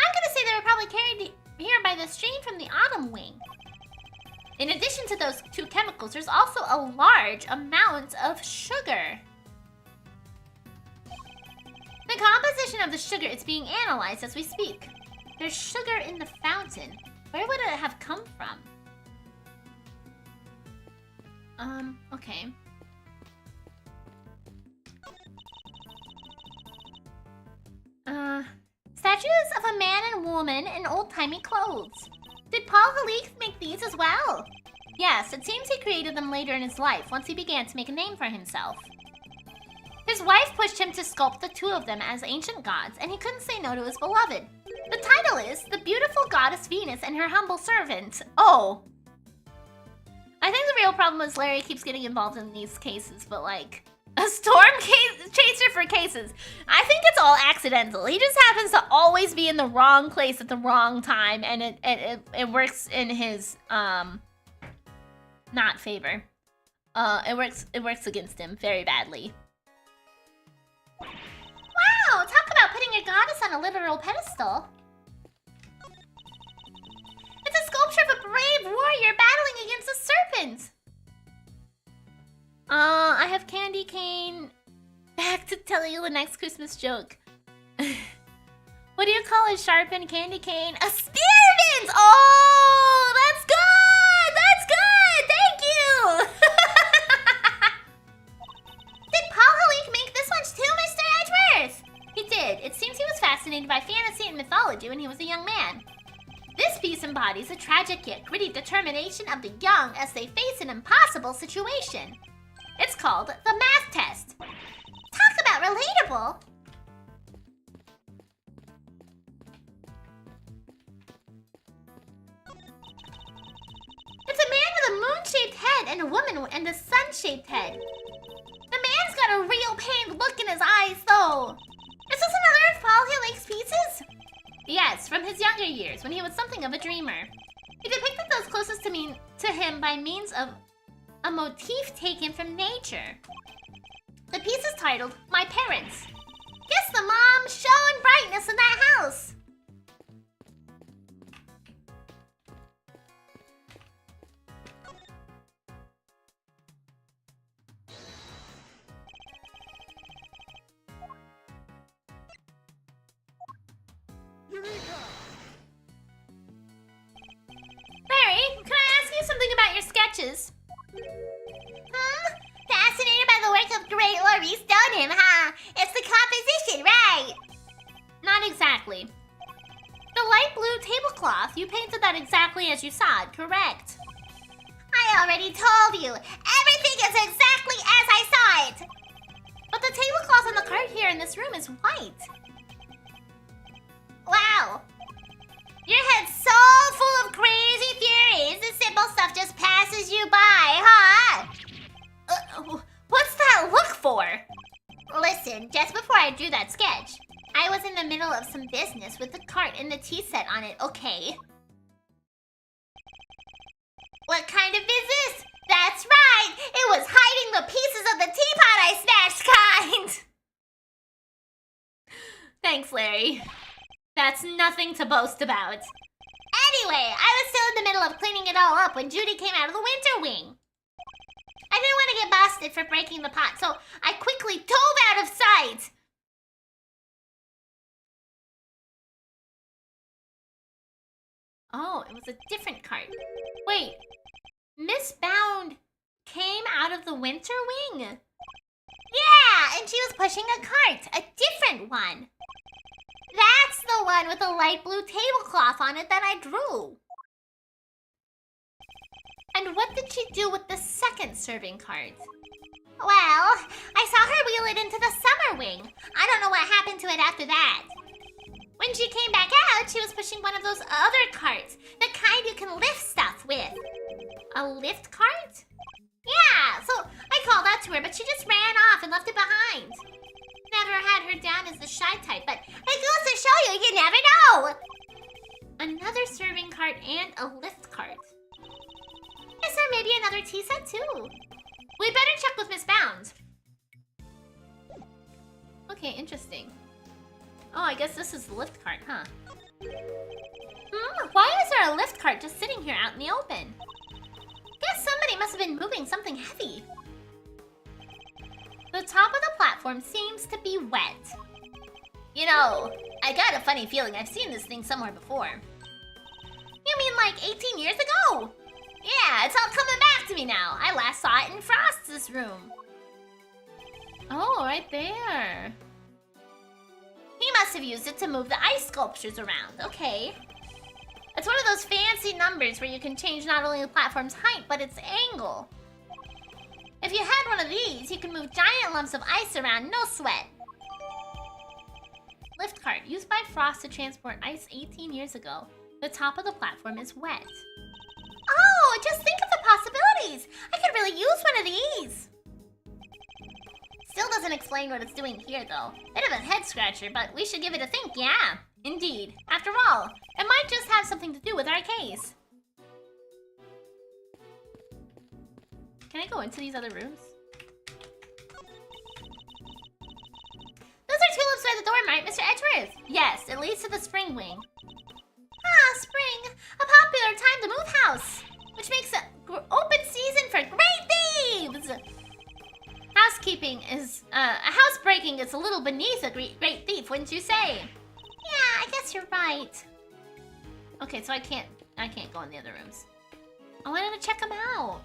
A: here by the stream from the autumn wing. In addition to those two chemicals, there's also a large amount of sugar. The composition of the sugar is being analyzed as we speak. There's sugar in the fountain. Where would it have come from? Okay. Statues of a man and woman in old-timey clothes. Did Paul Halik make these as well? Yes, it seems he created them later in his life, once he began to make a name for himself. His wife pushed him to sculpt the two of them as ancient gods, and he couldn't say no to his beloved. The title is The Beautiful Goddess Venus and Her Humble Servant. Oh. I think the real problem is Larry keeps getting involved in these cases, but like, a storm chaser for cases. I think it's all accidental. He just happens to always be in the wrong place at the wrong time, and it works in his, not favor. It works against him very badly. Wow, talk about putting your goddess on a literal pedestal. It's a sculpture of a brave warrior battling against a serpent. I have candy cane. Back to telling you the next Christmas joke. What do you call a sharpened candy cane? A spearmint! Oh, that's good! That's good! Thank you! Did Paul Halik make this one too, Mr. Edgeworth? He did. It seems he was fascinated by fantasy and mythology when he was a young man. This piece embodies a tragic yet gritty determination of the young as they face an impossible situation. It's called the math test. Talk about relatable. It's a man with a moon-shaped head and a woman and a sun-shaped head. The man's got a real pained look in his eyes, though. Is this another of Paul Halik's pieces? Yes, from his younger years, when he was something of a dreamer. He depicted those closest to him by means of a motif taken from nature. The piece is titled, My Parents. Guess the mom shone brightness in that house.
C: Eureka!
A: Barry, can I ask you something about your sketches? Fascinated by the work of great Laurie Stoneham, huh? It's the composition, right? Not exactly. The light blue tablecloth, you painted that exactly as you saw it, correct? I already told you. Everything is exactly as I saw it. But the tablecloth on the card here in this room is white. Wow. Your head's so full of crazy theories, the simple stuff just passes you by, huh? What's that look for? Listen, just before I drew that sketch, I was in the middle of some business with the cart and the tea set on it, okay? What kind of business? That's right! It was hiding the pieces of the teapot I snatched kind! Thanks, Larry. That's nothing to boast about. Anyway, I was still in the middle of cleaning it all up when Judy came out of the winter wing. I didn't want to get busted for breaking the pot, so I quickly dove out of sight. Oh, it was a different cart. Wait, Miss Bound came out of the winter wing? Yeah, and she was pushing a cart, a different one. That's the one with the light blue tablecloth on it that I drew. And what did she do with the second serving cart? Well, I saw her wheel it into the summer wing. I don't know what happened to it after that. When she came back out, she was pushing one of those other carts, the kind you can lift stuff with. A lift cart? Yeah, so I called out to her, but she just ran off and left it behind. Never had her down as the shy type, but it goes to show you never know. Another serving cart and a lift cart. Is there maybe another tea set too? We better check with Miss Bounds. Okay, interesting. Oh, I guess this is the lift cart, huh? Why is there a lift cart just sitting here out in the open? Guess somebody must have been moving something heavy. The top of the platform seems to be wet. You know, I got a funny feeling I've seen this thing somewhere before. You mean like 18 years ago? Yeah, it's all coming back to me now. I last saw it in Frost's room. Oh, right there. He must have used it to move the ice sculptures around. Okay. It's one of those fancy numbers where you can change not only the platform's height, but its angle. If you had one of these, you can move giant lumps of ice around, no sweat. Lift cart, used by Frost to transport ice 18 years ago. The top of the platform is wet. Oh, just think of the possibilities! I could really use one of these! Still doesn't explain what it's doing here, though. Bit of a head scratcher, but we should give it a think, yeah. Indeed. After all, it might just have something to do with our case. Can I go into these other rooms? Those are tulips by the door, right, Mr. Edgeworth? Yes, it leads to the spring wing. Ah, spring! A popular time to move house, which makes it open season for great thieves! Housekeeping is, housebreaking is a little beneath a great thief, wouldn't you say? Yeah, I guess you're right. Okay, so I can't go in the other rooms. I wanted to check them out.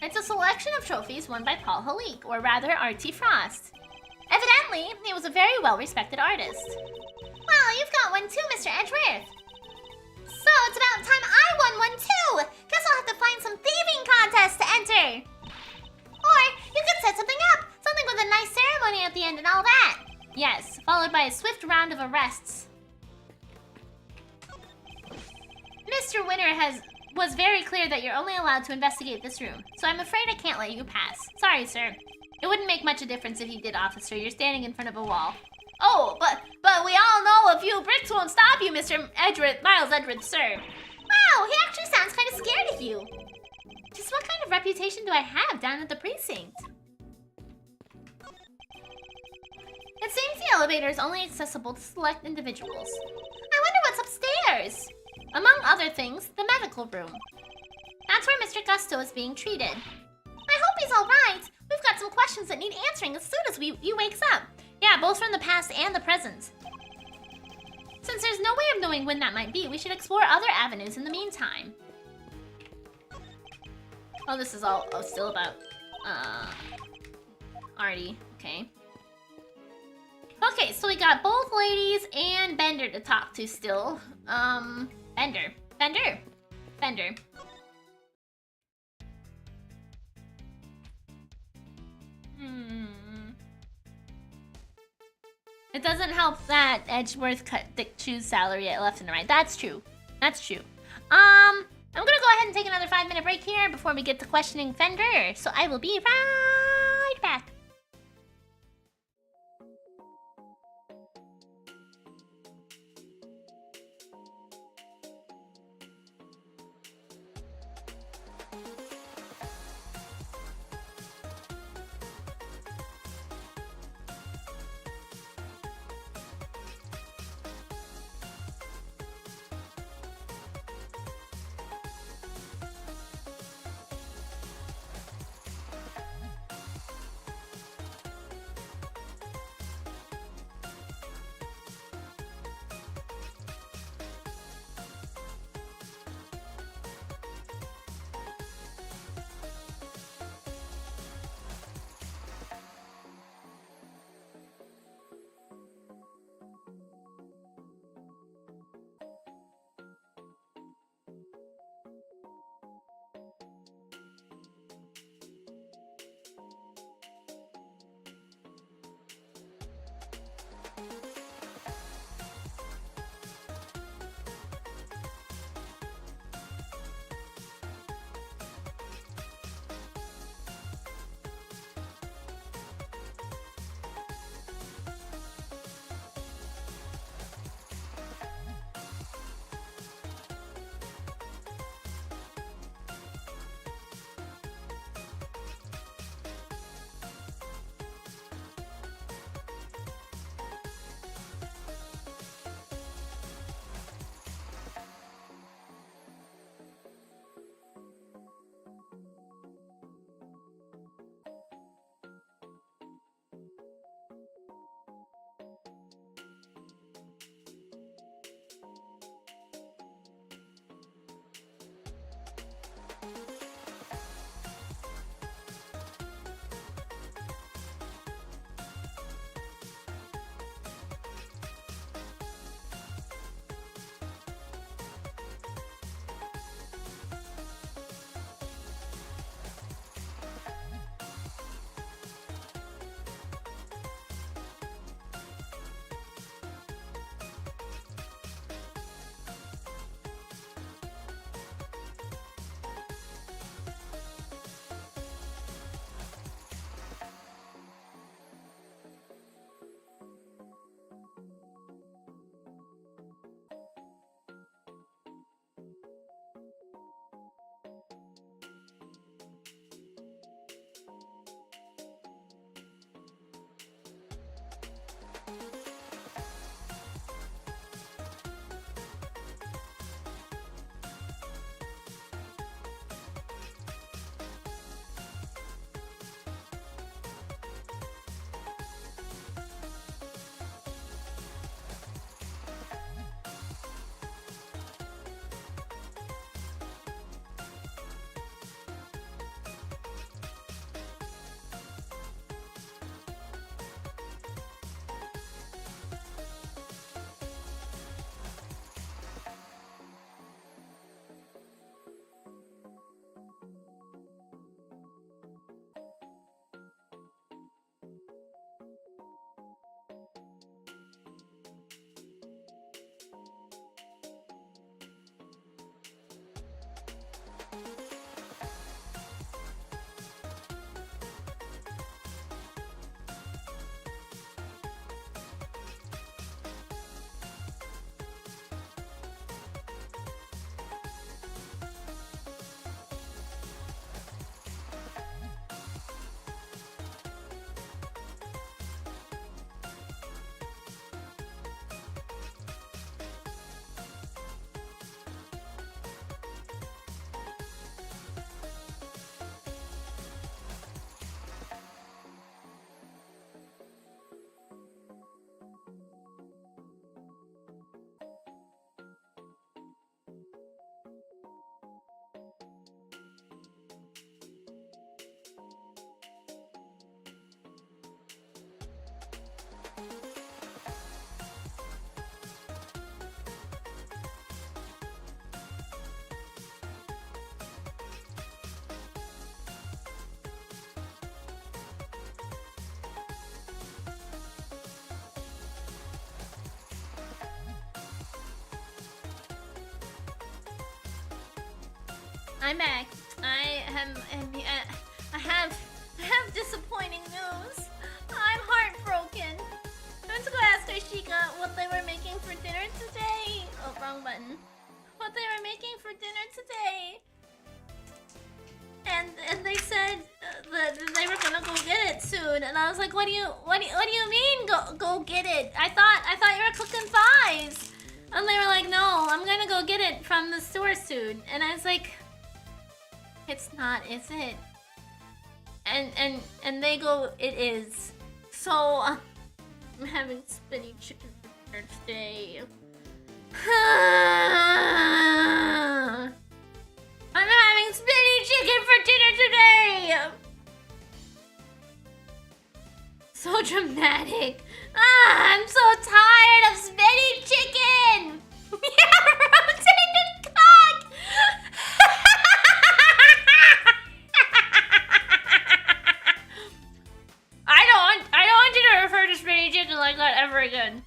A: It's a selection of trophies won by Paul Halik, or rather R.T. Frost. Evidently, he was a very well-respected artist. Well, you've got one too, Mr. Edgeworth. So it's about time I won one too! Guess I'll have to find some thieving contests to enter! Or you could set something up! Something with a nice ceremony at the end and all that! Yes, followed by a swift round of arrests. Mr. Winter was very clear that you're only allowed to investigate this room, so I'm afraid I can't let you pass. Sorry, sir. It wouldn't make much a difference if you did, officer. You're standing in front of a wall. Oh, but we all know a few bricks won't stop you, Mr. Edgeworth, Miles Edgeworth, sir. Wow, he actually sounds kind of scared of you. Just what kind of reputation do I have down at the precinct? It seems the elevator is only accessible to select individuals. I wonder what's upstairs. Among other things, the medical room. That's where Mr. Gusto is being treated. I hope he's all right. We've got some questions that need answering as soon as he wakes up. Yeah, both from the past and the present. Since there's no way of knowing when that might be, we should explore other avenues in the meantime. Oh, this is all still about, Artie. Okay. Okay, so we got both ladies and Bender to talk to still. Bender. It doesn't help that Edgeworth cut Dick Chu's salary at left and right. That's true. I'm gonna go ahead and take another 5-minute break here before we get to questioning Fender. So I will be right back. I'm back. I have disappointing news. I'm heartbroken. I went to go ask Ashika what they were making for dinner today. Oh, wrong button. What they were making for dinner today. And they said that they were gonna go get it soon. And I was like, what do you mean go get it? I thought you were cooking thighs. And they were like, no, I'm gonna go get it from the store soon. And I was like, it's not, is it? And they go, it is. So I'm having spinny chicken for dinner today. I'm having spinny chicken for dinner today. So dramatic. I'm so tired of spinny chicken. Yeah, rotated cock. I don't want you to refer to spinny chicken like that ever again.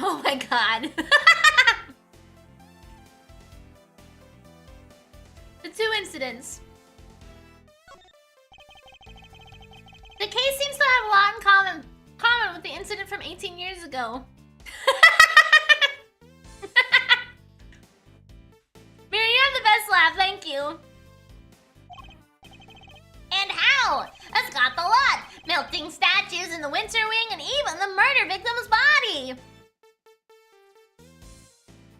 A: Oh my god. The two incidents. The case seems to have a lot in common with the incident from 18 years ago. Miri, you have the best laugh, thank you. And how? It's got the lot. Melting statues in the winter wing and even the murder victim's body.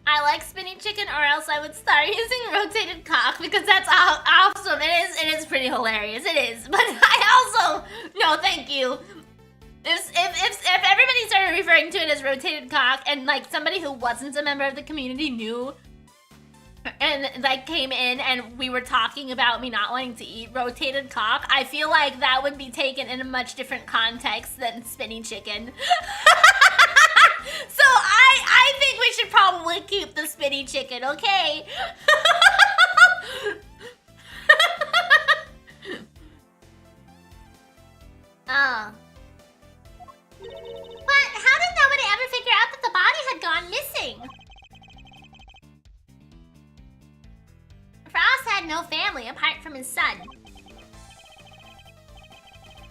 A: I like spinning chicken, or else I would start using rotated cock because that's awesome. It is pretty hilarious. It is, but I also no, thank you. If everybody started referring to it as rotated cock, and like somebody who wasn't a member of the community knew, and like came in and we were talking about me not wanting to eat rotated cock, I feel like that would be taken in a much different context than spinning chicken. So I think we should probably keep the spinny chicken, okay? But how did nobody ever figure out that the body had gone missing? Frost had no family apart from his son.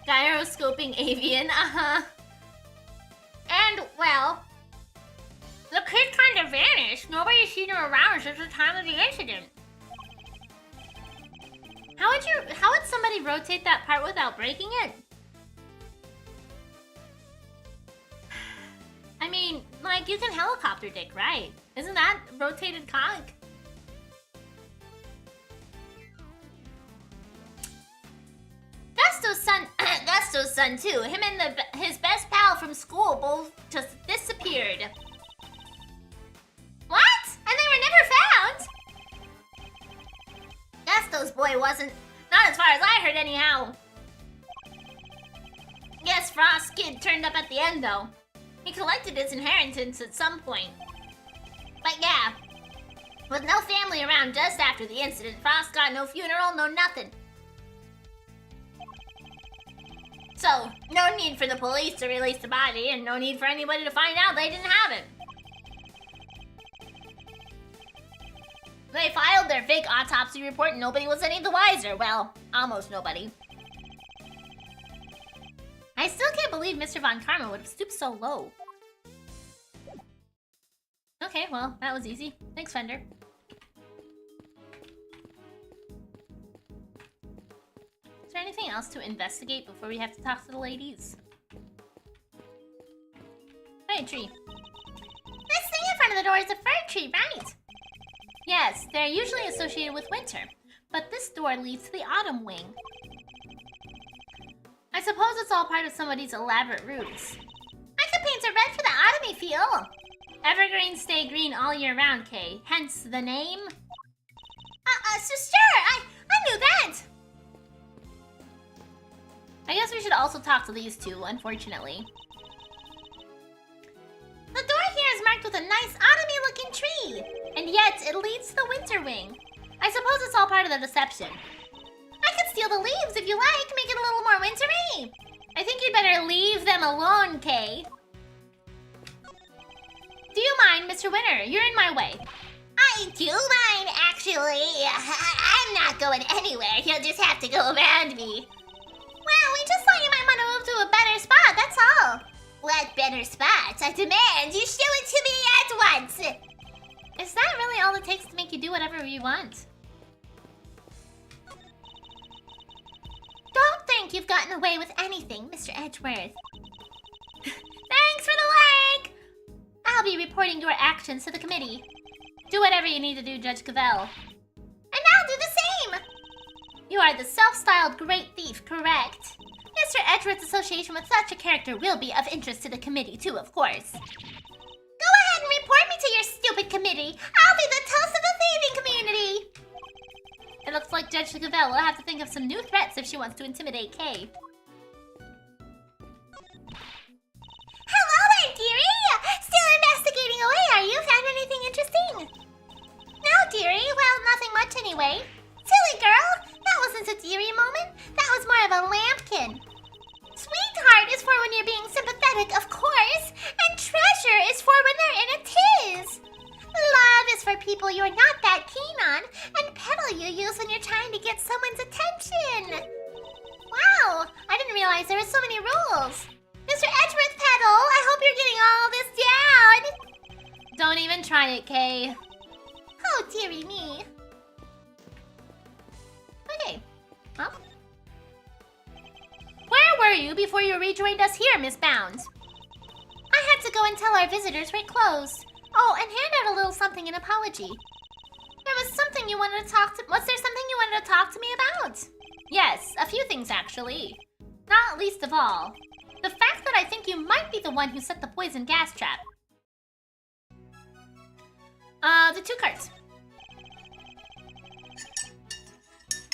A: Gyroscoping avian, And, well, the kid kind of vanished. Nobody's seen her around since the time of the incident. How would somebody rotate that part without breaking it? I mean, like, you can helicopter dick, right? Isn't that rotated cock? Gusto's son too. Him and his best pal from school both just disappeared. What? And they were never found? Gusto's boy wasn't. Not as far as I heard anyhow. Guess Frost's kid turned up at the end though. He collected his inheritance at some point. But yeah, with no family around just after the incident, Frost got no funeral, no nothing. So, no need for the police to release the body, and no need for anybody to find out they didn't have it. They filed their fake autopsy report and nobody was any the wiser. Well, almost nobody. I still can't believe Mr. Von Karma would have stooped so low. Okay, well, that was easy. Thanks, Fender. Is there anything else to investigate before we have to talk to the ladies? Hey, tree. This thing in front of the door is a fir tree, right? Yes, they're usually associated with winter, but this door leads to the autumn wing. I suppose it's all part of somebody's elaborate ruse. I could paint it red for the autumny feel. Evergreens stay green all year round, Kay. Hence the name. So sure, I knew that. I guess we should also talk to these two, unfortunately. The door here is marked with a nice autumny-looking tree, and yet it leads to the winter wing. I suppose it's all part of the deception. I could steal the leaves if you like, make it a little more wintry. I think you'd better leave them alone, Kay. Do you mind, Mr. Winner? You're in my way.
D: I do mind, actually. I'm not going anywhere. You'll just have to go around me.
A: Well, we just thought you might want to move to a better spot, that's all.
D: What better spot? I demand you show it to me at once.
A: Is that really all it takes to make you do whatever you want?
D: Don't think you've gotten away with anything, Mr. Edgeworth.
A: Thanks for the like! I'll be reporting your actions to the committee. Do whatever you need to do, Judge Cavell.
D: And I'll do the same!
A: You are the self-styled great thief, correct? Mr. Edgeworth's association with such a character will be of interest to the committee, too, of course.
D: Go ahead and report me to your stupid committee. I'll be the toast of the thieving community.
A: It looks like Judge Cavell will have to think of some new threats if she wants to intimidate Kay.
D: Hello there, dearie! Still investigating away, are you? Found anything interesting? No, dearie. Well, nothing much anyway. Silly girl! That wasn't a dearie moment. That was more of a lambkin. Sweetheart is for when you're being sympathetic, of course. And treasure is for when they're in a tiz. Love is for people you're not that keen on. And petal you use when you're trying to get someone's attention. Wow! I didn't realize there were so many rules. Mr. Edgeworth Petal, I hope you're getting all this down.
A: Don't even try it, Kay.
D: Oh, dearie me.
A: Okay. Well. Where were you before you rejoined us here, Miss Bounds?
D: I had to go and tell our visitors we're closed. Oh, and hand out a little something in apology.
A: There was something you wanted to talk to... Was there something you wanted to talk to me about? Yes, a few things, actually. Not least of all, the fact that I think you might be the one who set the poison gas trap. The 2 cards.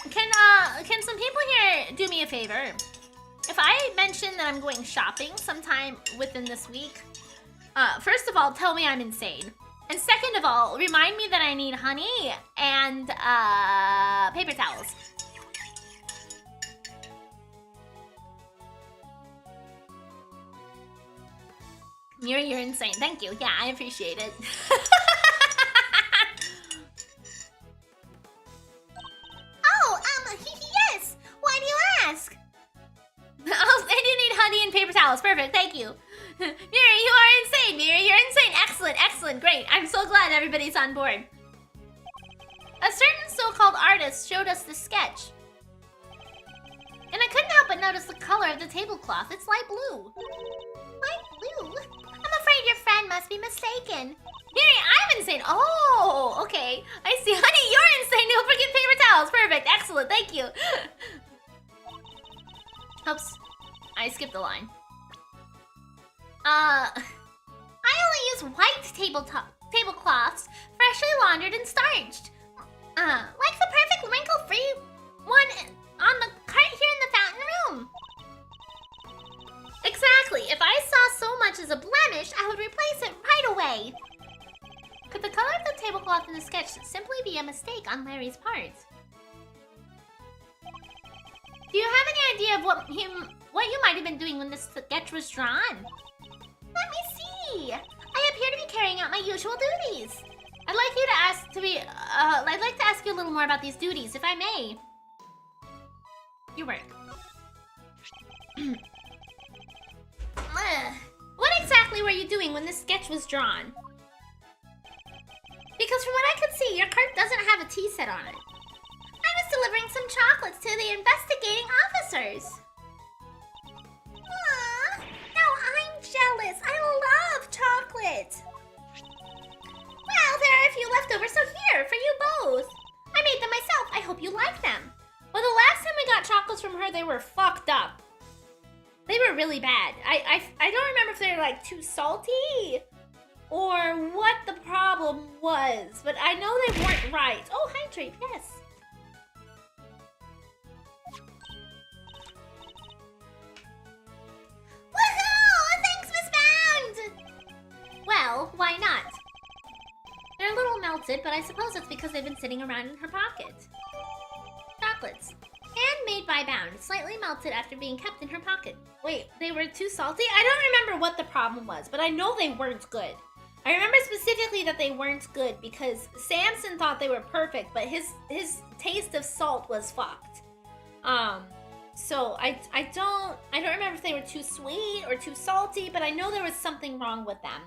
A: Can some people here do me a favor? If I mention that I'm going shopping sometime within this week, first of all, tell me I'm insane. And second of all, remind me that I need honey and paper towels. You're insane. Thank you. Yeah, I appreciate it.
D: Yes! Why do you ask?
A: Oh, I do need honey and paper towels. Perfect. Thank you. Miri, you are insane. Miri, you're insane. Excellent. Excellent. Great. I'm so glad everybody's on board. A certain so-called artist showed us this sketch. And I couldn't help but notice the color of the tablecloth. It's light blue.
D: Light blue? I'm afraid your friend must be mistaken.
A: Miri, I'm insane. Oh, okay. I see. Honey, you're insane. Don't forget paper towels. Perfect. Excellent. Thank you. Oops. I skipped the line. I only use white tablecloths, freshly laundered and starched. Like the perfect wrinkle-free one on the cart here in the fountain room. Exactly. If I saw so much as a blemish, I would replace it right away. Could the color of the tablecloth in the sketch simply be a mistake on Larry's part? Do you have any idea of what you might have been doing when this sketch was drawn?
D: Let me see. I appear to be carrying out my usual duties.
A: I'd like to ask you a little more about these duties, if I may. Your work. What exactly were you doing when this sketch was drawn? Because from what I could see, your cart doesn't have a tea set on it.
D: I was delivering some chocolates to the investigating officers. Aww, now I'm jealous. I love chocolate. Well, there are a few left over, so here, for you both. I made them myself. I hope you like them.
A: Well, the last time we got chocolates from her, they were fucked up. They were really bad. I don't remember if they were like too salty or what the problem was, but I know they weren't right. Oh, hi, Drape, yes.
D: Woohoo! Thanks, Miss Bound!
A: Well, why not? They're a little melted, but I suppose it's because they've been sitting around in her pocket. Chocolates. Handmade by Bound, slightly melted after being kept in her pocket. Wait, they were too salty? I don't remember what the problem was, but I know they weren't good. I remember specifically that they weren't good because Samson thought they were perfect, but his taste of salt was fucked. So I don't remember if they were too sweet or too salty, but I know there was something wrong with them.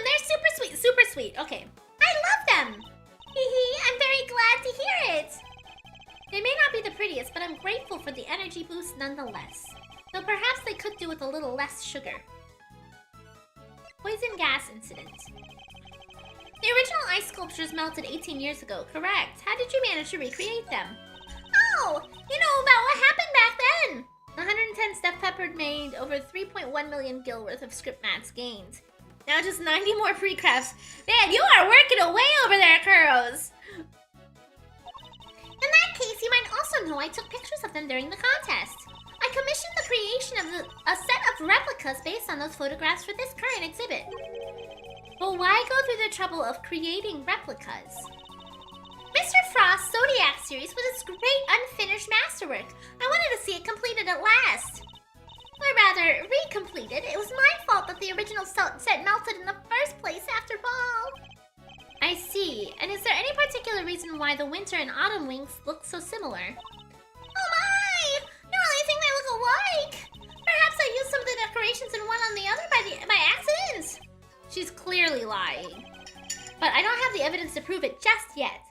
A: They're super sweet. Okay.
D: I love them. Hee, I'm very glad to hear it.
A: They may not be the prettiest, but I'm grateful for the energy boost nonetheless. Though perhaps they could do with a little less sugar. Poison gas incident. The original ice sculptures melted 18 years ago, correct? How did you manage to recreate them?
D: Oh, you know about what happened back then.
A: 110 Steph Peppered made over 3.1 million gil worth of script mats gained. Now just 90 more pre-crafts. Man, you are working away over there, Kuros!
D: In that case, you might also know I took pictures of them during the contest. I commissioned the creation of a set of replicas based on those photographs for this current exhibit.
A: But why go through the trouble of creating replicas?
D: Mr. Frost's Zodiac series was its great unfinished masterwork. I wanted to see it completed at last. Or rather, recompleted. It was my fault that the original set melted in the first place after ball.
A: I see. And is there any particular reason why the winter and autumn wings look so similar?
D: Oh my! You really think they look alike? Perhaps I used some of the decorations in one on the other by accident.
A: She's clearly lying. But I don't have the evidence to prove it just yet.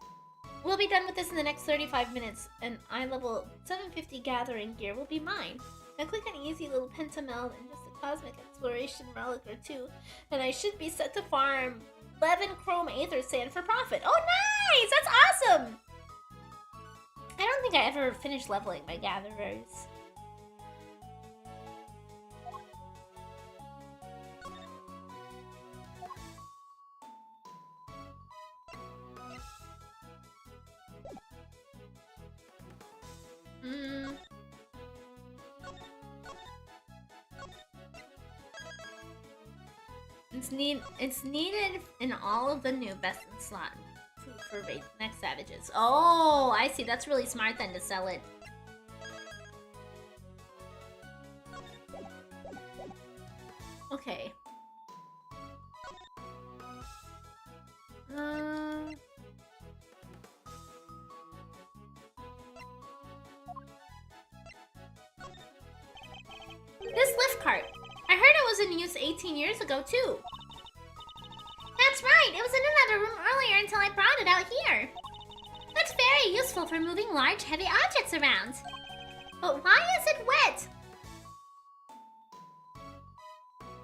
A: We'll be done with this in the next 35 minutes, and eye-level 750 gathering gear will be mine. Now click an easy little pentamel and just a cosmic exploration relic or two, and I should be set to farm 11 chrome aether sand for profit. Oh, nice! That's awesome! I don't think I ever finished leveling my gatherers. It's needed in all of the new best in slot for next savages. Oh, I see. That's really smart then to sell it. Okay. This lift cart. I heard it was in use 18 years ago, too.
D: That's right. It was in another room earlier until I brought it out here. It's very useful for moving large, heavy objects around. But why is it wet?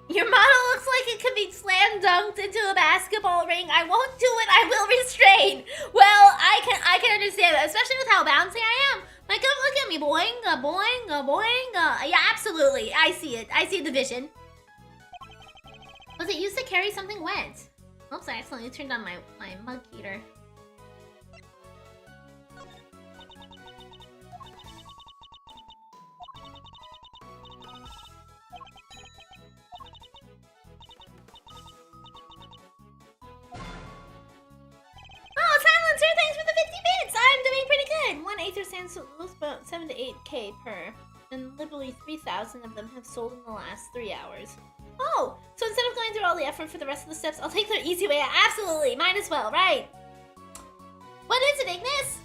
A: Your model looks like it could be slam dunked into a basketball ring. I won't do it. I will restrain. Well, I can understand that, especially with how bouncy I am. Like, look at me, boing, boing, boing. Yeah, absolutely. I see it. I see the vision. Was it used to carry something wet? Oops, I accidentally turned on my mug heater. Oh, Silencer, thanks for the 50 bits! I'm doing pretty good! One Aether Sand was about 7 to 8k per, and literally 3,000 of them have sold in the last 3 hours. Oh, so instead of going through all the effort for the rest of the steps, I'll take the easy way out. Absolutely, might as well, right? What is it, Ignis?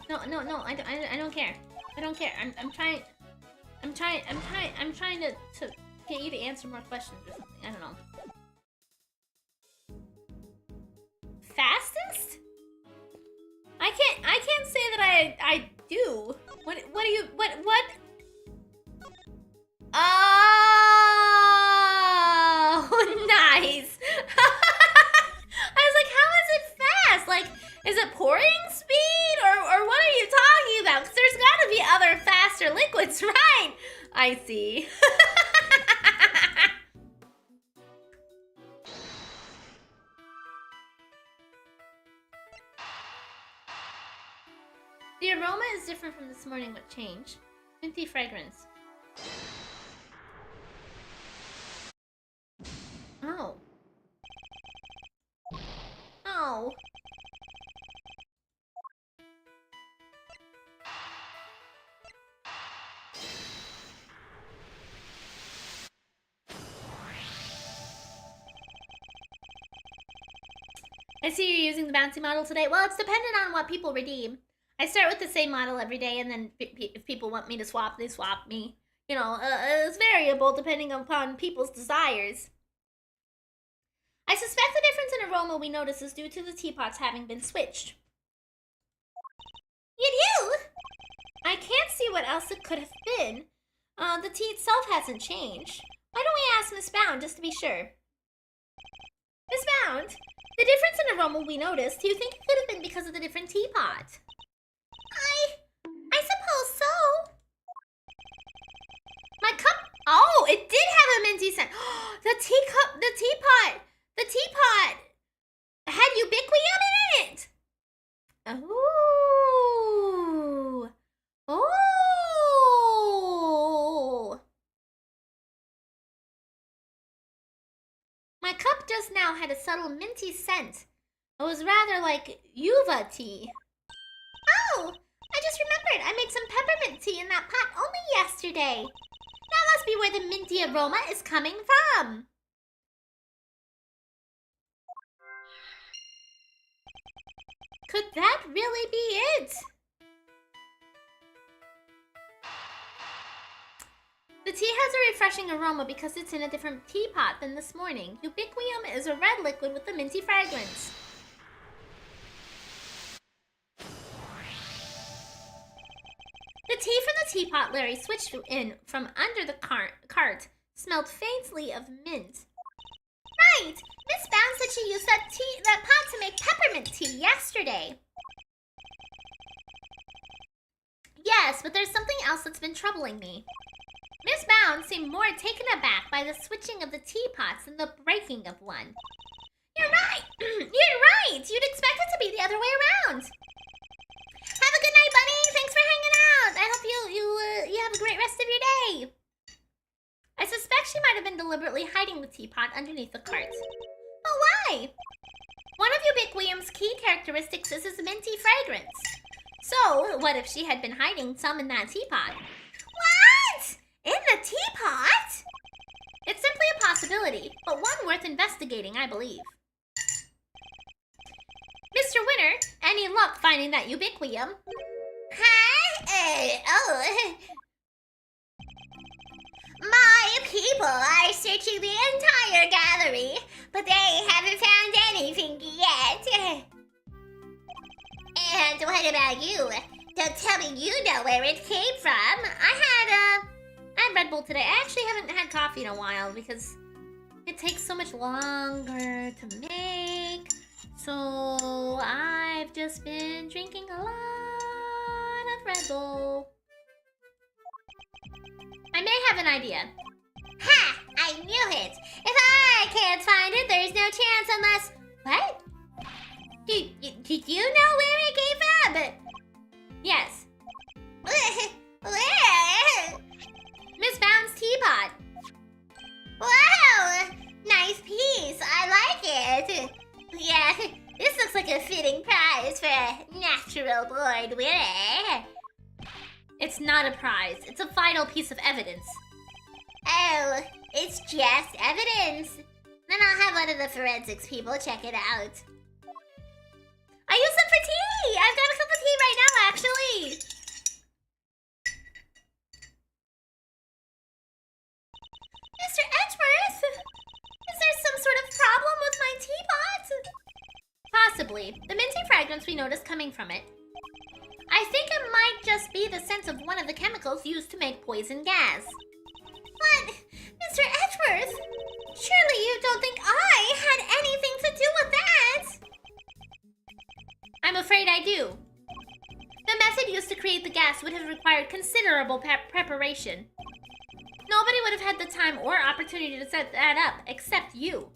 A: No, I don't care. I don't care. I'm trying to get you to answer more questions or something. I don't know. Fastest? I can't say that I do. What do you what? Oh, nice. I was like, how is it fast? Like, is it pouring speed or what are you talking about? 'Cause there's got to be other faster liquids, right? I see. The aroma is different from this morning. What changed? Minty fragrance. Oh. Oh. I see you're using the bouncy model today. Well, it's dependent on what people redeem. I start with the same model every day, and then if people want me to swap, they swap me. You know, it's variable depending upon people's desires. I suspect the difference in aroma we notice is due to the teapots having been switched.
D: You do?
A: I can't see what else it could have been. The tea itself hasn't changed. Why don't we ask Miss Bound just to be sure? Miss Bound, the difference in aroma we noticed, do you think it could have been because of the different teapot?
D: I suppose so.
A: My cup. Oh, it did have a minty scent. The teapot had ubiquium in it. Oh. My cup just now had a subtle minty scent. It was rather like Yuva tea.
D: Oh, I just remembered I made some peppermint tea in that pot only yesterday. That must be where the minty aroma is coming from.
A: Could that really be it? The tea has a refreshing aroma because it's in a different teapot than this morning. Ubiquium is a red liquid with a minty fragrance. The tea from the teapot Larry switched in from under the cart smelled faintly of mint.
D: Right! Miss Bound said she used that pot to make peppermint tea yesterday.
A: Yes, but there's something else that's been troubling me. Miss Bound seemed more taken aback by the switching of the teapots than the breaking of one.
D: You're right! You're right! You'd expect it to be the other way around. Have a good night, Bunny! Thanks for hanging out! I hope you have a great rest of your day!
A: I suspect she might have been deliberately hiding the teapot underneath the cart.
D: But why?
A: One of Ubiquium's key characteristics is its minty fragrance. So, what if she had been hiding some in that teapot?
D: What? In the teapot?
A: It's simply a possibility, but one worth investigating, I believe. Mr. Winner, any luck finding that Ubiquium?
D: Huh? My people are searching the entire gallery, but they haven't found anything yet. And what about you? Don't tell me you know where it came from.
A: I had Red Bull today. I actually haven't had coffee in a while because it takes so much longer to make. So I've just been drinking a lot of Red Bull. I may have an idea.
D: Ha! I knew it! If I can't find it, there's no chance unless... What? Did you know where it came from?
A: Yes.
D: Where?
A: Miss Bound's teapot.
D: Wow! Nice piece. I like it. Yeah, this looks like a fitting prize for a natural-born winner.
A: It's not a prize. It's a vital piece of evidence.
D: Oh, it's just evidence. Then I'll have one of the forensics people check it out.
A: I use them for tea! I've got a cup of tea right now, actually!
D: Mr. Edgeworth! Is there some sort of problem with my teapot?
A: Possibly. The minty fragrance we noticed coming from it. I think it might just be the scent of one of the chemicals used to make poison gas.
D: But, Mr. Edgeworth, surely you don't think I had anything to do with that?
A: I'm afraid I do. The method used to create the gas would have required considerable preparation. Nobody would have had the time or opportunity to set that up except you.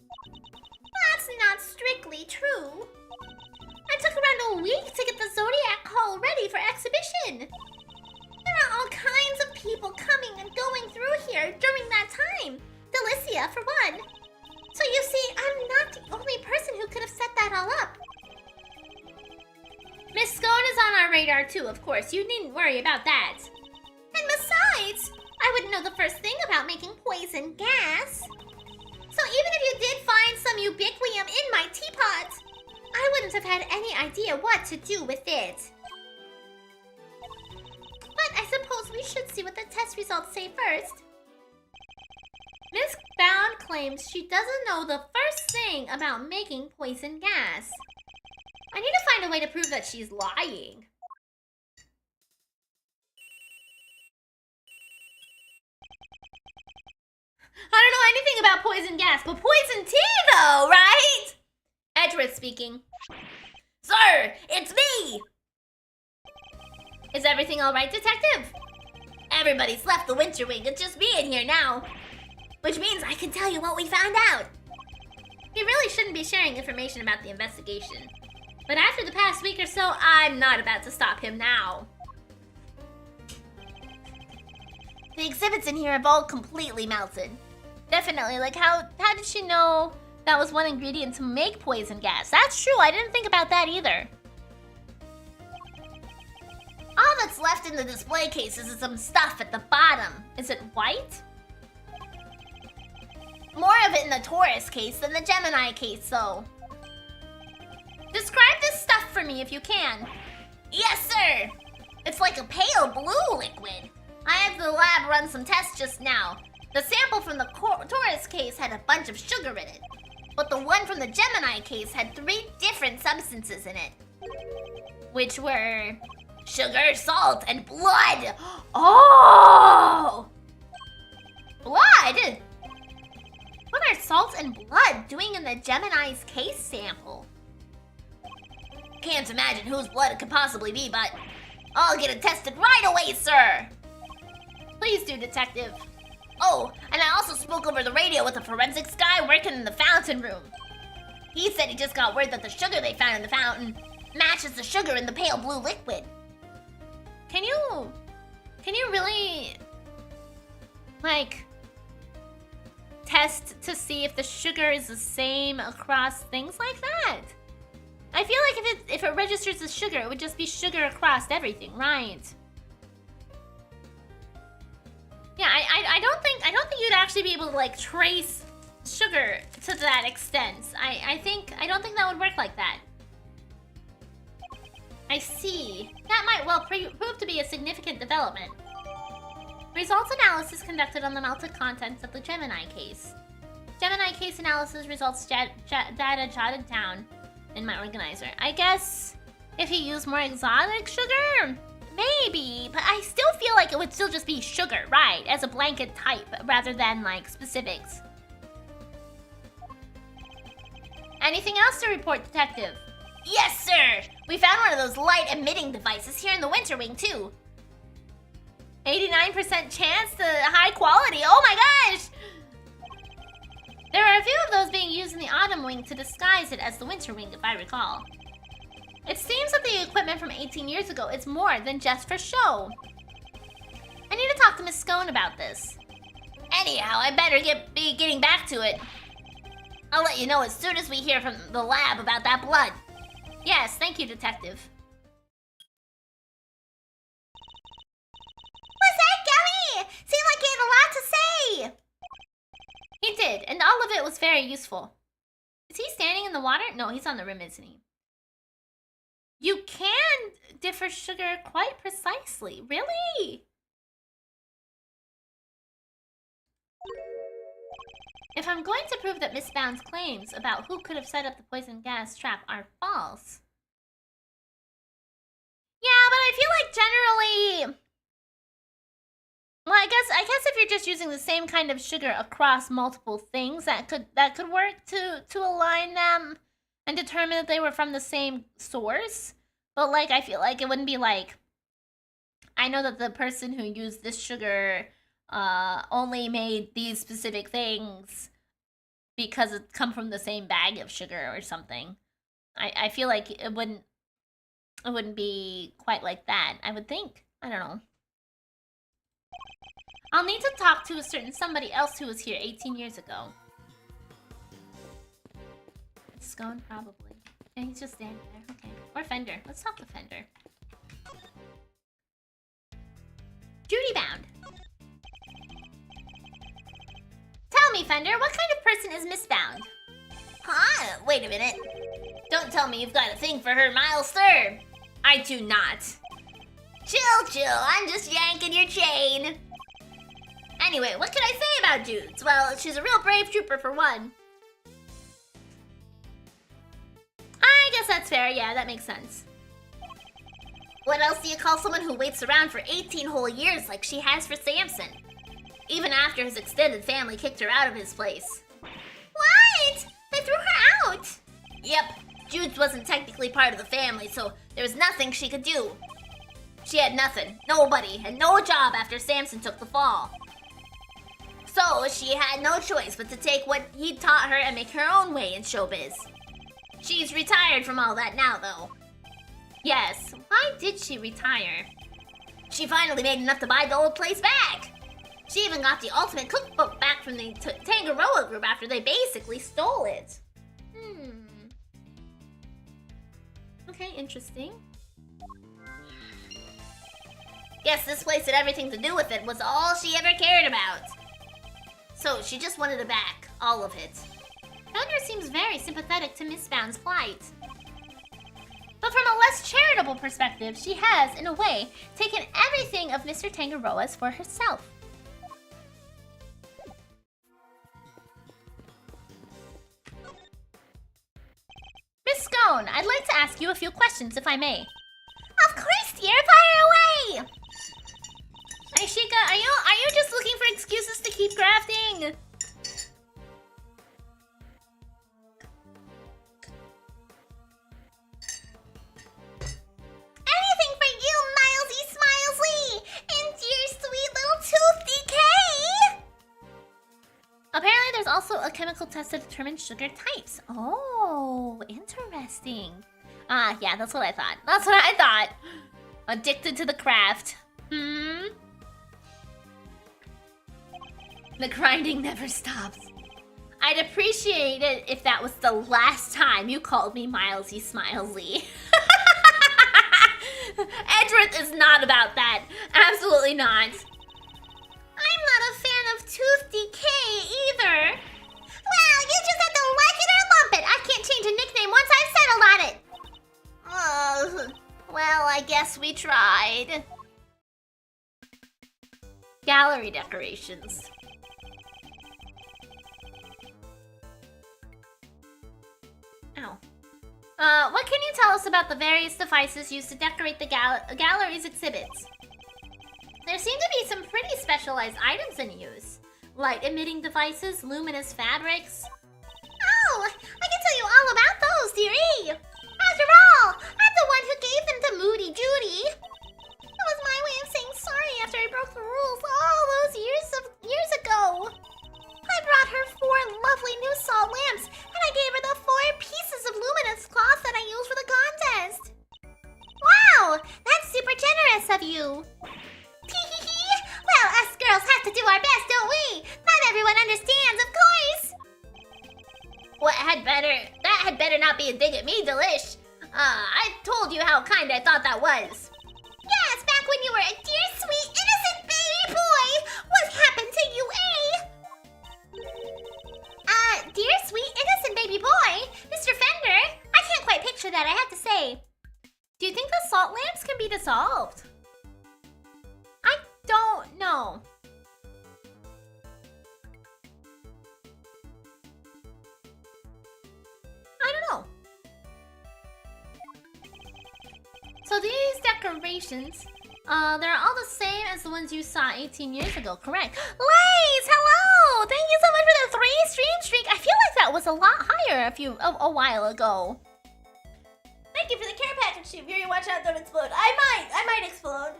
D: That's not strictly true. I took around a week to get the Zodiac Hall ready for exhibition. There are all kinds of people coming and going through here during that time. Delicia, for one. So you see, I'm not the only person who could have set that all up.
A: Miss Scone is on our radar too, of course. You needn't worry about that.
D: And besides, I wouldn't know the first thing about making poison gas. So even if you did find some ubiquium in my teapot, I wouldn't have had any idea what to do with it. But I suppose we should see what the test results say first.
A: Miss Bound claims she doesn't know the first thing about making poison gas. I need to find a way to prove that she's lying. I don't know anything about poison gas, but poison tea though, right? Edgeworth speaking. Sir, it's me! Is everything alright, Detective? Everybody's left the Winter Wing, it's just me in here now. Which means I can tell you what we found out. He really shouldn't be sharing information about the investigation. But after the past week or so, I'm not about to stop him now. The exhibits in here have all completely melted. Definitely, like how did she know that was one ingredient to make poison gas? That's true, I didn't think about that either. All that's left in the display cases is some stuff at the bottom. Is it white? More of it in the Taurus case than the Gemini case, though. Describe this stuff for me if you can. Yes, sir! It's like a pale blue liquid. I had the lab run some tests just now. The sample from the Taurus case had a bunch of sugar in it. But the one from the Gemini case had 3 different substances in it. Which were sugar, salt, and blood. Oh! Blood? What are salt and blood doing in the Gemini's case sample? Can't imagine whose blood it could possibly be, but I'll get it tested right away, sir. Please do, Detective. Oh, and I also spoke over the radio with a forensics guy working in the fountain room. He said he just got word that the sugar they found in the fountain matches the sugar in the pale blue liquid. Can you really, like, test to see if the sugar is the same across things like that? I feel like if it registers as sugar, it would just be sugar across everything, right? Yeah, I don't think you'd actually be able to like trace sugar to that extent. I don't think that would work like that. I see. That might well prove to be a significant development. Results analysis conducted on the melted contents of the Gemini case. Gemini case analysis results data jotted down in my organizer. I guess if he used more exotic sugar, maybe, but I still feel like it would still just be sugar, right? As a blanket type rather than like specifics. Anything else to report, Detective? Yes, sir! We found one of those light emitting devices here in the Winter Wing, too. 89% chance to high quality. Oh my gosh! There are a few of those being used in the Autumn Wing to disguise it as the Winter Wing, if I recall. It seems that the equipment from 18 years ago is more than just for show. I need to talk to Miss Scone about this. Anyhow, I better be getting back to it. I'll let you know as soon as we hear from the lab about that blood. Yes, thank you, Detective.
D: Was that Gummy? Seemed like he had a lot to say.
A: He did, and all of it was very useful. Is he standing in the water? No, he's on the rim, isn't he? You can differ sugar quite precisely. Really? If I'm going to prove that Miss Bound's claims about who could have set up the poison gas trap are false... Yeah, but I feel like generally... Well, I guess if you're just using the same kind of sugar across multiple things, that could work to align them and determine that they were from the same source. But like, I feel like it wouldn't be like, I know that the person who used this sugar only made these specific things because it come from the same bag of sugar or something. I feel like it wouldn't be quite like that, I would think. I don't know. I'll need to talk to a certain somebody else who was here 18 years ago. Scone, probably. And he's just standing there. Okay. Or Fender. Let's talk to Fender. Judy Bound. Tell me, Fender, what kind of person is Miss Bound? Huh? Wait a minute. Don't tell me you've got a thing for her, Milester. I do not. Chill, I'm just yanking your chain. Anyway, what can I say about Judes? Well, she's a real brave trooper for one. I guess that's fair, yeah, that makes sense. What else do you call someone who waits around for 18 whole years like she has for Samson? Even after his extended family kicked her out of his place.
D: What? They threw her out?
A: Yep, Judes wasn't technically part of the family, so there was nothing she could do. She had nothing, nobody, and no job after Samson took the fall. So she had no choice but to take what he taught her and make her own way in showbiz. She's retired from all that now, though. Yes, why did she retire? She finally made enough to buy the old place back. She even got the ultimate cookbook back from the Tangaroa group after they basically stole it. Okay, interesting. Guess this place had everything to do with it was all she ever cared about. So she just wanted it back, all of it. Thunder seems very sympathetic to Miss Bound's plight. But from a less charitable perspective, she has, in a way, taken everything of Mr. Tangaroa's for herself. Miss Scone, I'd like to ask you a few questions, if I may.
D: Of course, dear, fire away!
A: Aishika, are you just looking for excuses to keep crafting?
D: Anything for you, Milesy Smilesly! And dear sweet little Toothy K!
A: Apparently there's also a chemical test to determine sugar types. Oh, interesting. Ah, yeah, that's what I thought. That's what I thought. Addicted to the craft. The grinding never stops. I'd appreciate it if that was the last time you called me Milesy Smilesly. Edgeworth is not about that. Absolutely not.
D: I'm not a fan of Toothy K either. Well, you just have to like it or lump it. I can't change a nickname once I've settled on it.
A: Well, I guess we tried. Gallery decorations. Ow. What can you tell us about the various devices used to decorate the gallery's exhibits? There seem to be some pretty specialized items in use. Light-emitting devices, luminous fabrics.
D: Oh, I can tell you all about those, dearie. After all, I'm the one who gave them to Moody Judy. It was my way of saying sorry after I broke the rules all those years ago. I brought her 4 lovely new salt lamps, and I gave her the 4 pieces of luminous cloth that I used for the contest. Wow, that's super generous of you. Tee-hee-hee. Well, us girls have to do our best, don't we? Not everyone understands, of course.
A: That had better not be a dig at me, Delish. I told you how kind I thought that was.
D: Yes, back when you were a dear, sweet, innocent baby boy. What happened to you, eh? Dear, sweet, innocent baby boy? Mr. Fender? I can't quite picture that, I have to say.
A: Do you think the salt lamps can be dissolved? I don't know. I don't know. So these decorations, they're all the same as the ones you saw 18 years ago, correct? Lace, hello! Thank you so much for the 3-stream streak. I feel like that was a lot higher a while ago. Thank you for the care package, too. Fury, watch out, don't explode. I might explode.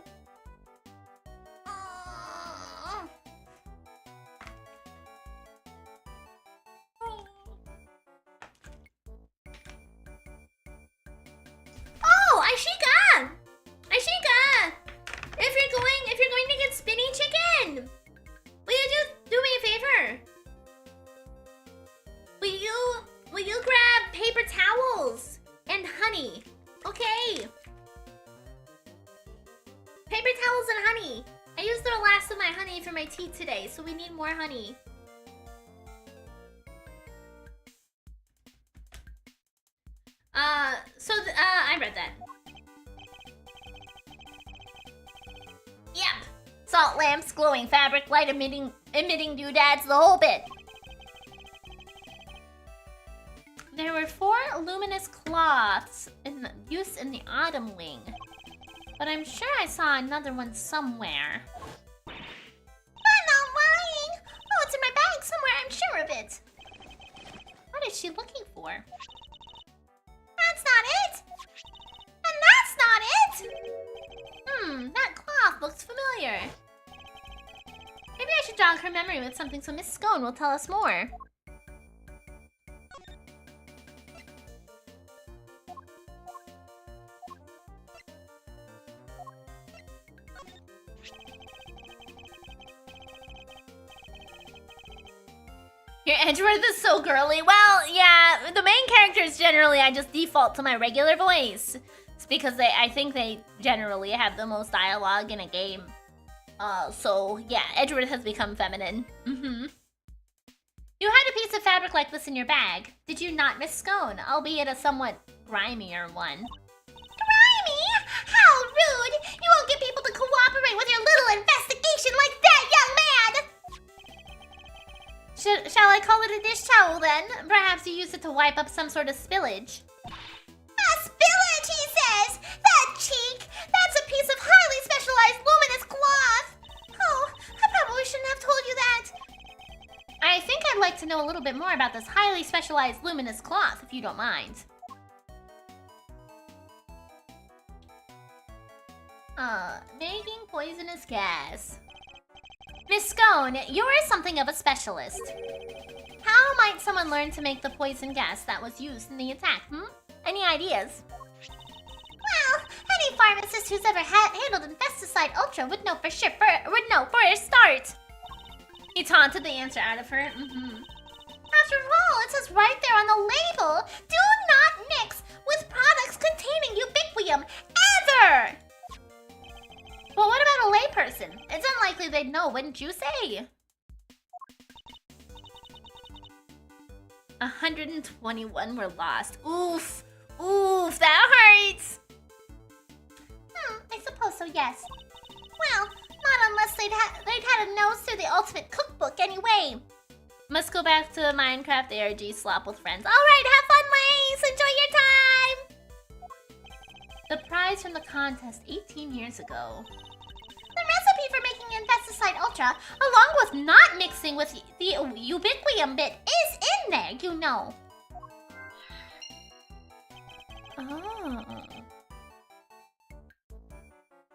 A: Oh, Aishika! Aishika! If you're going to get spinny chicken, will you do me a favor? Will you grab paper towels and honey? Okay. Paper towels and honey. I used the last of my honey for my tea today, so we need more honey. I read that. Yep. Salt lamps, glowing fabric, light emitting doodads, the whole bit. There were 4 luminous cloths in use in the autumn wing. But I'm sure I saw another one somewhere.
D: I'm not lying. Oh, it's in my bag somewhere, I'm sure of it.
A: What is she looking for?
D: That's not it. And that's not it.
A: That cloth looks familiar. Maybe I should jog her memory with something so Miss Scone will tell us more. Your Edgeworth is so girly. Well, yeah, the main characters generally I just default to my regular voice. It's because I think they generally have the most dialogue in a game. So yeah, Edgeworth has become feminine. You had a piece of fabric like this in your bag, did you not, Miss Scone? Albeit a somewhat grimier one.
D: Grimy? How rude! You won't get people to cooperate with your little investigation like that, young man!
A: Shall I call it a dish towel then? Perhaps you use it to wipe up some sort of spillage.
D: A spillage, he says! That cheek! That's a piece of highly specialized luminous cloth! Oh, I probably shouldn't have told you that.
A: I think I'd like to know a little bit more about this highly specialized luminous cloth, if you don't mind. Making poisonous gas. Miss Scone, you're something of a specialist. How might someone learn to make the poison gas that was used in the attack, Any ideas?
D: Well, any pharmacist who's ever handled Infesticide Ultra would know for a start.
A: He taunted the answer out of her.
D: After all, it says right there on the label, do not mix with products containing ubiquium, ever!
A: Well, what about a layperson? It's unlikely they'd know, wouldn't you say? 121 were lost. Oof. Oof, that hurts.
D: I suppose so, yes. Well, not unless they'd had a nose through the ultimate cookbook anyway.
A: Must go back to Minecraft ARG slop with friends. Alright, have fun, Lace! Enjoy your time! The prize from the contest 18 years ago.
D: The recipe for making Infesticide Ultra, along with not mixing with the ubiquium bit, is in there, you know.
A: Oh.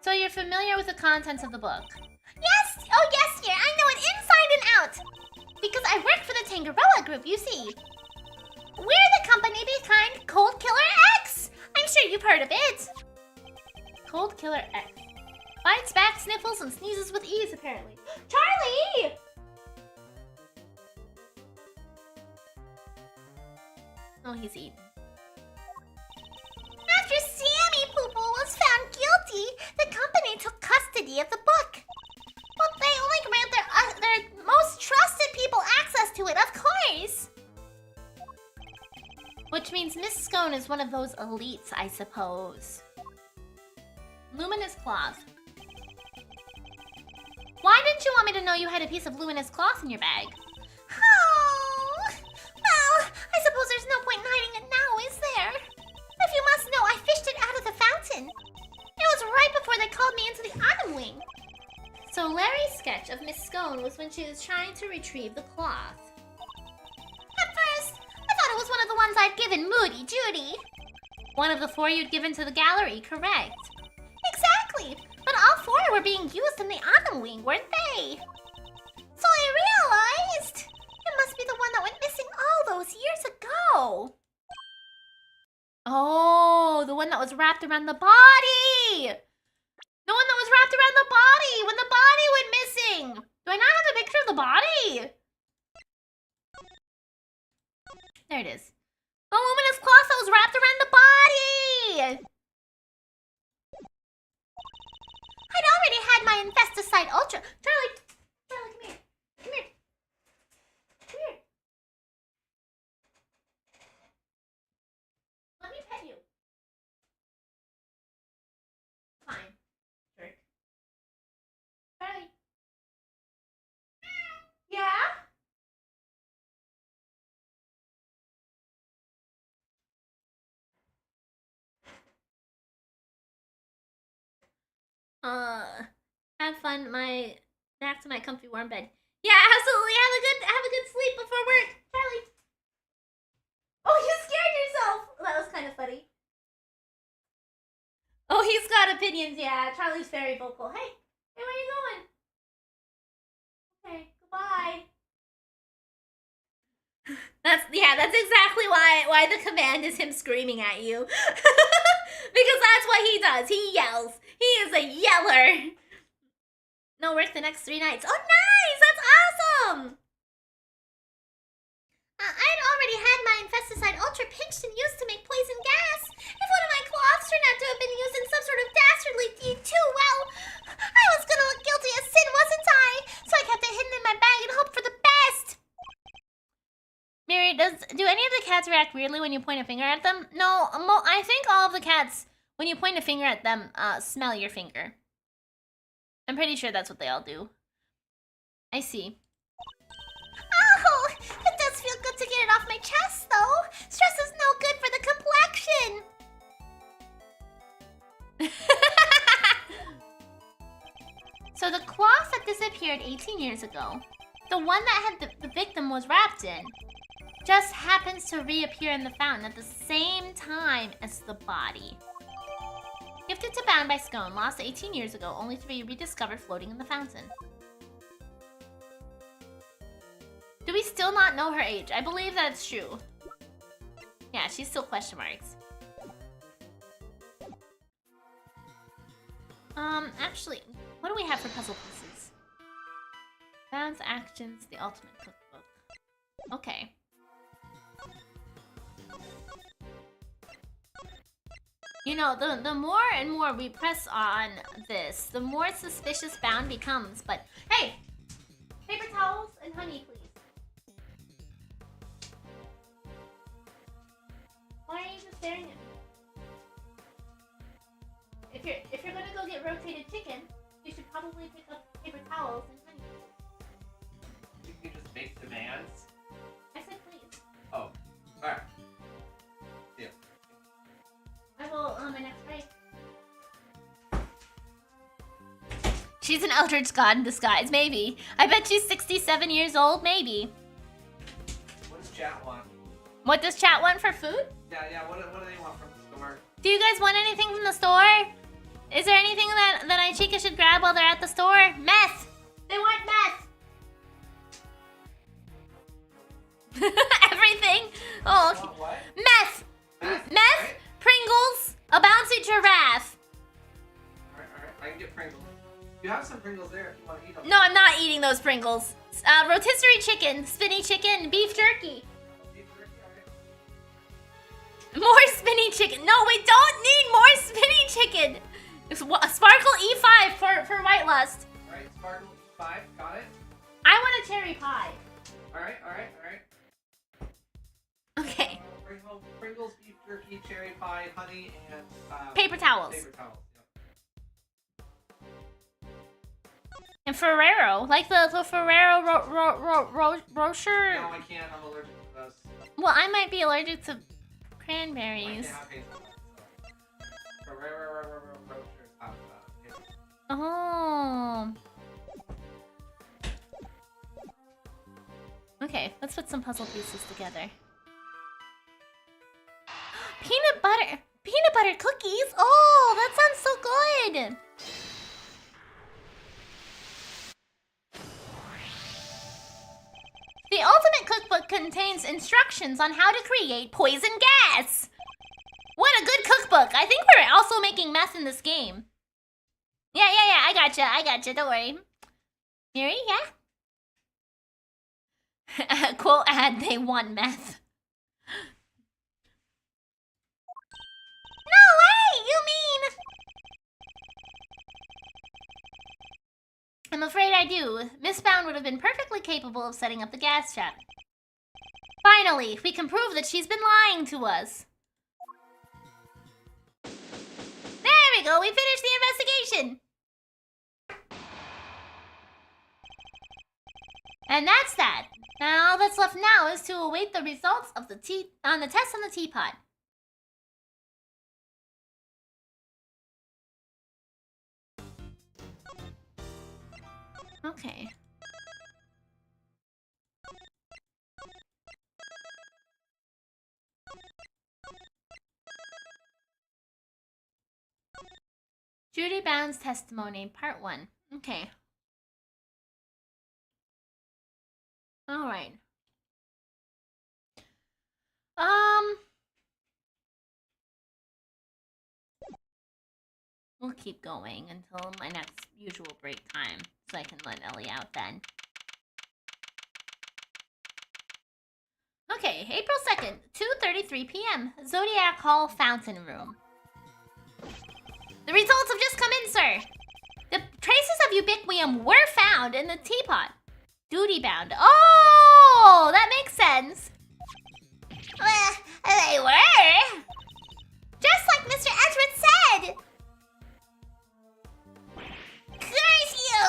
A: So you're familiar with the contents of the book?
D: Yes! Oh yes, dear, I know it inside and out! Because I work for the Tangaroa group, you see. We're the company behind Cold Killer X! I'm sure you've heard of it.
A: Cold Killer X. Bites back, sniffles, and sneezes with ease, apparently. Charlie! Oh, he's eating.
D: After Sammy Poople was found guilty, the company took custody of the book. But they only granted their most trusted people access to it, of course.
A: Which means Miss Scone is one of those elites, I suppose. Luminous cloth. Why didn't you want me to know you had a piece of luminous cloth in your bag?
D: Oh, well, I suppose there's no point in hiding it now, is there? If you must know, I fished it out of the fountain. It was right before they called me into the autumn wing.
A: So Larry's sketch of Miss Scone was when she was trying to retrieve the cloth.
D: At first, I thought it was one of the ones I'd given Moody Judy.
A: One of the 4 you'd given to the gallery, correct?
D: Exactly, but all 4 were being used in the autumn wing, weren't they? So I realized it must be the one that went missing all those years ago.
A: Oh, the one that was wrapped around the body! The one that was wrapped around the body when the body went missing! Do I not have a picture of the body? There it is. The luminous cloth that was wrapped around the body!
D: I'd already had my Infesticide Ultra. Charlie, come here. Come here. Come here.
A: Let me pet Have fun, back to my comfy warm bed. Yeah, absolutely. Have a good sleep before work, Charlie. Oh, you scared yourself. That was kind of funny. Oh, he's got opinions. Yeah, Charlie's very vocal. Hey, where are you going? Okay, goodbye. That's exactly why the command is him screaming at you. Because that's what he does. He yells. He is a yeller. No work the next 3 nights. Oh, nice! That's awesome!
D: I'd already had my infesticide ultra pinched and used to make poison gas. If one of my cloths turned out to have been used in some sort of dastardly deed too, well, I was gonna look guilty as sin, wasn't I? So I kept it hidden in my bag and hoped for the best.
A: Miri, do any of the cats react weirdly when you point a finger at them? No, I think all of the cats, when you point a finger at them, smell your finger. I'm pretty sure that's what they all do. I see.
D: Oh, it does feel good to get it off my chest, though. Stress is no good for the complexion.
A: So the cloth that disappeared 18 years ago, the one that the victim was wrapped in, just happens to reappear in the fountain at the same time as the body. Gifted to Bound by Scone, lost 18 years ago, only to be rediscovered floating in the fountain. Do we still not know her age? I believe that's true. Yeah, she's still question marks. Actually, what do we have for puzzle pieces? Bounds, actions, the ultimate cookbook. Okay. You know, the more and more we press on this, the more suspicious Bound becomes. But hey, paper towels and honey, please. Why are you just staring at me? If you're gonna go get rotated chicken, you should probably pick up paper towels and honey.
E: You can just make demands.
A: I said please.
E: Oh, alright. Yeah.
A: I will on my next break. She's an Eldritch God in disguise, maybe. I bet she's 67 years old, maybe.
E: What does chat want?
A: What does chat want for food?
E: Yeah, what do they want from the store?
A: Do you guys want anything from the store? Is there anything that Ichika should grab while they're at the store? Meth! They want meth! Everything? Oh,
E: Want what?
A: meth!
E: Meth?
A: Meth,
E: Alright.
A: Pringles, a bouncy giraffe.
E: Alright, I can get Pringles. You have some Pringles there if you want to eat them.
A: No, I'm not eating those Pringles. Rotisserie chicken, spinny chicken, beef jerky.
E: Beef jerky, alright.
A: More spinny chicken. No, we don't need more spinny chicken. It's Sparkle E5 for White Lust.
E: Alright, Sparkle 5, got it.
A: I want a cherry pie.
E: Alright.
A: Okay.
E: Pringles, beef jerky, cherry pie, honey, and
A: Paper towels.
E: Paper towels, yep.
A: And Ferrero, like the Ferrero Rocher.
E: No, I can't. I'm allergic to those.
A: Well, I might be allergic to
E: I
A: cranberries.
E: can't have hazelnut. So. Rocher, paper.
A: Oh. Okay, let's put some puzzle pieces together. Peanut butter cookies. Oh, that sounds so good. The ultimate cookbook contains instructions on how to create poison gas. What a good cookbook. I think we're also making meth in this game. Yeah, I gotcha, don't worry. Miri, yeah? Quote ad, they want meth.
D: No way! You mean...
A: I'm afraid I do. Miss Bound would have been perfectly capable of setting up the gas trap. Finally, we can prove that she's been lying to us. There we go, we finished the investigation. And that's that. Now all that's left now is to await the results of the test on the teapot. Okay. Judy Bound's testimony, part 1. Okay. Alright. We'll keep going until my next usual break time, so I can let Ellie out then. Okay, April 2nd, 2:33 p.m. Zodiac Hall Fountain Room. The results have just come in, sir. The traces of ubiquium were found in the teapot. Duty bound. Oh, that makes sense.
D: They were. Just like Mr. Edgeworth said. Curse you!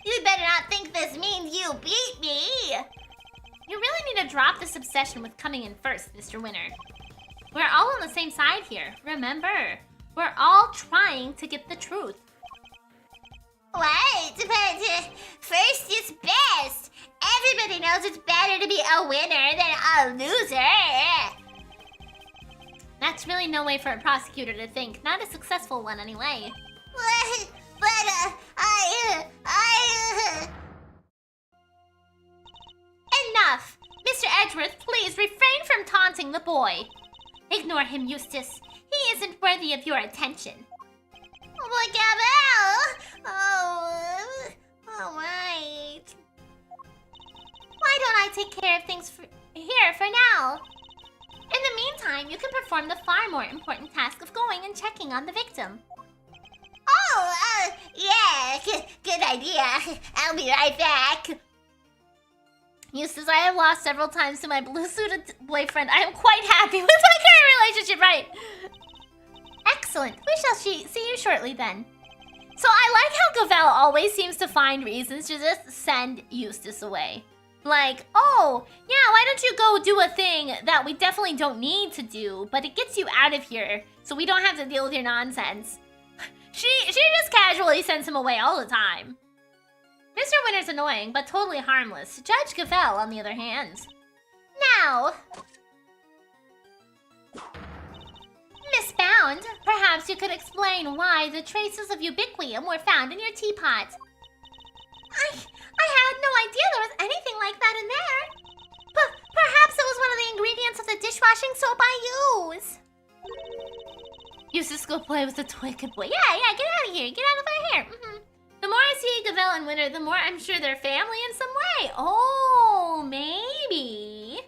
D: You better not think this means you beat me.
A: You really need to drop this obsession with coming in first, Mr. Winner. We're all on the same side here, remember? We're all trying to get the truth.
D: What? But first is best. Everybody knows it's better to be a winner than a loser.
A: That's really no way for a prosecutor to think. Not a successful one, anyway.
D: But
A: Enough! Mr. Edgeworth, please refrain from taunting the boy. Ignore him, Eustace. He isn't worthy of your attention.
D: But Gabrielle! Oh, all right.
A: Why don't I take care of things here for now? In the meantime, you can perform the far more important task of going and checking on the victim.
D: Oh, yeah, good idea. I'll be right back.
A: Eustace, I have lost several times to my blue-suited boyfriend. I am quite happy with my current relationship, right? Excellent. We shall see you shortly then. So I like how Gavel always seems to find reasons to just send Eustace away. Like, oh, yeah, why don't you go do a thing that we definitely don't need to do, but it gets you out of here, so we don't have to deal with your nonsense. She just casually sends him away all the time. Mr. Winter's annoying, but totally harmless. Judge Gavel, on the other hand. Now, Miss Bound, perhaps you could explain why the traces of ubiquium were found in your teapot.
D: I had no idea there was anything like that in there. But perhaps it was one of the ingredients of the dishwashing soap I use.
A: Eustace, go play with the toy kid boy. Yeah, get out of here. Get out of our hair. The more I see Gavel and Winter, the more I'm sure they're family in some way. Oh, maybe.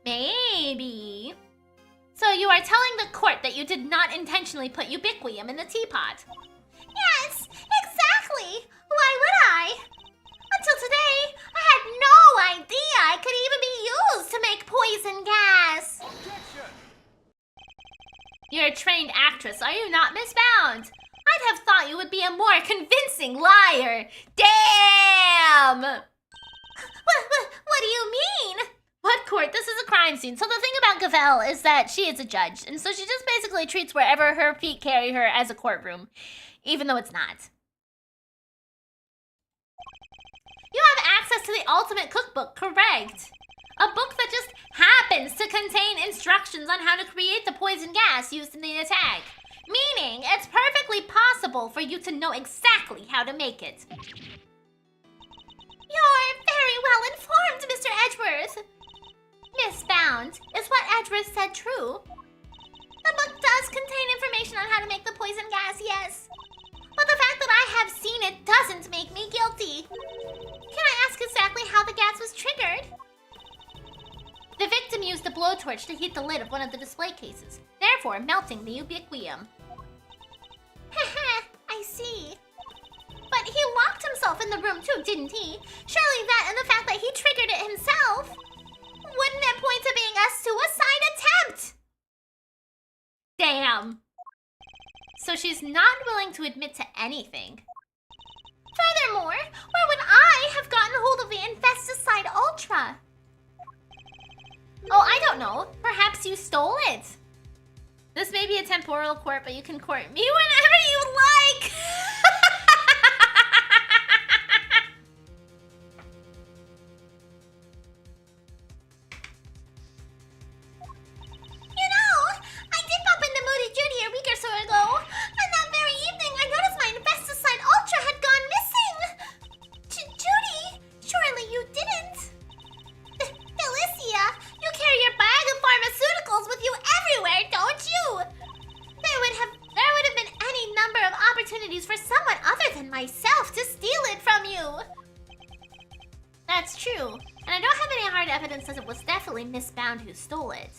A: Maybe. So you are telling the court that you did not intentionally put ubiquium in the teapot?
D: Yes, exactly. Why would I? Until today, I had no idea I could even be used to make poison gas.
C: Objection!
A: You're a trained actress, are you not, Miss Bound? I'd have thought you would be a more convincing liar. Damn!
D: What do you mean?
A: What court? This is a crime scene. So the thing about Gavel is that she is a judge, and so she just basically treats wherever her feet carry her as a courtroom, even though it's not. You have access to the ultimate cookbook, correct? A book that just happens to contain instructions on how to create the poison gas used in the attack. Meaning, it's perfectly possible for you to know exactly how to make it.
D: You're very well informed, Mr. Edgeworth.
A: Miss Bound, is what Edgeworth said true?
D: The book does contain information on how to make the poison gas, yes. But the fact that I have seen it doesn't make me guilty. Can I ask exactly how the gas was triggered?
A: The victim used a blowtorch to heat the lid of one of the display cases, therefore melting the ubiquium.
D: I see. But he locked himself in the room too, didn't he? Surely that and the fact that he triggered it himself wouldn't it point to being a suicide attempt?
A: Damn. So she's not willing to admit to anything.
D: Furthermore, where would I have gotten hold of the Infesticide Ultra?
A: Oh, I don't know. Perhaps you stole it. This may be a temporal court, but you can court me whenever you like.
D: hard evidence says it was definitely Miss Bound who stole it.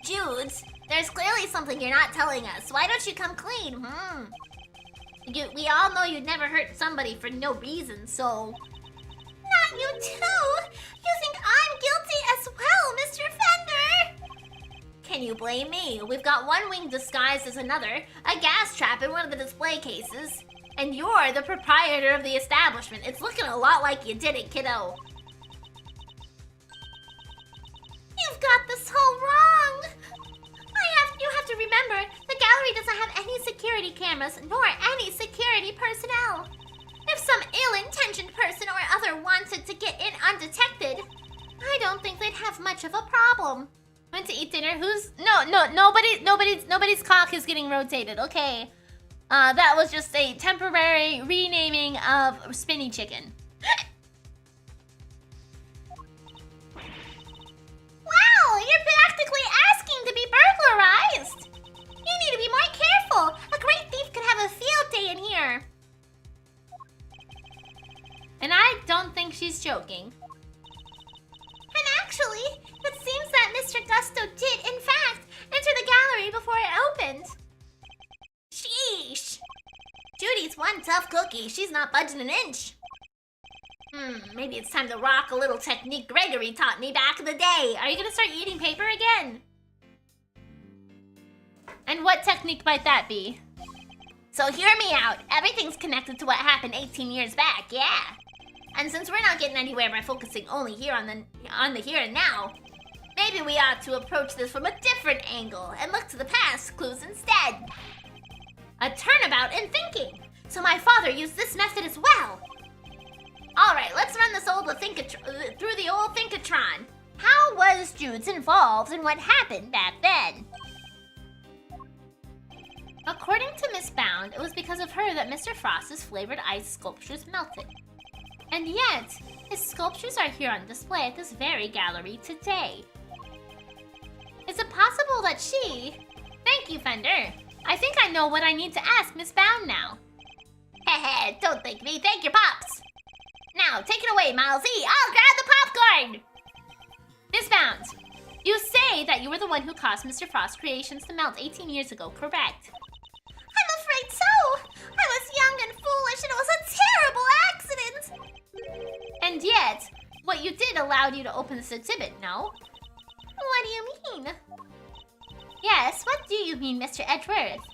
D: Judes, there's clearly something you're not telling us. Why don't you come clean? We all know you'd never hurt somebody for no reason, so... Not you too! You think I'm guilty as well, Mr. Fender! Can you blame me? We've got one wing disguised as another, a gas trap in one of the display cases. And you're the proprietor of the establishment. It's looking a lot like you did it, kiddo. You've got this all wrong. You have to remember, the gallery doesn't have any security cameras, nor any security personnel. If some ill-intentioned person or other wanted to get in undetected, I don't think they'd have much of a problem.
A: Went to eat dinner. Who's... No, nobody's cock is getting rotated. Okay. That was just a temporary renaming of spinny chicken.
D: Wow, you're practically asking to be burglarized. You need to be more careful. A great thief could have a field day in here.
A: And I don't think she's joking.
D: And actually, it seems that Mr. Gusto did, in fact, enter the gallery before it opened. Sheesh. Judy's one tough cookie. She's not budging an inch. Maybe it's time to rock a little technique Gregory taught me back in the day.
A: Are you gonna start eating paper again? And what technique might that be?
D: So hear me out. Everything's connected to what happened 18 years back, yeah. And since we're not getting anywhere by focusing only here on the here and now, maybe we ought to approach this from a different angle and look to the past clues instead. A turnabout in thinking. So my father used this method as well. All right, let's run this through the old Thinkatron. How was Judes involved in what happened back then?
A: According to Miss Bound, it was because of her that Mr. Frost's flavored ice sculptures melted. And yet, his sculptures are here on display at this very gallery today. Is it possible that she... Thank you, Fender. I think I know what I need to ask Miss Bound now.
D: Heh, don't thank me, thank your pops. Now, take it away, Milesy. I'll grab the popcorn.
A: Miss Bound, you say that you were the one who caused Mr. Frost's creations to melt 18 years ago, correct?
D: I'm afraid so. I was young and foolish and it was a terrible accident.
A: And yet, what you did allowed you to open this exhibit, no?
D: What do you mean?
A: Yes, what do you mean, Mr. Edgeworth?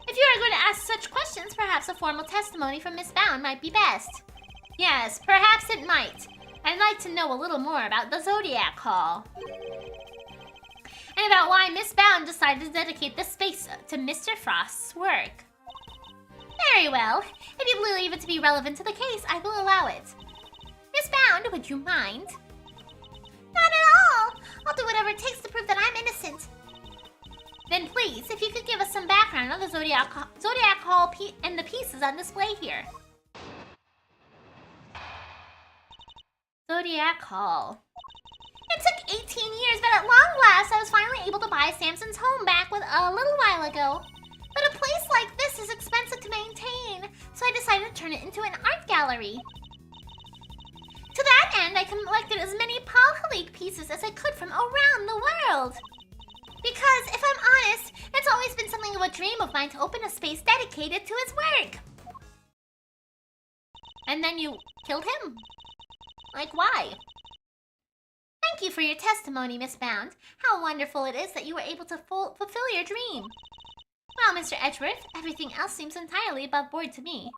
A: If you are going to ask such questions, perhaps a formal testimony from Miss Bound might be best. Yes, perhaps it might. I'd like to know a little more about the Zodiac Hall. And about why Miss Bound decided to dedicate this space to Mr. Frost's work.
D: Very well. If you believe it to be relevant to the case, I will allow it. Miss Bound, would you mind? Not at all. I'll do whatever it takes to prove that I'm innocent.
A: Then please, if you could give us some background on the Zodiac Hall and the pieces on display here. Zodiac Hall.
D: It took 18 years, but at long last, I was finally able to buy Samson's home back a little while ago. But a place like this is expensive to maintain, so I decided to turn it into an art gallery. To that end, I collected as many Paul pieces as I could from around the world. Because, if I'm honest, it's always been something of a dream of mine to open a space dedicated to his work.
A: And then you killed him?
D: Like, why? Thank you for your testimony, Miss Bound. How wonderful it is that you were able to fulfill your dream. Well, Mr. Edgeworth, everything else seems entirely above board to me.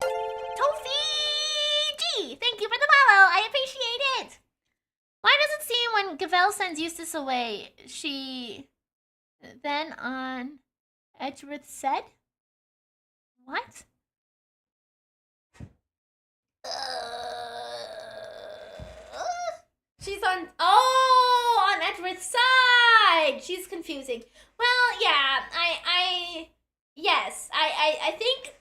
D: Tofi! Thank you for the follow. I appreciate it.
A: Why does it seem when Gavel sends Eustace away, she... Then on... Edgeworth said? What? She's on... Oh! On Edgeworth's side! She's confusing. Well, yeah, Yes, I think...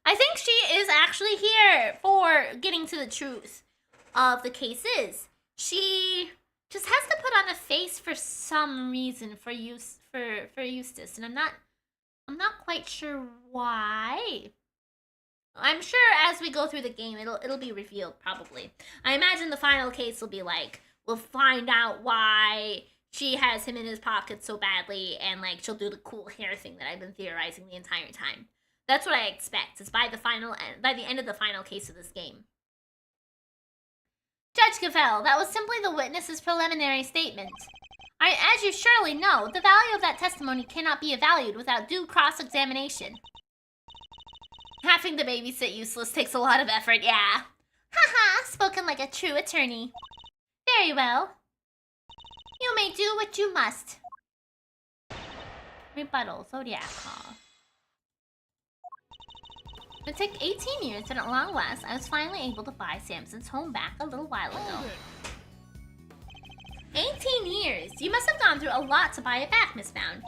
A: I think she is actually here for getting to the truth of the cases. She just has to put on a face for some reason for Eustace, and I'm not quite sure why. I'm sure as we go through the game, it'll be revealed, probably. I imagine the final case will be like, we'll find out why she has him in his pocket so badly, and like she'll do the cool hair thing that I've been theorizing the entire time. That's what I expect, is by the end of the final case of this game. Judge Cavell, that was simply the witness's preliminary statement. As you surely know, the value of that testimony cannot be evaluated without due cross-examination. Having to babysit useless takes a lot of effort, yeah.
D: Haha, spoken like a true attorney.
A: Very well.
D: You may do what you must.
A: Rebuttal, Zodiac Call. It took 18 years, but at long last, I was finally able to buy Samson's home back a little while ago. 18 years? You must have gone through a lot to buy it back, Miss Bound.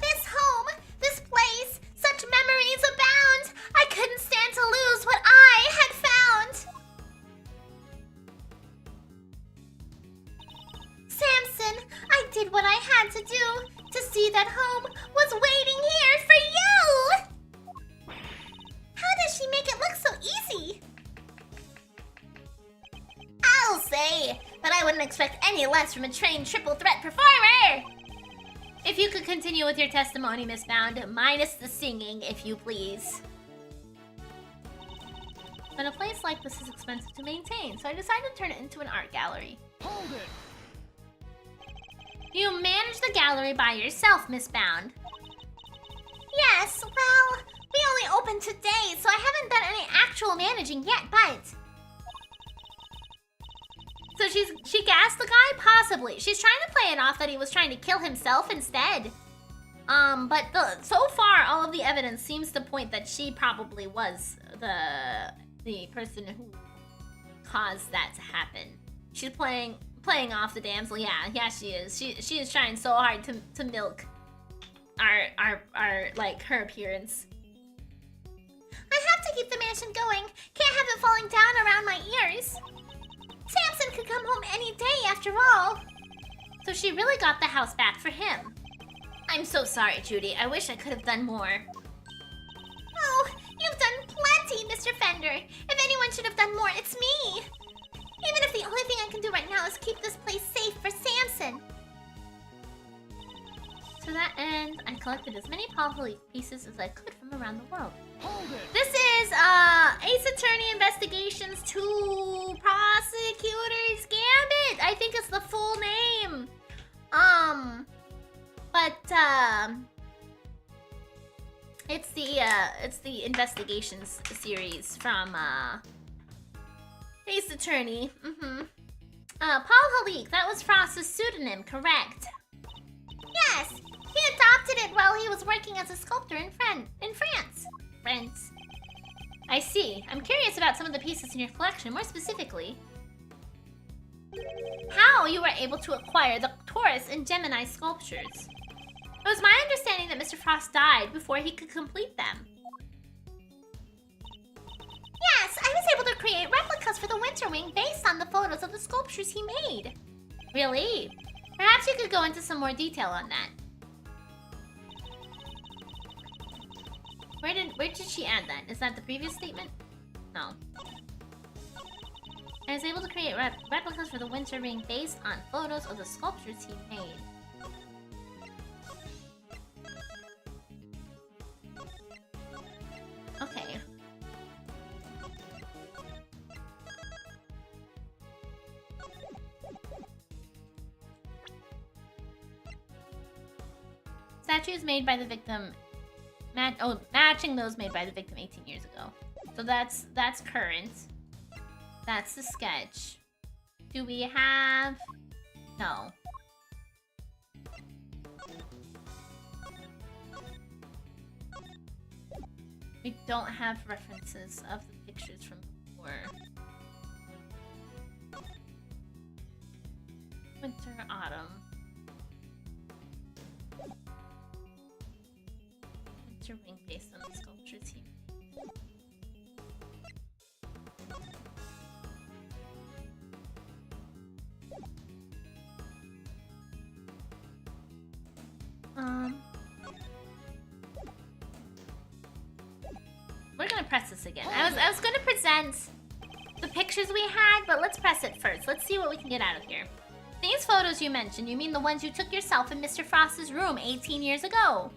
D: This home, this place, such memories abound. I couldn't stand to lose what I had found. Samson, I did what I had to do to see that home was waiting here for you. How does she make it look so easy?
A: I'll say, but I wouldn't expect any less from a trained triple threat performer. If you could continue with your testimony, Miss Bound, minus the singing, if you please. But a place like this is expensive to maintain, so I decided to turn it into an art gallery.
C: Hold it!
A: You manage the gallery by yourself, Miss Bound.
D: Yes, well, we only opened today, so I haven't done any actual managing yet, but...
A: So she gassed the guy? Possibly. She's trying to play it off that he was trying to kill himself instead. But so far, all of the evidence seems to point that she probably was the person who caused that to happen. She's playing off the damsel. Yeah, she is. She is trying so hard to milk our like her appearance.
D: I have to keep the mansion going. Can't have it falling down around my ears. Samson could come home any day after all.
A: So she really got the house back for him. I'm so sorry, Judy. I wish I could have done more.
D: Oh, you've done plenty, Mr. Fender. If anyone should have done more, it's me. Even if the only thing I can do right now is keep this place safe for Samson.
A: To that end, I collected as many polyleaf pieces as I could from around the world.
C: Hold it!
A: This is Ace Attorney Investigations 2 Prosecutor's Gambit. I think it's the full name. It's the investigations series from Ace Attorney. Paul Halik, that was Frost's pseudonym, correct?
D: Yes, he adopted it while he was working as a sculptor in France.
A: I see. I'm curious about some of the pieces in your collection, more specifically. How you were able to acquire the Taurus and Gemini sculptures. It was my understanding that Mr. Frost died before he could complete them.
D: Yes, I was able to create replicas for the Winter Wing based on the photos of the sculptures he made.
A: Really? Perhaps you could go into some more detail on that. Where did she add that? Is that the previous statement? No. I was able to create replicas for the Winter Ring based on photos of the sculptures he made. Okay. Statues made by the victim, matching those made by the victim 18 years ago. So that's current. That's the sketch. Do we have... No. We don't have references of the pictures from before. Winter, autumn. Winter ring based on the sculptures he made. we're gonna press this again. I was gonna present the pictures we had, but let's press it first. Let's see what we can get out of here. These photos you mentioned, you mean the ones you took yourself in Mr. Frost's room 18 years ago?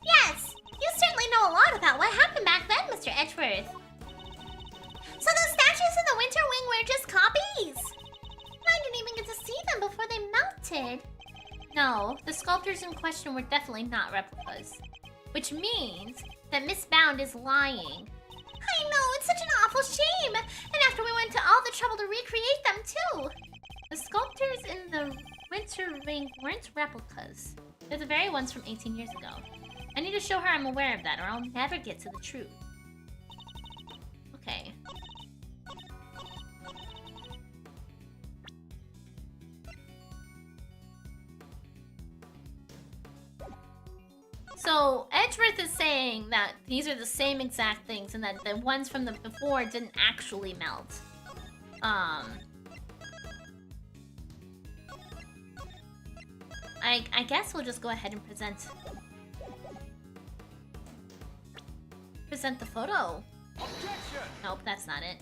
D: Yes, you certainly know a lot about what happened back then, Mr. Edgeworth. So those statues in the Winter Wing were just copies? I didn't even get to see them before they melted.
A: No, the sculptures in question were definitely not replicas. Which means that Miss Bound is lying.
D: I know, it's such an awful shame. And after we went to all the trouble to recreate them, too.
A: The sculptures in the Winter Ring weren't replicas. They're the very ones from 18 years ago. I need to show her I'm aware of that, or I'll never get to the truth. Okay. So, Edgeworth is saying that these are the same exact things and that the ones from the before didn't actually melt. I guess we'll just go ahead and present the photo.
C: Objection!
A: Nope, that's not it.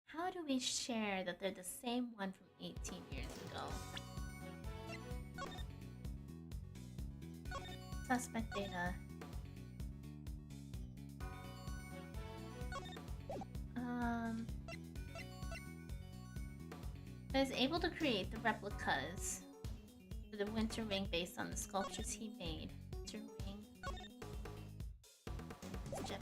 A: How do we share that they're the same one from 18 years ago? Suspect data. I was able to create the replicas for the Winter Ring based on the sculptures he made. Winter Ring. Gemini.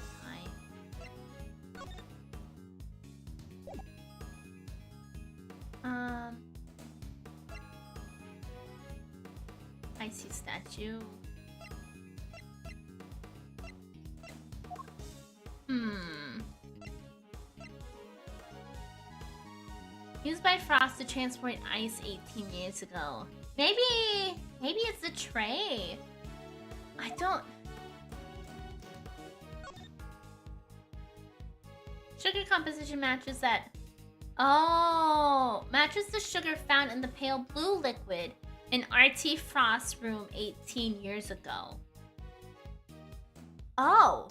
A: Icy statue. Used by Frost to transport ice 18 years ago. Maybe it's the tray. I don't... Sugar composition matches that... Oh! Matches the sugar found in the pale blue liquid in RT Frost's room 18 years ago. Oh!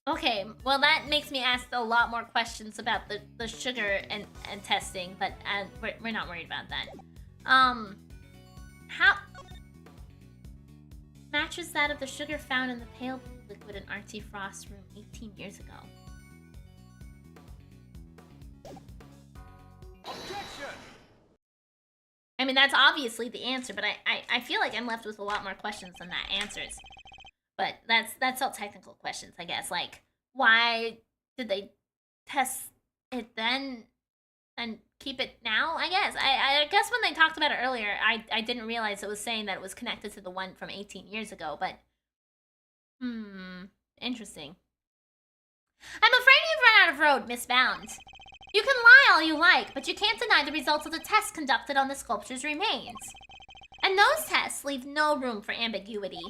A: Okay, well that makes me ask a lot more questions about the sugar and testing, but we're not worried about that. How... Matches that of the sugar found in the pale blue liquid in RT Frost's room 18 years ago.
C: Objection!
A: I mean, that's obviously the answer, but I feel like I'm left with a lot more questions than that answers. But that's all technical questions, I guess. Like, why did they test it then and keep it now? I guess. I guess when they talked about it earlier, I didn't realize it was saying that it was connected to the one from 18 years ago, but... Interesting. I'm afraid you've run out of road, Miss Bound. You can lie all you like, but you can't deny the results of the tests conducted on the sculpture's remains. And those tests leave no room for ambiguity.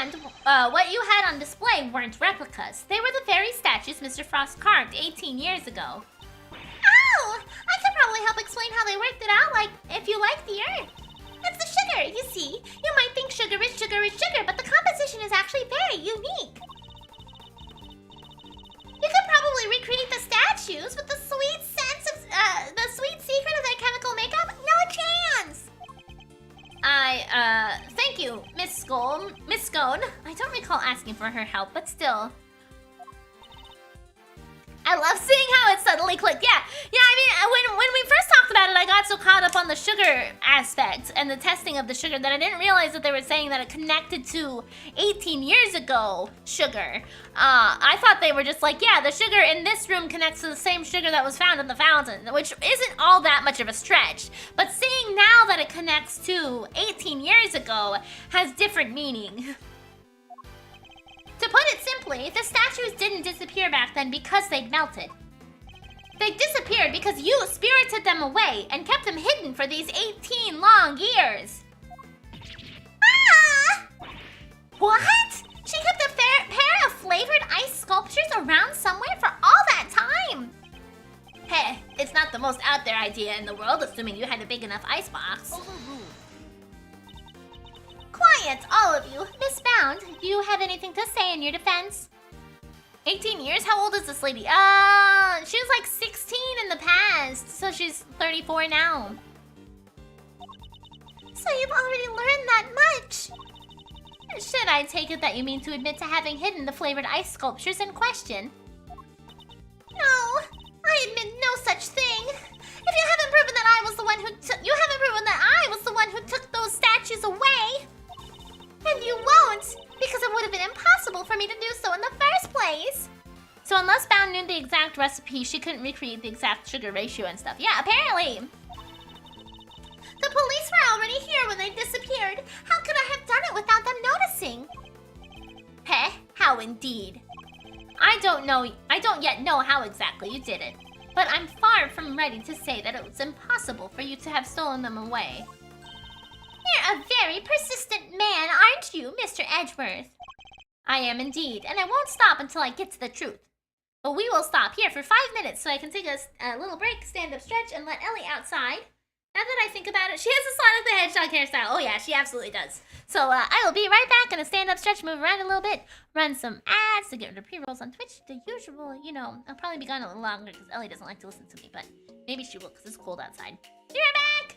A: And what you had on display weren't replicas. They were the very statues Mr. Frost carved 18 years ago.
D: Oh! I could probably help explain how they worked it out, like, if you like the earth. It's the sugar, you see. You might think sugar is sugar is sugar, but the composition is actually very unique. You could probably recreate the statues with the sweet sense of, the sweet secret of their chemical makeup. No chance!
A: Thank you, Miss Scone. Miss Scone. I don't recall asking for her help, but still. I love seeing how it suddenly clicked. Yeah, I mean, when we first talked about it, I got so caught up on the sugar aspect and the testing of the sugar that I didn't realize that they were saying that it connected to 18 years ago sugar. I thought they were just like, yeah, the sugar in this room connects to the same sugar that was found in the fountain, which isn't all that much of a stretch. But seeing now that it connects to 18 years ago has different meaning. To put it simply, the statues didn't disappear back then because they'd melted. They disappeared because you spirited them away and kept them hidden for these 18 long years.
D: Ah!
A: What? She kept a pair of flavored ice sculptures around somewhere for all that time? most out there idea in the world, assuming you had a big enough icebox.
C: Overruled.
D: Quiet, all of you. Miss Bound, do you have anything to say in your defense?
A: 18 years? How old is this lady?
D: She was like 16 in the past, so she's 34 now. So you've already learned that much?
A: Should I take it that you mean to admit to having hidden the flavored ice sculptures in question?
D: No, I admit no such thing. If you haven't proven that I was the one who took those statues away. And you won't, because it would have been impossible for me to do so in the first place.
A: So unless Bound knew the exact recipe, she couldn't recreate the exact sugar ratio and stuff. Yeah, apparently.
D: The police were already here when they disappeared. How could I have done it without them noticing?
A: Heh, how indeed. I don't yet know how exactly you did it, but I'm far from ready to say that it was impossible for you to have stolen them away.
D: You're a very persistent man, aren't you, Mr. Edgeworth?
A: I am indeed, and I won't stop until I get to the truth. But we will stop here for 5 minutes so I can take a little break, stand up, stretch, and let Ellie outside. Now that I think about it, she has a Sonic the Hedgehog hairstyle. Oh yeah, she absolutely does. So I will be right back, gonna stand up, stretch, move around a little bit, run some ads to get rid of pre-rolls on Twitch. The usual, you know, I'll probably be gone a little longer because Ellie doesn't like to listen to me, but maybe she will because it's cold outside. Be right back!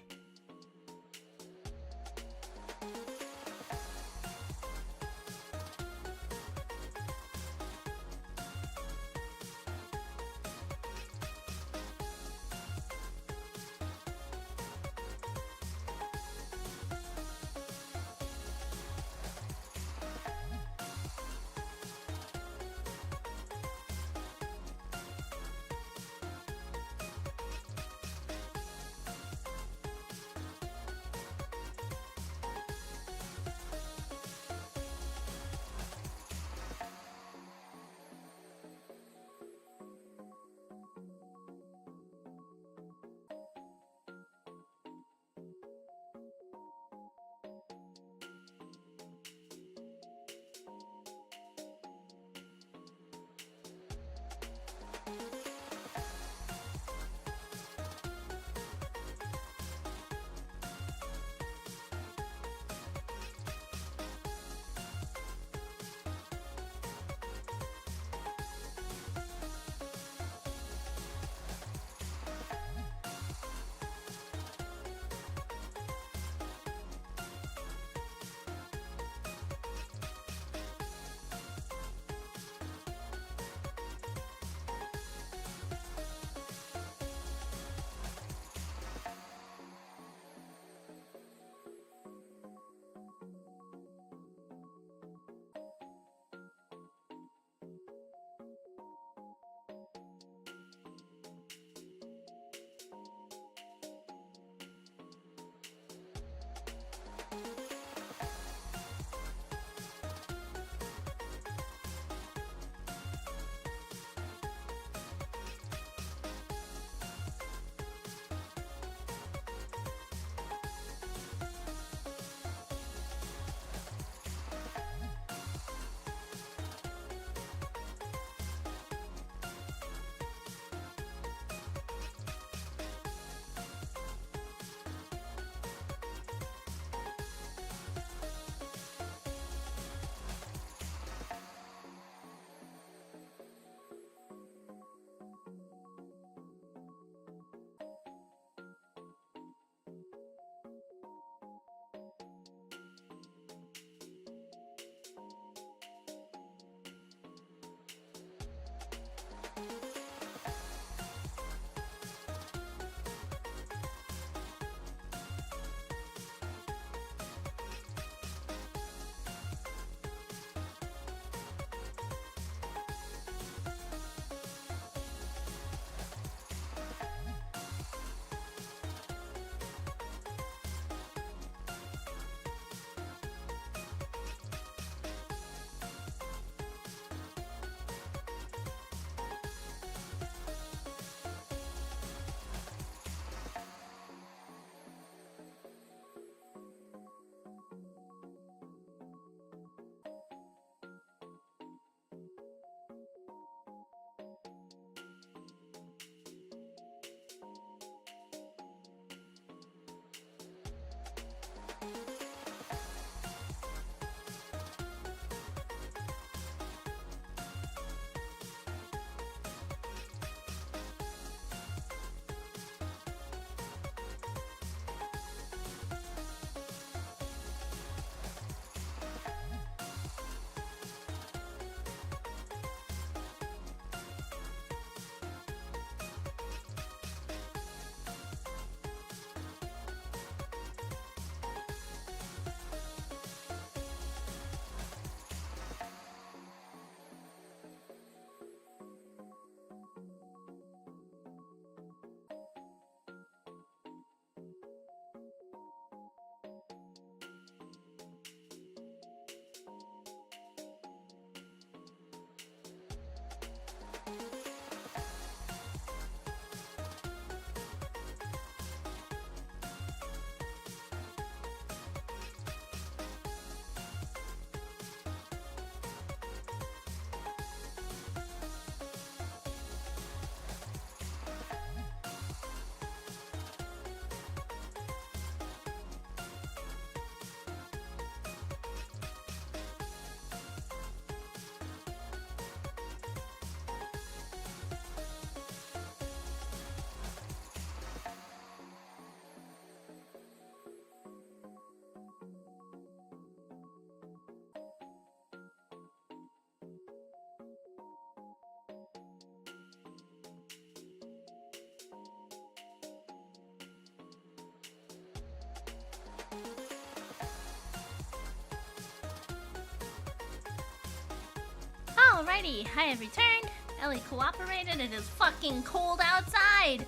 A: Alrighty, I have returned. Ellie cooperated. It is fucking cold outside.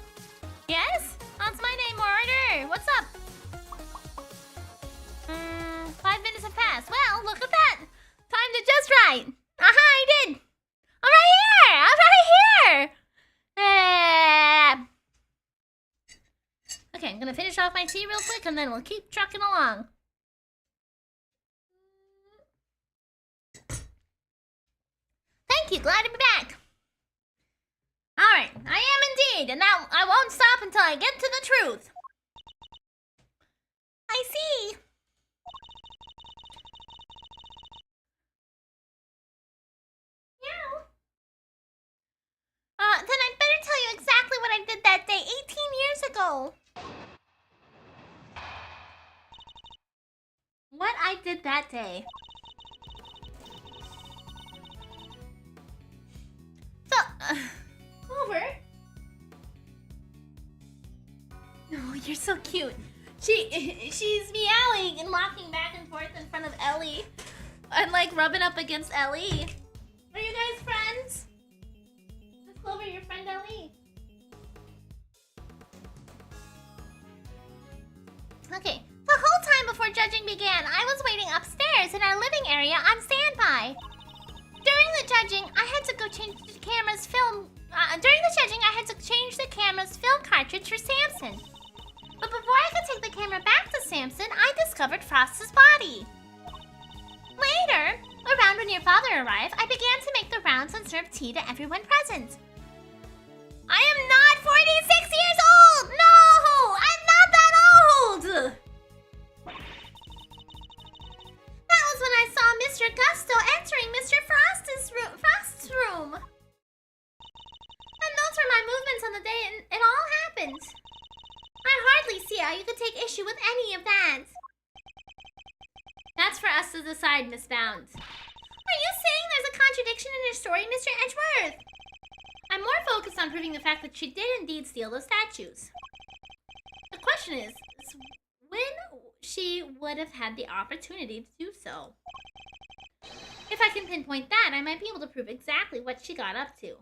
A: Yes? That's my name, order. What's up? 5 minutes have passed. Well, look at that. Time to just right. Aha, I did. I'm right here. I'm right here. Okay, I'm gonna finish off my tea real quick and then we'll keep trucking along. Thank you, glad to be back. Alright, I am indeed, and now I won't stop until I get to the truth.
D: I see. Then I'd better tell you exactly what I did that day 18 years ago.
A: What I did that day.
D: So,
A: Over. Oh, you're so cute. She's meowing and walking back and forth in front of Ellie. And like rubbing up against Ellie. Are you guys friends? Is Clover your friend, Ellie?
D: okay. The whole time before judging began, I was waiting upstairs in our living area on standby. During the judging, I had to go change the camera's film. Cartridge for Samson. But before I could take the camera back to Samson, I discovered Frost's body. Later, around when your father arrived, I began to make the rounds and serve tea to everyone present. I am not 46 years old! No! I'm not that old! That was when I saw Mr. Gusto entering Mr. Frost's room. And those were my movements on the day it all happened. I hardly see how you could take issue with any of that.
A: That's for us to decide, Miss Bounds.
D: Are you saying there's a contradiction in your story, Mr. Edgeworth?
A: I'm more focused on proving the fact that she did indeed steal the statues. The question is when she would have had the opportunity to do so. If I can pinpoint that, I might be able to prove exactly what she got up to.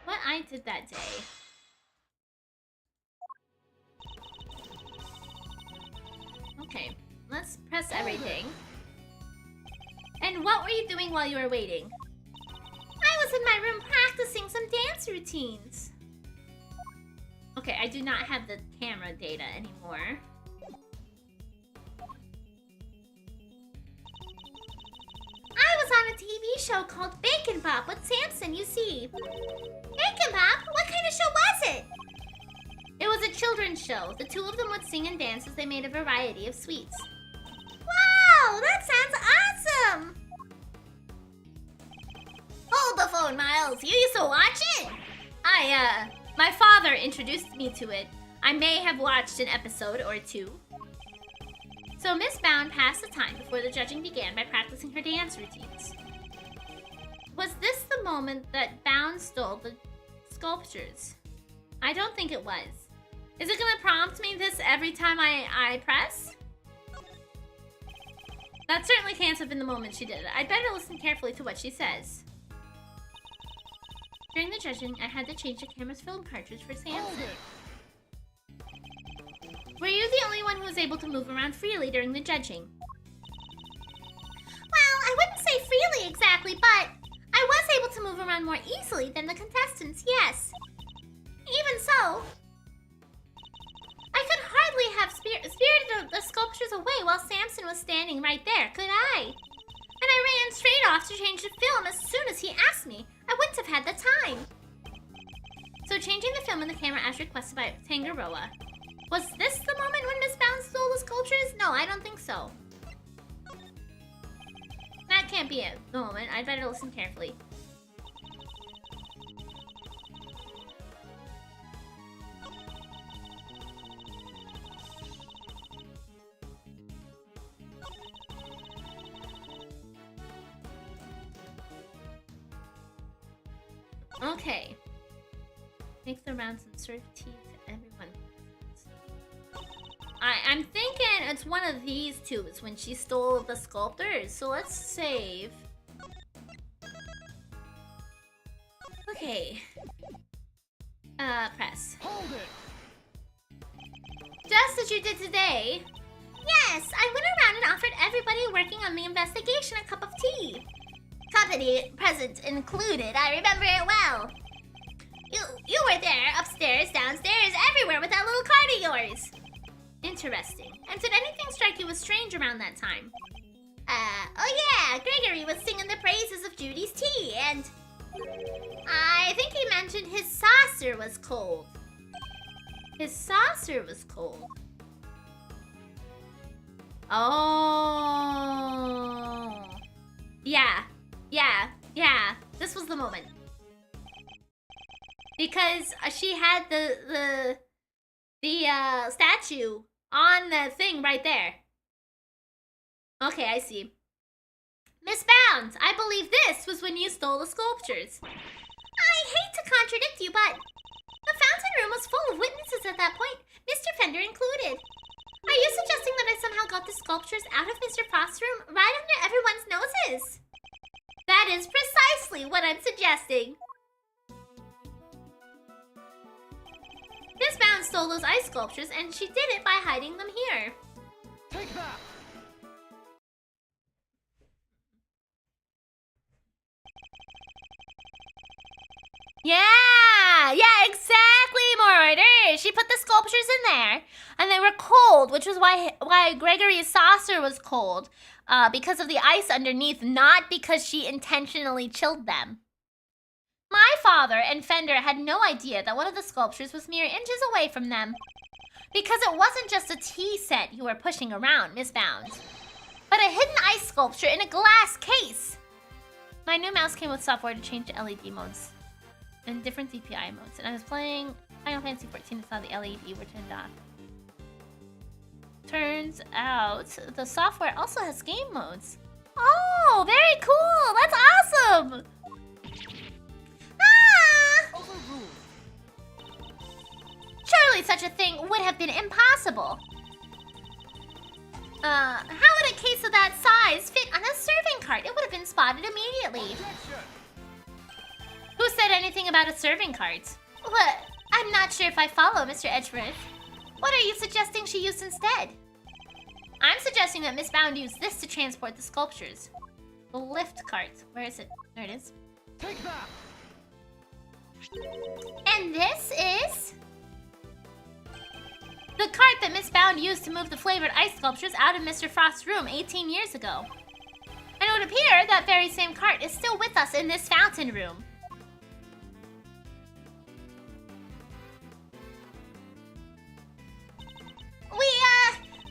A: What I did that day. Okay, let's press everything. And what were you doing while you were waiting?
D: I was in my room practicing some dance routines.
A: Okay, I do not have the camera data anymore.
D: I was on a TV show called Bacon Bop with Samson, you see. Bacon Bop? What kind of show was it?
A: It was a children's show. The two of them would sing and dance as they made a variety of sweets.
D: Wow, that sounds awesome!
A: Hold the phone, Miles. You used to watch it? My father introduced me to it. I may have watched an episode or two. So Miss Bound passed the time before the judging began by practicing her dance routines. Was this the moment that Bound stole the sculptures? I don't think it was. Is it gonna prompt me this every time I press? That certainly can't have been the moment she did it. I'd better listen carefully to what she says. During the judging, I had to change the camera's film cartridge for Samson. Were you the only one who was able to move around freely during the judging?
D: Well, I wouldn't say freely exactly, but I was able to move around more easily than the contestants, yes. Even so, I could hardly have spirited the sculptures away while Samson was standing right there, could I? And I ran straight off to change the film as soon as he asked me. I wouldn't have had the time.
A: So changing the film and the camera as requested by Tangaroa. Was this the moment when Miss Bound stole the sculptures? No, I don't think so. That can't be it. The moment. I'd better listen carefully. Okay. Make the rounds and serve tea to everyone. I'm thinking it's one of these two. It's when she stole the sculptors. So let's save. Okay. Press.
C: Hold it!
A: Just as you did today.
D: Yes, I went around and offered everybody working on the investigation a cup of tea. Company present included, I remember it well. You were there, upstairs, downstairs, everywhere with that little card of yours.
A: Interesting. And did anything strike you as strange around that time?
D: Oh yeah, Gregory was singing the praises of Judy's tea, and I think he mentioned his saucer was cold.
A: His saucer was cold. Oh. Yeah. This was the moment. Because she had the statue on the thing right there. Okay, I see. Miss Bounds, I believe this was when you stole the sculptures.
D: I hate to contradict you, but the fountain room was full of witnesses at that point, Mr. Fender included. Are you suggesting that I somehow got the sculptures out of Mr. Frost's room right under everyone's noses?
A: That is precisely what I'm suggesting. Miss Bounds stole those ice sculptures, and she did it by hiding them here.
C: Take that!
A: Yeah, exactly, Morider. She put the sculptures in there, and they were cold, which was why Gregory's saucer was cold, because of the ice underneath, not because she intentionally chilled them. My father and Fender had no idea that one of the sculptures was mere inches away from them, because it wasn't just a tea set you were pushing around, Miss Bounds, but a hidden ice sculpture in a glass case. My new mouse came with software to change the LED modes and different DPI modes, and I was playing Final Fantasy 14 and saw the LED were turned off. Turns out the software also has game modes. Oh, very cool! That's awesome!
D: Ah!
C: Overruled.
A: Surely such a thing would have been impossible. How would a case of that size fit on a serving cart? It would have been spotted immediately.
C: Objection!
A: Who said anything about a serving cart? What? I'm not sure if I follow, Mr. Edgeworth. What are you suggesting she used instead? I'm suggesting that Miss Bound used this to transport the sculptures. The lift cart. Where is it? There it is.
C: Take that!
A: And this is... the cart that Miss Bound used to move the flavored ice sculptures out of Mr. Frost's room 18 years ago. And it would appear that very same cart is still with us in this fountain room.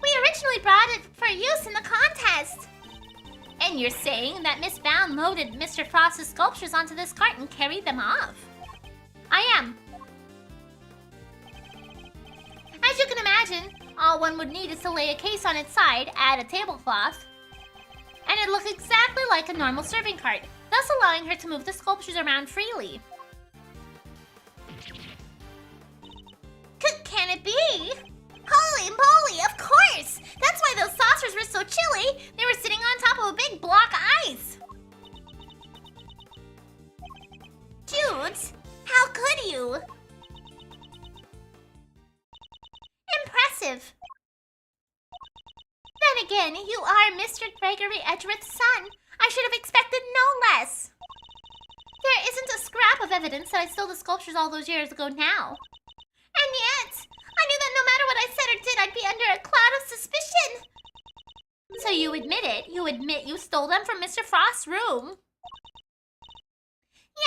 A: We originally brought it for use in the contest. And you're saying that Miss Bound loaded Mr. Frost's sculptures onto this cart and carried them off? I am. As you can imagine, all one would need is to lay a case on its side, add a tablecloth, and it'd look exactly like a normal serving cart, thus allowing her to move the sculptures around freely. Can it be?
D: Holy moly, of course! That's why those saucers were so chilly. They were sitting on top of a big block of ice. Judes, how could you? Impressive. Then again, you are Mr. Gregory Edgeworth's son. I should have expected no less. There isn't a scrap of evidence that I stole the sculptures all those years ago now. And yet, I knew that no matter what I said or did, I'd be under a cloud of suspicion.
A: So you admit it? You admit you stole them from Mr. Frost's room?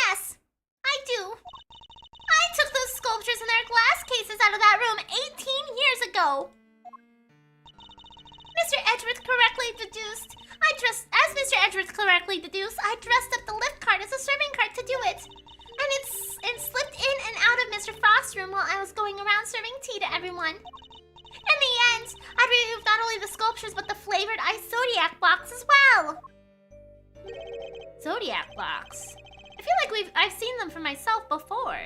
D: Yes, I do. I took those sculptures in their glass cases out of that room 18 years ago. Mr. Edgeworth correctly deduced. I dressed up the lift cart as a serving cart to do it. And slipped in and out of Mr. Frost's room while I was going around serving tea to everyone. In the end, I removed not only the sculptures but the flavored ice Zodiac blocks as well.
A: Zodiac blocks? I feel like I've seen them for myself before.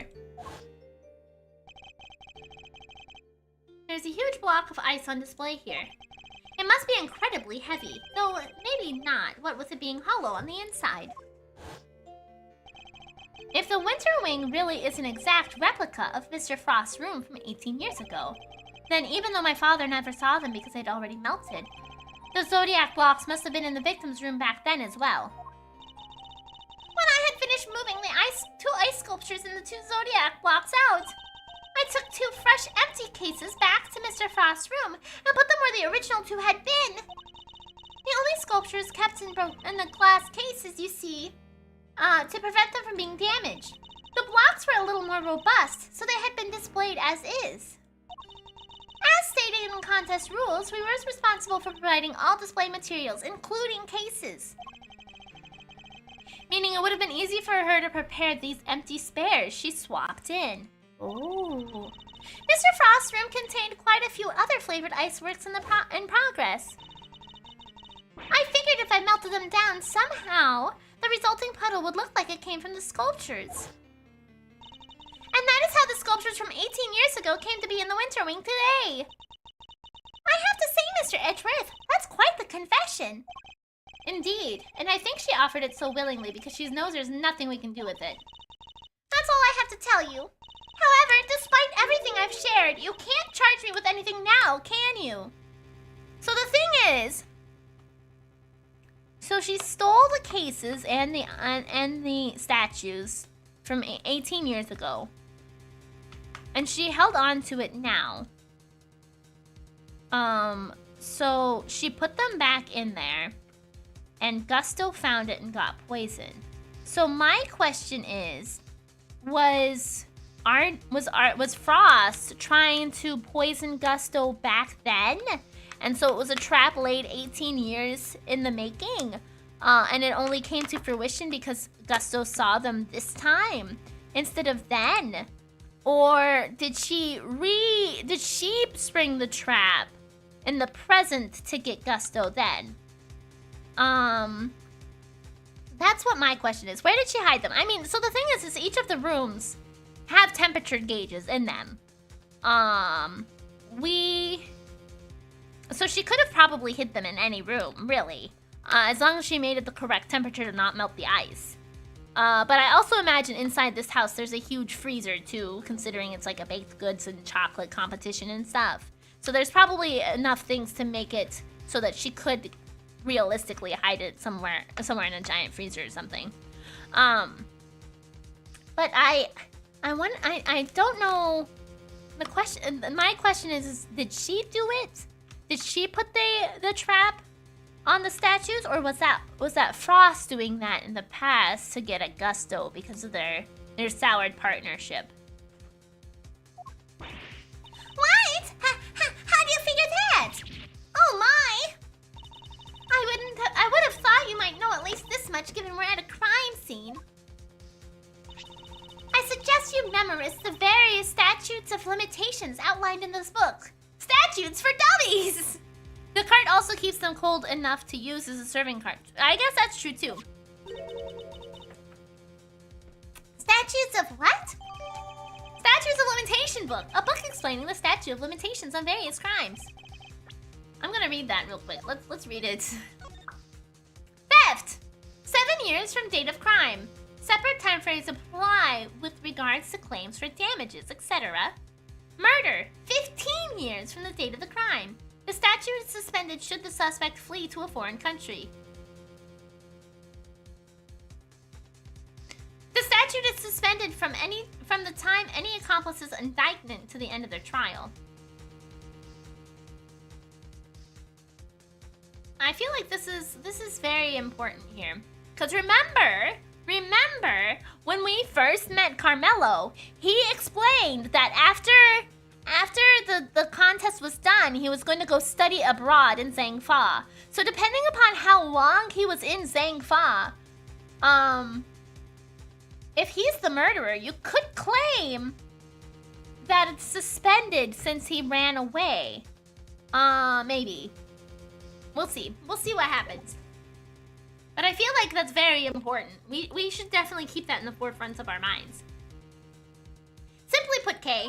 A: There's a huge block of ice on display here. It must be incredibly heavy, though maybe not, what with it being hollow on the inside. If the Winter Wing really is an exact replica of Mr. Frost's room from 18 years ago, then even though my father never saw them because they'd already melted, the Zodiac blocks must have been in the victim's room back then as well. When I had finished moving the two ice sculptures in the 2 Zodiac blocks out, I took 2 fresh empty cases back to Mr. Frost's room and put them where the original 2 had been. The only sculptures kept in the glass cases, you see, to prevent them from being damaged. The blocks were a little more robust, so they had been displayed as is. As stated in the contest rules, we were responsible for providing all display materials, including cases. Meaning it would have been easy for her to prepare these empty spares she swapped in. Oh. Mr. Frost's room contained quite a few other flavored iceworks in progress. I figured if I melted them down somehow, the resulting puddle would look like it came from the sculptures. And that is how the sculptures from 18 years ago came to be in the Winter Wing today. I have to say, Mr. Edgeworth, that's quite the confession. Indeed, and I think she offered it so willingly because she knows there's nothing we can do with it. That's all I have to tell you. However, despite everything I've shared, you can't charge me with anything now, can you? So the thing is, so she stole the cases and the statues from 18 years ago, and she held on to it now. So she put them back in there, and Gusto found it and got poisoned. So my question is, was Frost trying to poison Gusto back then? And so it was a trap laid 18 years in the making. And it only came to fruition because Gusto saw them this time instead of then. Or did she spring the trap in the present to get Gusto then? That's what my question is. Where did she hide them? I mean, so the thing is each of the rooms have temperature gauges in them. So she could have probably hid them in any room, really. As long as she made it the correct temperature to not melt the ice. But I also imagine inside this house there's a huge freezer too, considering it's like a baked goods and chocolate competition and stuff. So there's probably enough things to make it so that she could realistically hide it somewhere in a giant freezer or something. But I don't know. My question is did she do it? Did she put the trap on the statues, or was that Frost doing that in the past to get at Gusto because of their soured partnership?
D: What? How do you figure that? Oh my! I would have thought you might know at least this much given we're at a crime scene. I suggest you memorize the various statutes of limitations outlined in this book. Statutes for dummies!
A: The cart also keeps them cold enough to use as a serving cart. I guess that's true too.
D: Statutes of what?
A: Statutes of Limitation book. A book explaining the statute of limitations on various crimes. I'm gonna read that real quick. Let's read it. Theft! 7 years from date of crime. Separate time frames apply with regards to claims for damages, etc. Murder! 15 years from the date of the crime. The statute is suspended should the suspect flee to a foreign country. The statute is suspended from the time any accomplice's indictment to the end of their trial. I feel like this is very important here. Because remember when we first met Carmelo, he explained that after the contest was done, he was going to go study abroad in Zhangfa. So depending upon how long he was in Zhangfa, if he's the murderer, you could claim that it's suspended since he ran away. Maybe. We'll see. We'll see what happens. But I feel like that's very important. We should definitely keep that in the forefront of our minds. Simply put, Kay,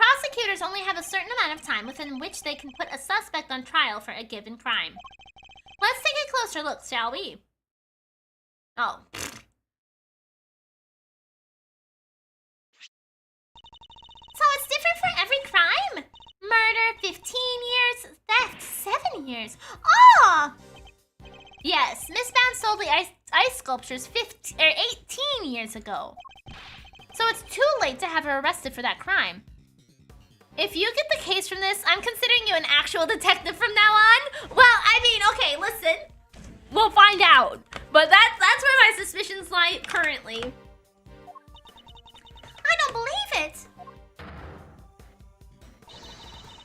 A: Prosecutors only have a certain amount of time within which they can put a suspect on trial for a given crime. Let's take a closer look, shall we? Oh.
D: So it's different for every crime? Murder, 15 years. Theft, 7 years. Oh!
A: Yes, Miss Bound sold the ice sculptures 18 years ago. So it's too late to have her arrested for that crime. If you get the case from this, I'm considering you an actual detective from now on. Well, I mean, okay, listen. We'll find out. But that's where my suspicions lie currently.
D: I don't believe it.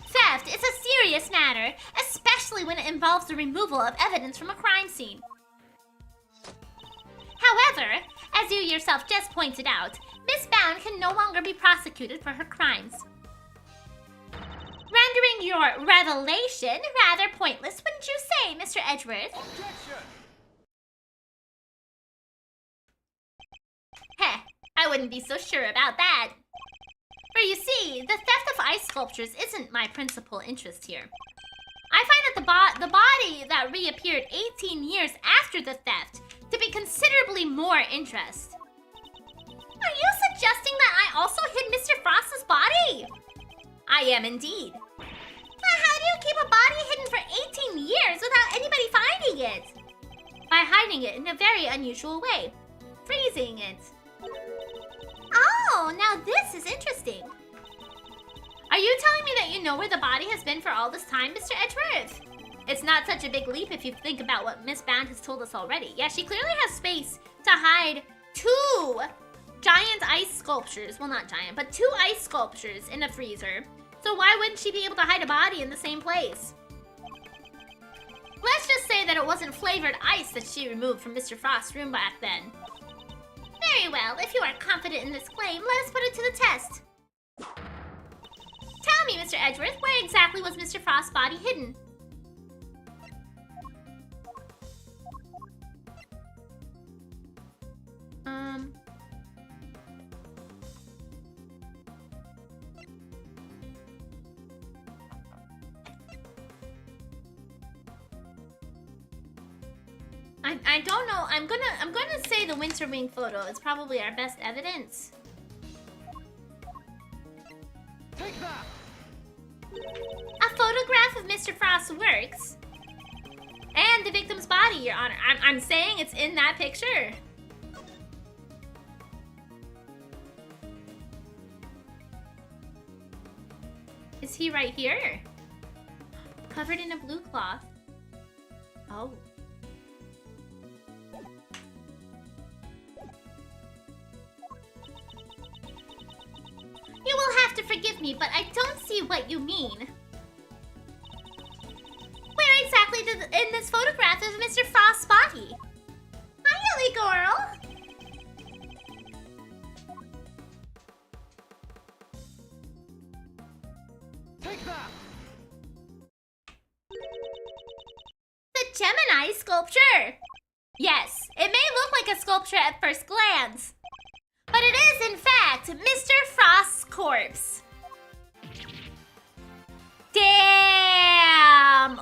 A: Theft is a serious matter, especially when it involves the removal of evidence from a crime scene. However, as you yourself just pointed out, Miss Bound can no longer be prosecuted for her crimes. Rendering your revelation rather pointless, wouldn't you say, Mr. Edgeworth?
C: Objection!
A: Heh, I wouldn't be so sure about that. For you see, the theft of ice sculptures isn't my principal interest here. I find that the body that reappeared 18 years after the theft to be considerably more interest.
D: Are you suggesting that I also hid Mr. Frost's body?
A: I am indeed.
D: How do you keep a body hidden for 18 years without anybody finding it?
A: By hiding it in a very unusual way. Freezing it.
D: Oh, now this is interesting.
A: Are you telling me that you know where the body has been for all this time, Mr. Edgeworth? It's not such a big leap if you think about what Miss Bound has told us already. Yeah, she clearly has space to hide 2 giant ice sculptures. Well, not giant, but 2 ice sculptures in a freezer. So why wouldn't she be able to hide a body in the same place? Let's just say that it wasn't flavored ice that she removed from Mr. Frost's room back then.
D: Very well, if you are confident in this claim, let us put it to the test.
A: Tell me, Mr. Edgeworth, where exactly was Mr. Frost's body hidden? I don't know. I'm gonna say the winter wing photo is probably our best evidence.
C: Take that!
A: A photograph of Mr. Frost's works and the victim's body, Your Honor. I'm saying it's in that picture. Is he right here? Covered in a blue cloth. Oh.
D: You will have to forgive me, but I don't see what you mean.
A: Where exactly in this photograph is Mr. Frost's body?
D: Hi, Ellie girl.
C: Take that!
A: The Gemini sculpture! Yes, it may look like a sculpture at first glance, but it is, in fact, Mr. Frost's corpse. Damn!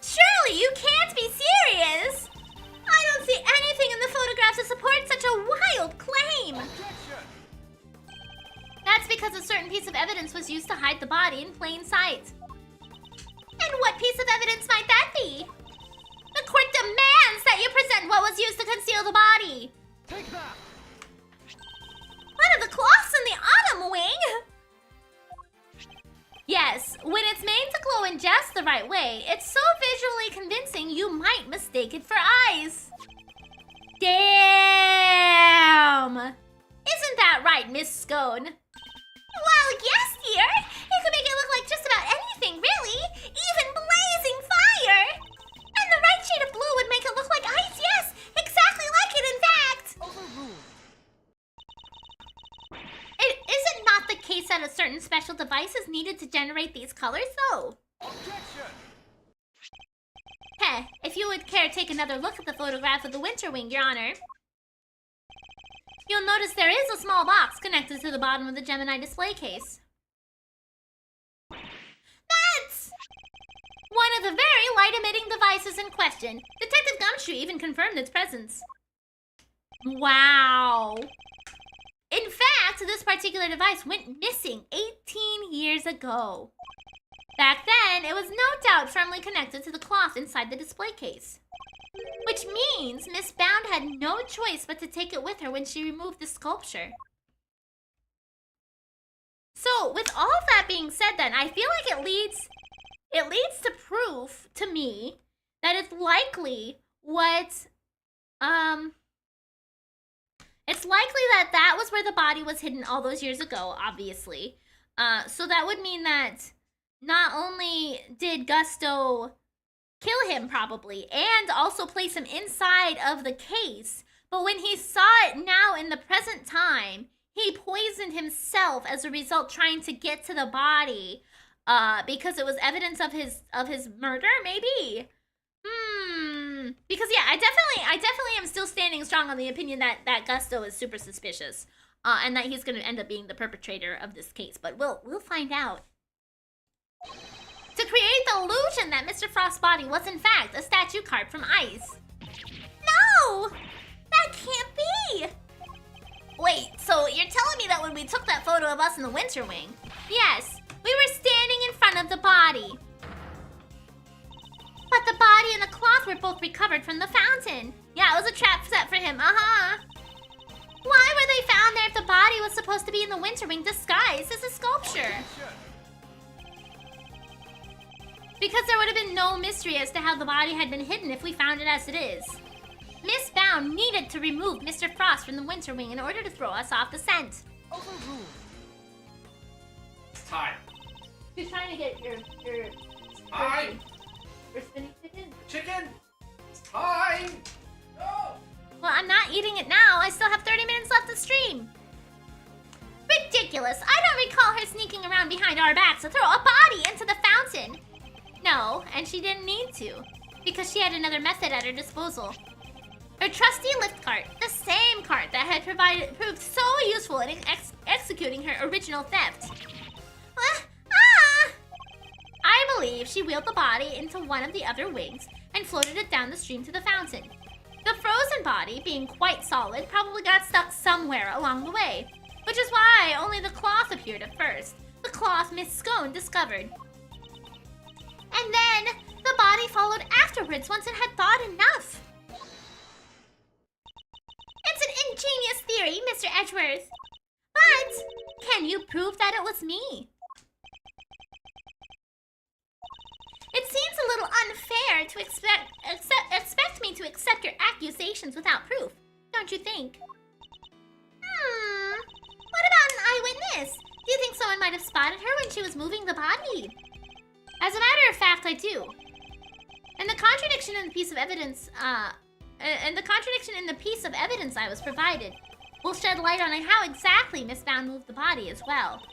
A: Surely you can't be serious! I don't see anything in the photograph to support such a wild claim!
C: Objection!
A: That's because a certain piece of evidence was used to hide the body in plain sight.
D: And what piece of evidence might that be?
A: The court demands that you present what was used to conceal the body!
C: Take that!
D: One of the cloths in the autumn wing?
A: Yes, when it's made to glow in just the right way, it's so visually convincing you might mistake it for eyes. Damn! Isn't that right, Miss Scone?
D: Well, yes, dear. You can make it look like just about anything, really. Even blazing fire. And the right shade of blue would make it look like ice, yes. Exactly like it, in fact.
C: Overruled!
A: Is it not the case that a certain special device is needed to generate these colors, though?
C: Objection!
A: Heh, if you would care to take another look at the photograph of the winter wing, Your Honor. You'll notice there is a small box connected to the bottom of the Gemini display case. of the very light-emitting devices in question. Detective Gumshoe even confirmed its presence. Wow. In fact, this particular device went missing 18 years ago. Back then, it was no doubt firmly connected to the cloth inside the display case. Which means Miss Bound had no choice but to take it with her when she removed the sculpture. So, with all of that being said then, I feel like it leads to proof to me that it's likely it's likely that was where the body was hidden all those years ago, obviously. So that would mean that not only did Gusto kill him probably, and also place him inside of the case, but when he saw it now in the present time, he poisoned himself as a result, trying to get to the body, because it was evidence of his murder, maybe? Because yeah, I definitely am still standing strong on the opinion that Gusto is super suspicious, and that he's gonna end up being the perpetrator of this case, but we'll find out. To create the illusion that Mr. Frost's body was in fact a statue carved from ice.
D: No! That can't be!
A: Wait, so you're telling me that when we took that photo of us in the Winter Wing, yes, we were standing in front of the body. But the body and the cloth were both recovered from the fountain. Yeah, it was a trap set for him, Why were they found there if the body was supposed to be in the Winter Wing disguised as a sculpture? Because there would have been no mystery as to how the body had been hidden if we found it as it is. Miss Bound needed to remove Mr. Frost from the Winter Wing in order to throw us off the scent.
C: Overruled.
E: It's time.
A: She's trying to get your
E: Time.
A: your spinning chicken.
E: Chicken. It's time. No.
A: Well, I'm not eating it now. I still have 30 minutes left to stream. Ridiculous. I don't recall her sneaking around behind our backs to throw a body into the fountain. No, and she didn't need to, because she had another method at her disposal. Her trusty lift cart, the same cart that had proved so useful in executing her original theft. I believe she wheeled the body into one of the other wings and floated it down the stream to the fountain. The frozen body, being quite solid, probably got stuck somewhere along the way, which is why only the cloth appeared at first. The cloth Miss Scone discovered. And then the body followed afterwards once it had thawed enough. It's an ingenious theory, Mr. Edgeworth. But can you prove that it was me? It seems a little unfair to expect me to accept your accusations without proof, don't you think? What about an eyewitness? Do you think someone might have spotted her when she was moving the body? As a matter of fact, I do. And the contradiction in the piece of evidence, I was provided will shed light on how exactly Miss Bound moved the body as well.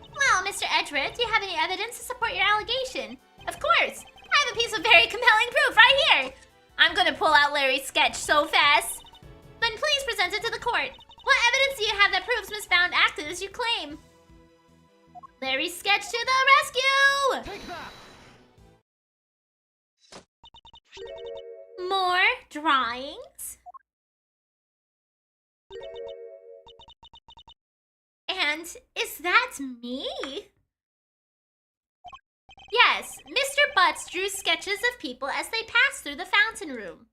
A: Well, Mr. Edgeworth, do you have any evidence to support your allegation? Of course! I have a piece of very compelling proof right here! I'm gonna pull out Larry's sketch so fast. Then please present it to the court. What evidence do you have that proves Miss Bound acted as you claim? Larry's sketch to the rescue!
C: Take that.
A: More drawings? And is that me? Yes, Mr. Butts drew sketches of people as they passed through the fountain room.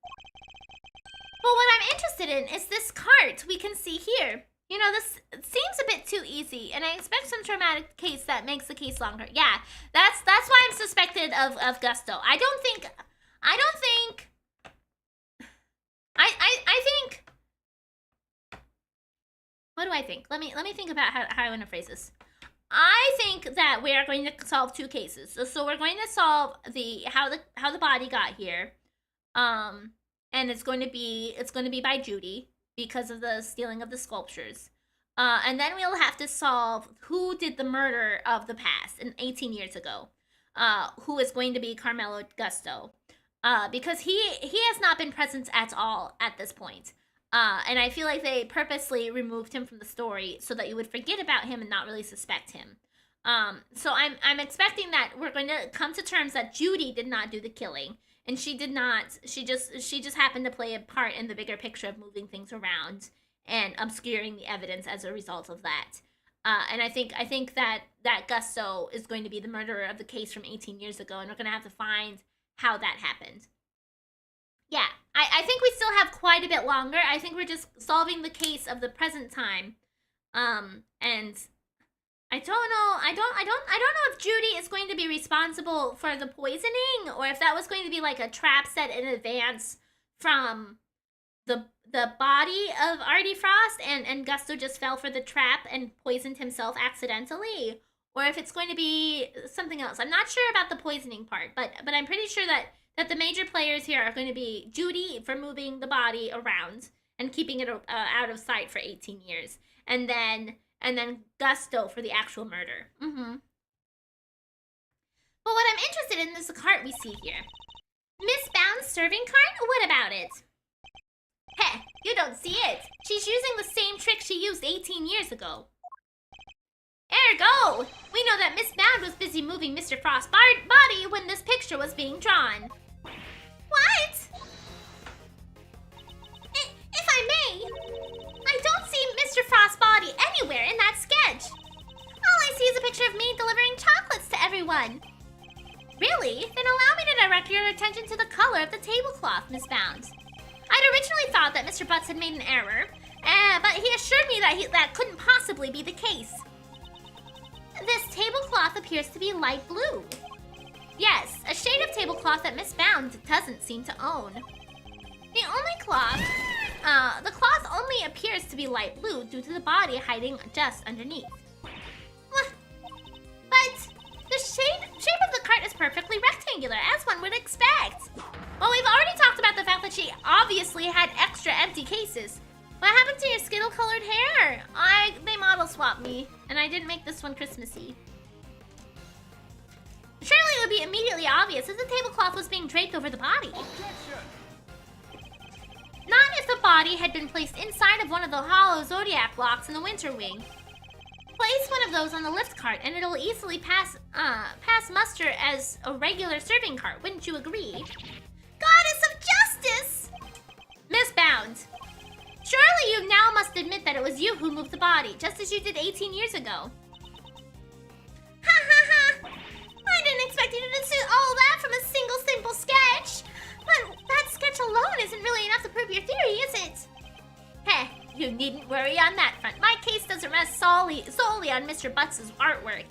A: But what I'm interested in is this cart we can see here. You know, this seems a bit too easy, and I expect some traumatic case that makes the case longer. Yeah, that's why I'm suspected of Gusto. I think what do I think? Let me think about how I want to phrase this. I think that we are going to solve two cases. So we're going to solve how the body got here, and it's going to be by Judy because of the stealing of the sculptures, and then we'll have to solve who did the murder of the past 18 years ago, who is going to be Carmelo Gusto, because he has not been present at all at this point. And I feel like they purposely removed him from the story so that you would forget about him and not really suspect him. So I'm expecting that we're going to come to terms that Judy did not do the killing, and she did not. She just happened to play a part in the bigger picture of moving things around and obscuring the evidence as a result of that. And I think that Gusto is going to be the murderer of the case from 18 years ago, and we're going to have to find how that happened. Yeah, I think we still have quite a bit longer. I think we're just solving the case of the present time. And I don't know. I don't know if Judy is going to be responsible for the poisoning, or if that was going to be like a trap set in advance from the body of Artie Frost, and Gusto just fell for the trap and poisoned himself accidentally, or if it's going to be something else. I'm not sure about the poisoning part, but I'm pretty sure that the major players here are going to be Judy for moving the body around and keeping it out of sight for 18 years, and then Gusto for the actual murder. But what I'm interested in is the cart we see here. Miss Bound's serving cart? What about it? Heh, you don't see it. She's using the same trick she used 18 years ago. Ergo, we know that Miss Bound was busy moving Mr. Frost's body when this picture was being drawn. What? If I may, I don't see Mr. Frost's body anywhere in that sketch. All I see is a picture of me delivering chocolates to everyone. Really? Then allow me to direct your attention to the color of the tablecloth, Miss Bound. I'd originally thought that Mr. Butts had made an error, but he assured me that that couldn't possibly be the case. This tablecloth appears to be light blue. Yes, a shade of tablecloth that Miss Bound doesn't seem to own. The cloth only appears to be light blue due to the body hiding just underneath. But the shape of the cart is perfectly rectangular, as one would expect. Well, we've already talked about the fact that she obviously had extra empty cases. What happened to your Skittle-colored hair? They model swapped me, and I didn't make this one Christmassy. Surely it would be immediately obvious if the tablecloth was being draped over the body.
C: Objection!
A: Not if the body had been placed inside of one of the hollow zodiac blocks in the winter wing. Place one of those on the lift cart, and it'll easily pass muster as a regular serving cart. Wouldn't you agree? Goddess of Justice! Miss Bound, surely you now must admit that it was you who moved the body, just as you did 18 years ago. Ha ha ha! I didn't expect you to do all that from a single simple sketch. But that sketch alone isn't really enough to prove your theory, is it? Heh, you needn't worry on that front. My case doesn't rest solely on Mr. Butts' artwork.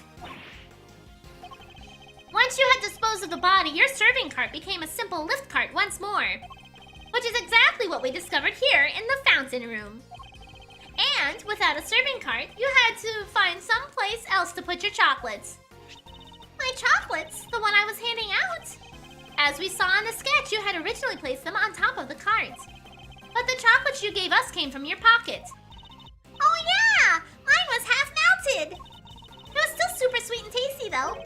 A: Once you had disposed of the body, your serving cart became a simple lift cart once more. Which is exactly what we discovered here in the fountain room. And without a serving cart, you had to find some place else to put your chocolates. My chocolates? The one I was handing out? As we saw in the sketch, you had originally placed them on top of the cart. But the chocolates you gave us came from your pocket. Oh yeah! Mine was half melted! It was still super sweet and tasty though.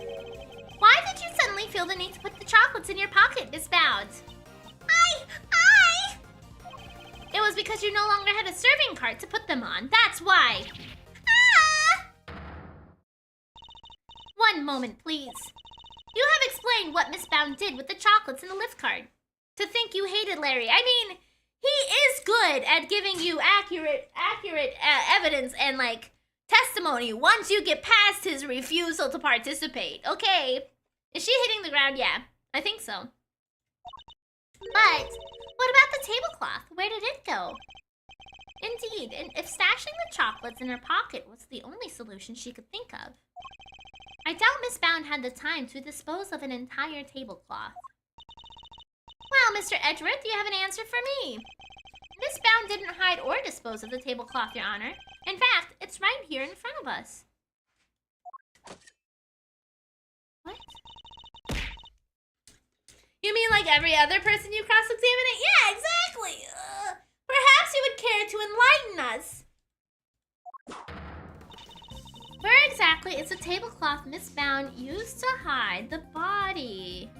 A: Why did you suddenly feel the need to put the chocolates in your pocket, Miss Bound? It was because you no longer had a serving cart to put them on. That's why. Ah! One moment, please. You have explained what Miss Bound did with the chocolates in the lift cart. To think you hated Larry. I mean, he is good at giving you accurate evidence and, like, testimony once you get past his refusal to participate. Okay. Is she hitting the ground? Yeah, I think so. But what about the tablecloth? Where did it go? Indeed, and if stashing the chocolates in her pocket was the only solution she could think of, I doubt Miss Bound had the time to dispose of an entire tablecloth. Well, Mr. Edgeworth, do you have an answer for me? Miss Bound didn't hide or dispose of the tablecloth, Your Honor. In fact, it's right here in front of us. What? You mean like every other person you cross-examine? Yeah, exactly! Perhaps you would care to enlighten us. Where exactly is the tablecloth Miss Bound used to hide the body?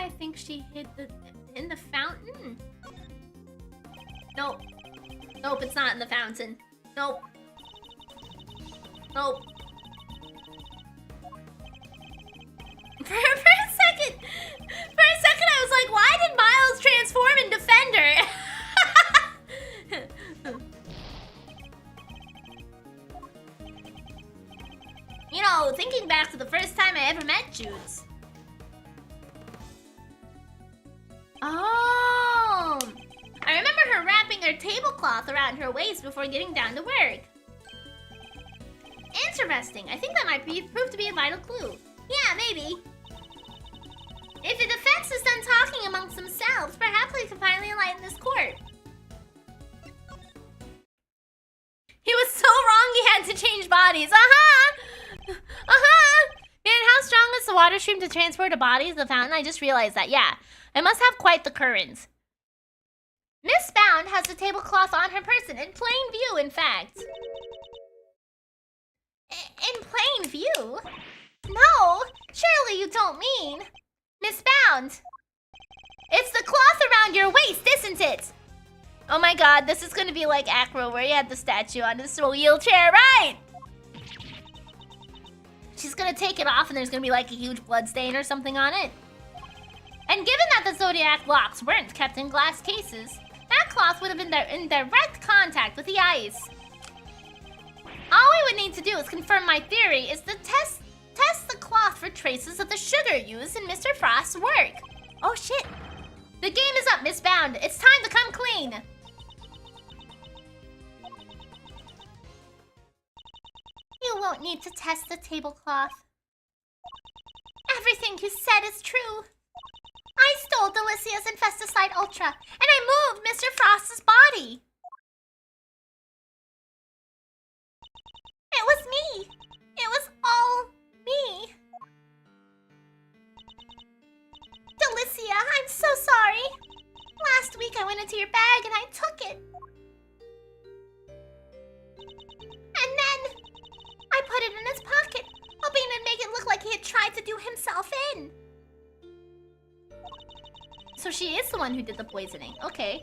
A: I think she hid in the fountain. Nope. Nope, it's not in the fountain. Nope. Nope. For a second, I was like, why did Miles transform in Defender? You know, thinking back to the first time I ever met Judes. Oh, I remember her wrapping her tablecloth around her waist before getting down to work. Interesting. I think that might prove to be a vital clue. Yeah, maybe. If the defense is done talking amongst themselves, perhaps we can finally enlighten this court. He was so wrong he had to change bodies. Man, how strong is the water stream to transport a body to the fountain? I just realized that, yeah. It must have quite the current. Miss Bound has the tablecloth on her person, in plain view, in fact. In plain view? No, surely you don't mean. Miss Bound. It's the cloth around your waist, isn't it? Oh my god, this is gonna be like Acro, where he had the statue on his wheelchair, right? She's gonna take it off and there's gonna be like a huge blood stain or something on it. And given that the Zodiac blocks weren't kept in glass cases, that cloth would have been in direct contact with the ice. All we would need to do is confirm my theory is to test the cloth for traces of the sugar used in Mr. Frost's work. Oh shit. The game is up, Miss Bound. It's time to come clean. You won't need to test the tablecloth. Everything you said is true. I stole Delicia's Infesticide Ultra, and I moved Mr. Frost's body. It was me. It was all me. Delicia, I'm so sorry. Last week I went into your bag and I took it. And then I put it in his pocket, hoping it'd make it look like he had tried to do himself in. So she is the one who did the poisoning. Okay.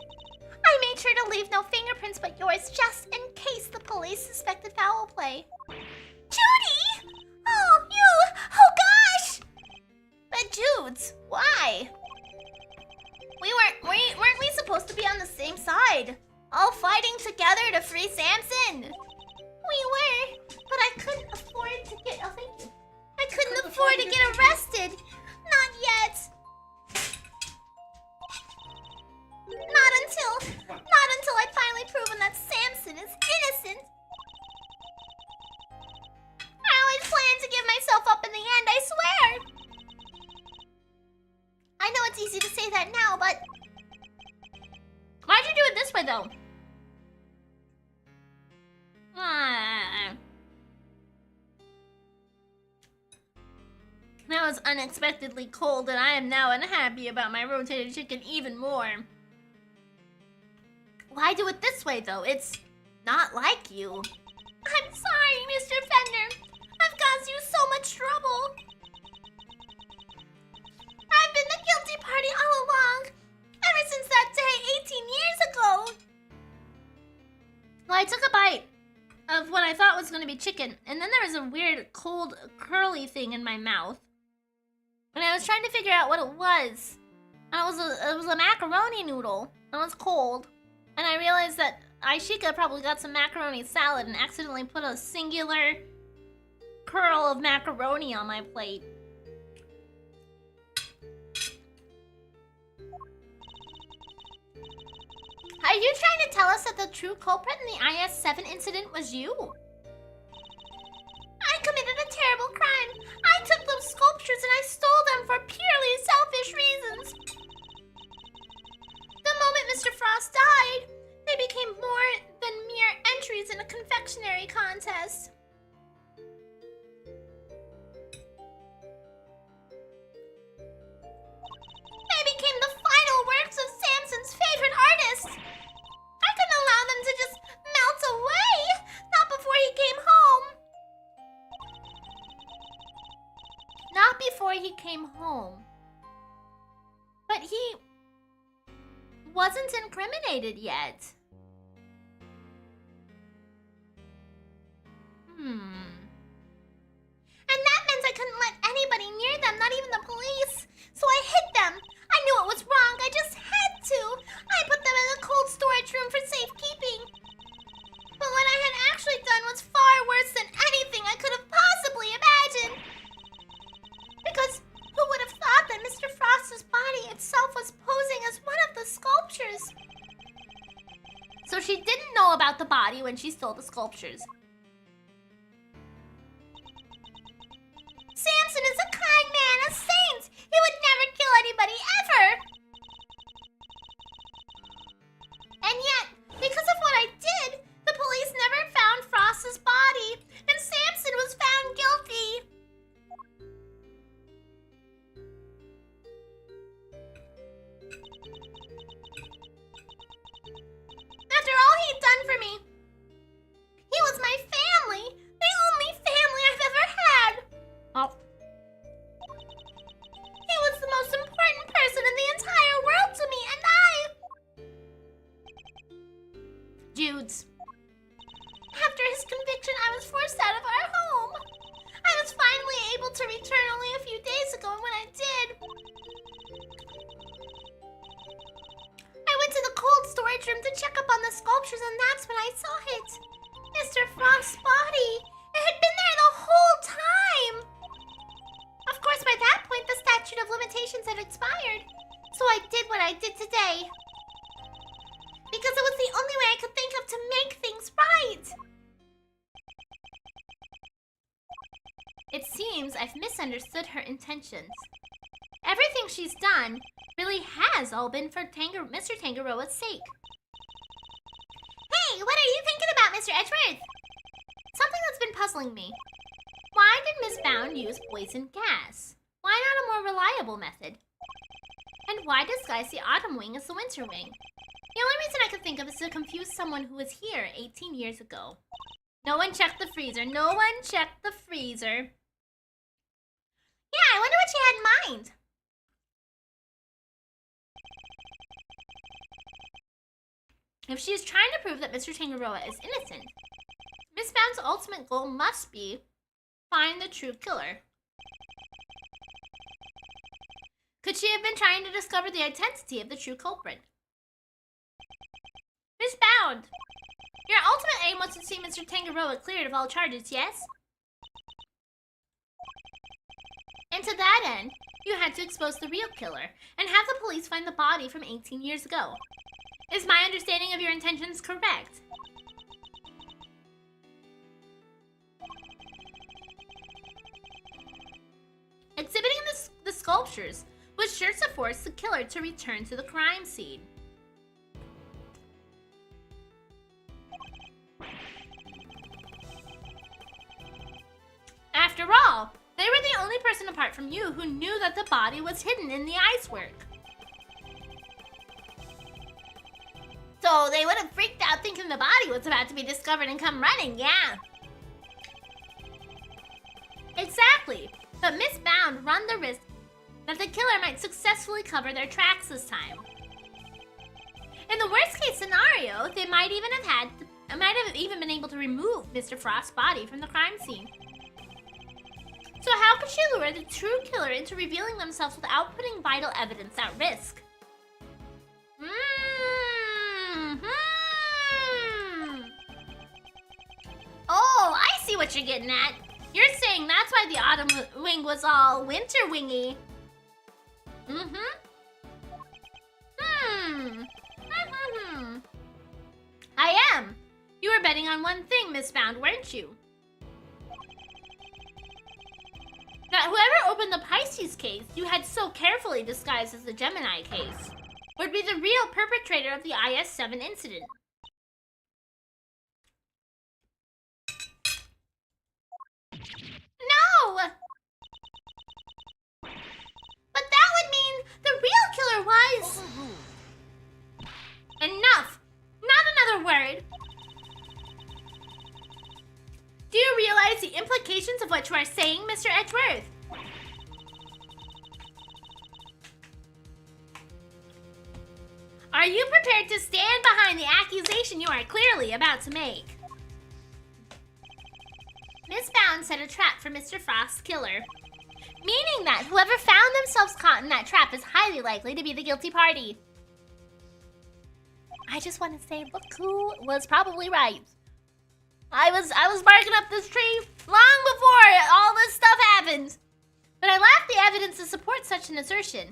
A: I made sure to leave no fingerprints but yours just in case the police suspected foul play. Judy! Oh, you! Oh gosh! But Judes, why? Weren't we supposed to be on the same side? All fighting together to free Samson? We were, but I couldn't afford to get, oh thank you. I couldn't afford to get arrested. Not yet. Not until I'd finally proven that Samson is innocent. I always planned to give myself up in the end, I swear. I know it's easy to say that now, but why'd you do it this way, though? That was unexpectedly cold, and I am now unhappy about my rotated chicken even more. Why do it this way, though? It's not like you. I'm sorry, Mr. Fender. I've caused you so much trouble. I've been the guilty party all along, ever since that day 18 years ago. Well, I took a bite of what I thought was going to be chicken, and then there was a weird, cold, curly thing in my mouth. And I was trying to figure out what it was. And it was a macaroni noodle. It was cold. And I realized that Aishika probably got some macaroni salad and accidentally put a singular curl of macaroni on my plate. Are you trying to tell us that the true culprit in the IS-7 incident was you? I committed a terrible crime. I took those sculptures and I stole them for purely selfish reasons. The moment Mr. Frost died, they became more than mere entries in a confectionery contest. They became the final works of Samson's favorite artist. I couldn't allow them to just melt away, not before he came home. Not before he came home. But he wasn't incriminated yet.
D: And that meant I couldn't let anybody near them, not even the police. So I hid them. I knew it was wrong. I just had to. I put them in a cold storage room for safekeeping. But what I had actually done was far worse than anything I could have possibly imagined. Because who would have thought that Mr. Frost's body itself was posing as one of the sculptures?
A: So she didn't know about the body when she stole the sculptures.
D: Samson is a kind man, a saint. He would never kill anybody ever. And yet, because of what I did, the police never found Frost's body, and Samson was found guilty. After all he'd done for me, he was my family, the only family I've ever had.
A: Oh,
D: He was the most important person in the entire world to me, and I...
A: dudes.
D: After his conviction, I was forced out of our home. I was finally able to return only a few days ago, and when I did... I went to the cold storage room to check up on the sculptures, and that's when I saw it. Mr. Frost's body. It had been there the whole time. Of course, by that point, the statute of limitations had expired. So I did what I did today. Because it was the only way I could think of to make things right.
A: It seems I've misunderstood her intentions. Everything she's done really has all been for Mr. Tangaroa's sake.
D: Hey, what are you thinking about, Mr. Edgeworth?
A: Something that's been puzzling me. Why did Miss Bound use poison gas? Why not a more reliable method? And why disguise the autumn wing as the winter wing? The only reason I could think of is to confuse someone who was here 18 years ago. No one checked the freezer. No one checked the freezer.
D: Yeah, I wonder what she had in mind.
A: If she is trying to prove that Mr. Tangaroa is innocent, Miss Bound's ultimate goal must be find the true killer. Could she have been trying to discover the identity of the true culprit? Miss Bound, your ultimate aim was to see Mr. Tangaroa cleared of all charges, yes? And to that end, you had to expose the real killer and have the police find the body from 18 years ago. Is my understanding of your intentions correct? Exhibiting the sculptures was sure to force the killer to return to the crime scene. After all, they were the only person apart from you who knew that the body was hidden in the icework. So they would have freaked out thinking the body was about to be discovered and come running, yeah. Exactly, but Miss Bound run the risk that the killer might successfully cover their tracks this time. In the worst case scenario, they might have even been able to remove Mr. Frost's body from the crime scene. So how could she lure the true killer into revealing themselves without putting vital evidence at risk? Oh, I see what you're getting at. You're saying that's why the autumn wing was all winter wingy. I am. You were betting on one thing, Miss Bound, weren't you? That whoever opened the Pisces case you had so carefully disguised as the Gemini case would be the real perpetrator of the IS-7 incident.
D: No! But that would mean the real killer was...
A: Enough! Not another word! Do you realize the implications of what you are saying, Mr. Edgeworth? Are you prepared to stand behind the accusation you are clearly about to make? Miss Bound set a trap for Mr. Frost's killer, meaning that whoever found themselves caught in that trap is highly likely to be the guilty party. I just want to say Baku was probably right. I was barking up this tree long before all this stuff happened. But I lack the evidence to support such an assertion.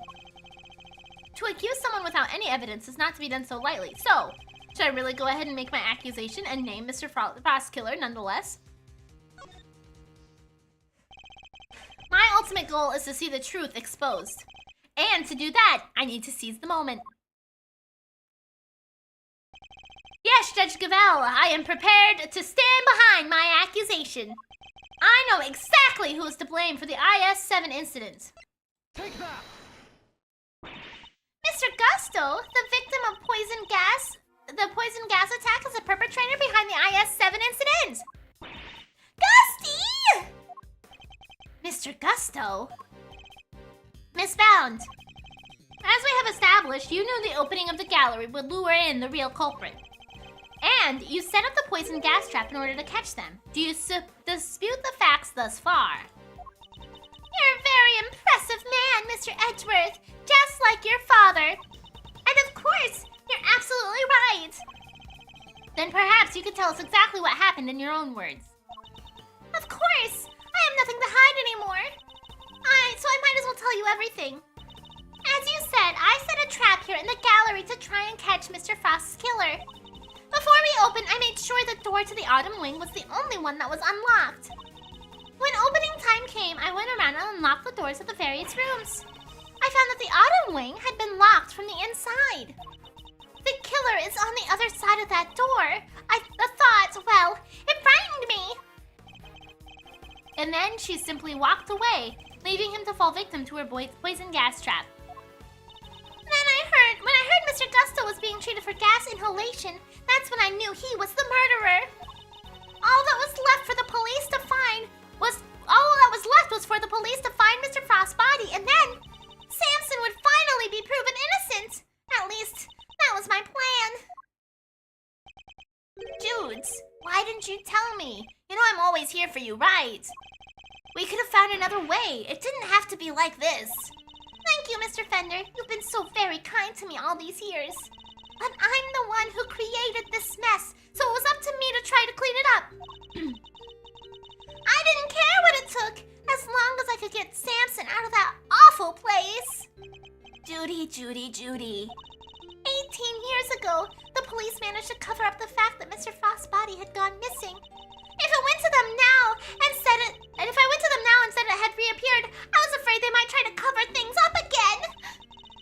A: To accuse someone without any evidence is not to be done so lightly. So, should I really go ahead and make my accusation and name Mr. Frost's killer nonetheless? My ultimate goal is to see the truth exposed. And to do that, I need to seize the moment. Yes, Judge Gavel, I am prepared to stand behind my accusation. I know exactly who is to blame for the IS-7 incident.
C: Take that!
D: Mr. Gusto, the victim of the poison gas attack, is the perpetrator behind the IS-7 incident. Gusty!
A: Mr. Gusto? Miss Bound, as we have established, you knew the opening of the gallery would lure in the real culprit. And you set up the poison gas trap in order to catch them. Do you dispute the facts thus far?
D: You're a very impressive man, Mr. Edgeworth, just like your father. And of course, you're absolutely right.
A: Then perhaps you could tell us exactly what happened in your own words.
D: Of course, I have nothing to hide anymore. So I might as well tell you everything. As you said, I set a trap here in the gallery to try and catch Mr. Frost's killer. Before we opened, I made sure the door to the Autumn Wing was the only one that was unlocked. When opening time came, I went around and unlocked the doors of the various rooms. I found that the Autumn Wing had been locked from the inside. The killer is on the other side of that door. The thought, well, it frightened me.
A: And then she simply walked away, leaving him to fall victim to her poison gas trap.
D: Then when I heard Mr. Gusto was being treated for gas inhalation, that's when I knew he was the murderer. All that was left for the police to find was for the police to find Mr. Frost's body, and then Samson would finally be proven innocent. At least, that was my plan.
A: Judes, why didn't you tell me? You know I'm always here for you, right? We could have found another way. It didn't have to be like this.
D: Thank you, Mr. Fender. You've been so very kind to me all these years. But I'm the one who created this mess, so it was up to me to try to clean it up. I didn't care what it took, as long as I could get Samson out of that awful place.
A: Judy.
D: 18 years ago, the police managed to cover up the fact that Mr. Frost's body had gone missing. If I went to them now and said it had reappeared, I was afraid they might try to cover things up again.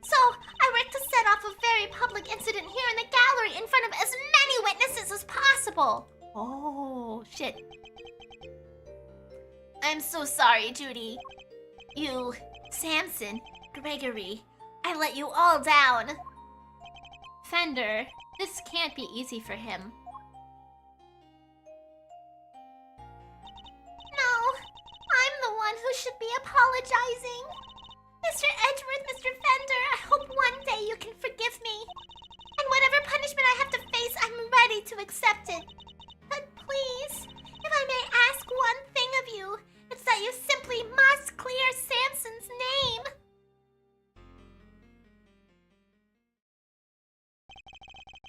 D: So I worked to set off a very public incident here in the gallery in front of as many witnesses as possible.
A: Oh, shit. I'm so sorry, Judy. You, Samson, Gregory, I let you all down. Fender, this can't be easy for him.
D: No, I'm the one who should be apologizing. Mr. Edgeworth, Mr. Fender, I hope one day you can forgive me. And whatever punishment I have to face, I'm ready to accept it. But please, if I may ask one thing of you, it's that you simply must clear Samson's name.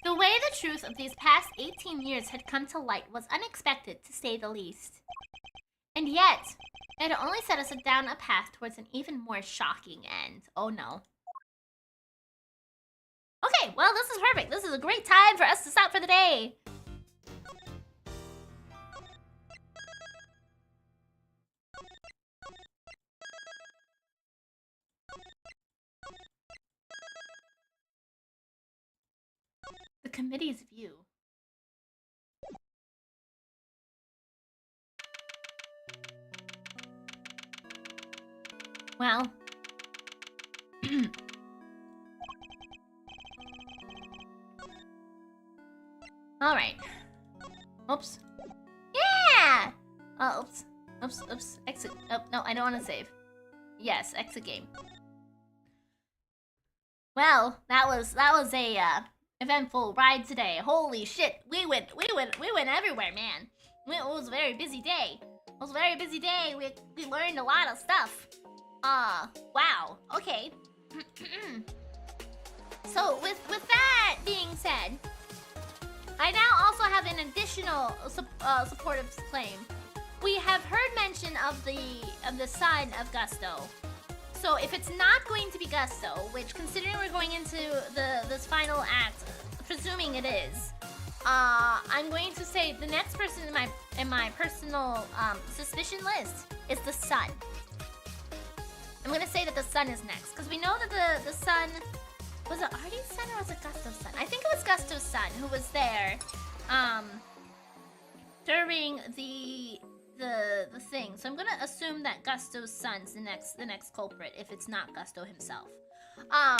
A: The way the truth of these past 18 years had come to light was unexpected, to say the least. And yet, it only set us down a path towards an even more shocking end. Oh no. Okay, well, this is perfect. This is a great time for us to stop for the day. The committee's view. Well. Alright. Oops. Yeah! Oh, oops. Exit. Oh, no, I don't want to save. Yes, exit game. Well, that was a eventful ride today. Holy shit, we went everywhere, man. It was a very busy day. It was a very busy day. We learned a lot of stuff. Wow. Okay. So with that being said, I now also have an additional supportive claim. We have heard mention of the son of Gusto. So if it's not going to be Gusto, which considering we're going into this final act, presuming it is, I'm going to say the next person in my personal suspicion list is the son. I'm gonna say that the son is next because we know that the son was it Artie's son or was it Gusto's son? I think it was Gusto's son who was there during the thing. So I'm gonna assume that Gusto's son's the next culprit if it's not Gusto himself. Yeah,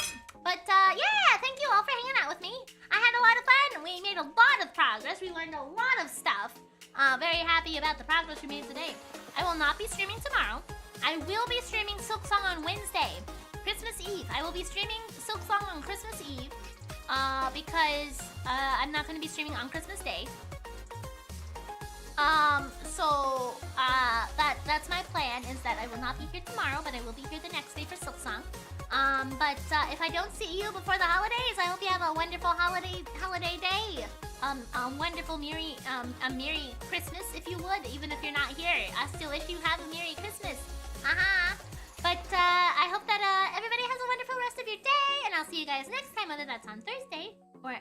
A: thank you all for hanging out with me. I had a lot of fun. We made a lot of progress. We learned a lot of stuff. Very happy about the progress we made today. I will not be streaming tomorrow. I will be streaming Silksong on Wednesday, Christmas Eve. I will be streaming Silksong on Christmas Eve because I'm not going to be streaming on Christmas Day. That's my plan, is that I will not be here tomorrow, but I will be here the next day for Silksong. If I don't see you before the holidays, I hope you have a wonderful holiday day. A wonderful Merry Christmas, if you would, even if you're not here. I still wish you have a Merry Christmas. I hope that everybody has a wonderful rest of your day, and I'll see you guys next time, whether that's on Thursday or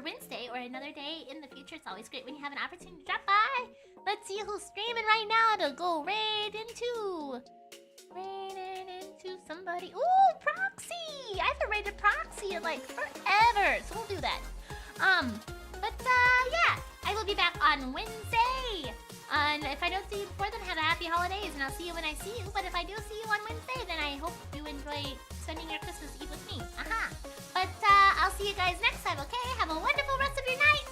A: Wednesday or another day in the future. It's always great when you have an opportunity to drop by. Let's see who's streaming right now to go raid into somebody. Ooh, Proxy! I haven't raided Proxy in like forever, so we'll do that. Yeah, I will be back on Wednesday. And if I don't see you before then, have a happy holidays, and I'll see you when I see you. But if I do see you on Wednesday, then I hope you enjoy spending your Christmas Eve with me. I'll see you guys next time, okay? Have a wonderful rest of your night.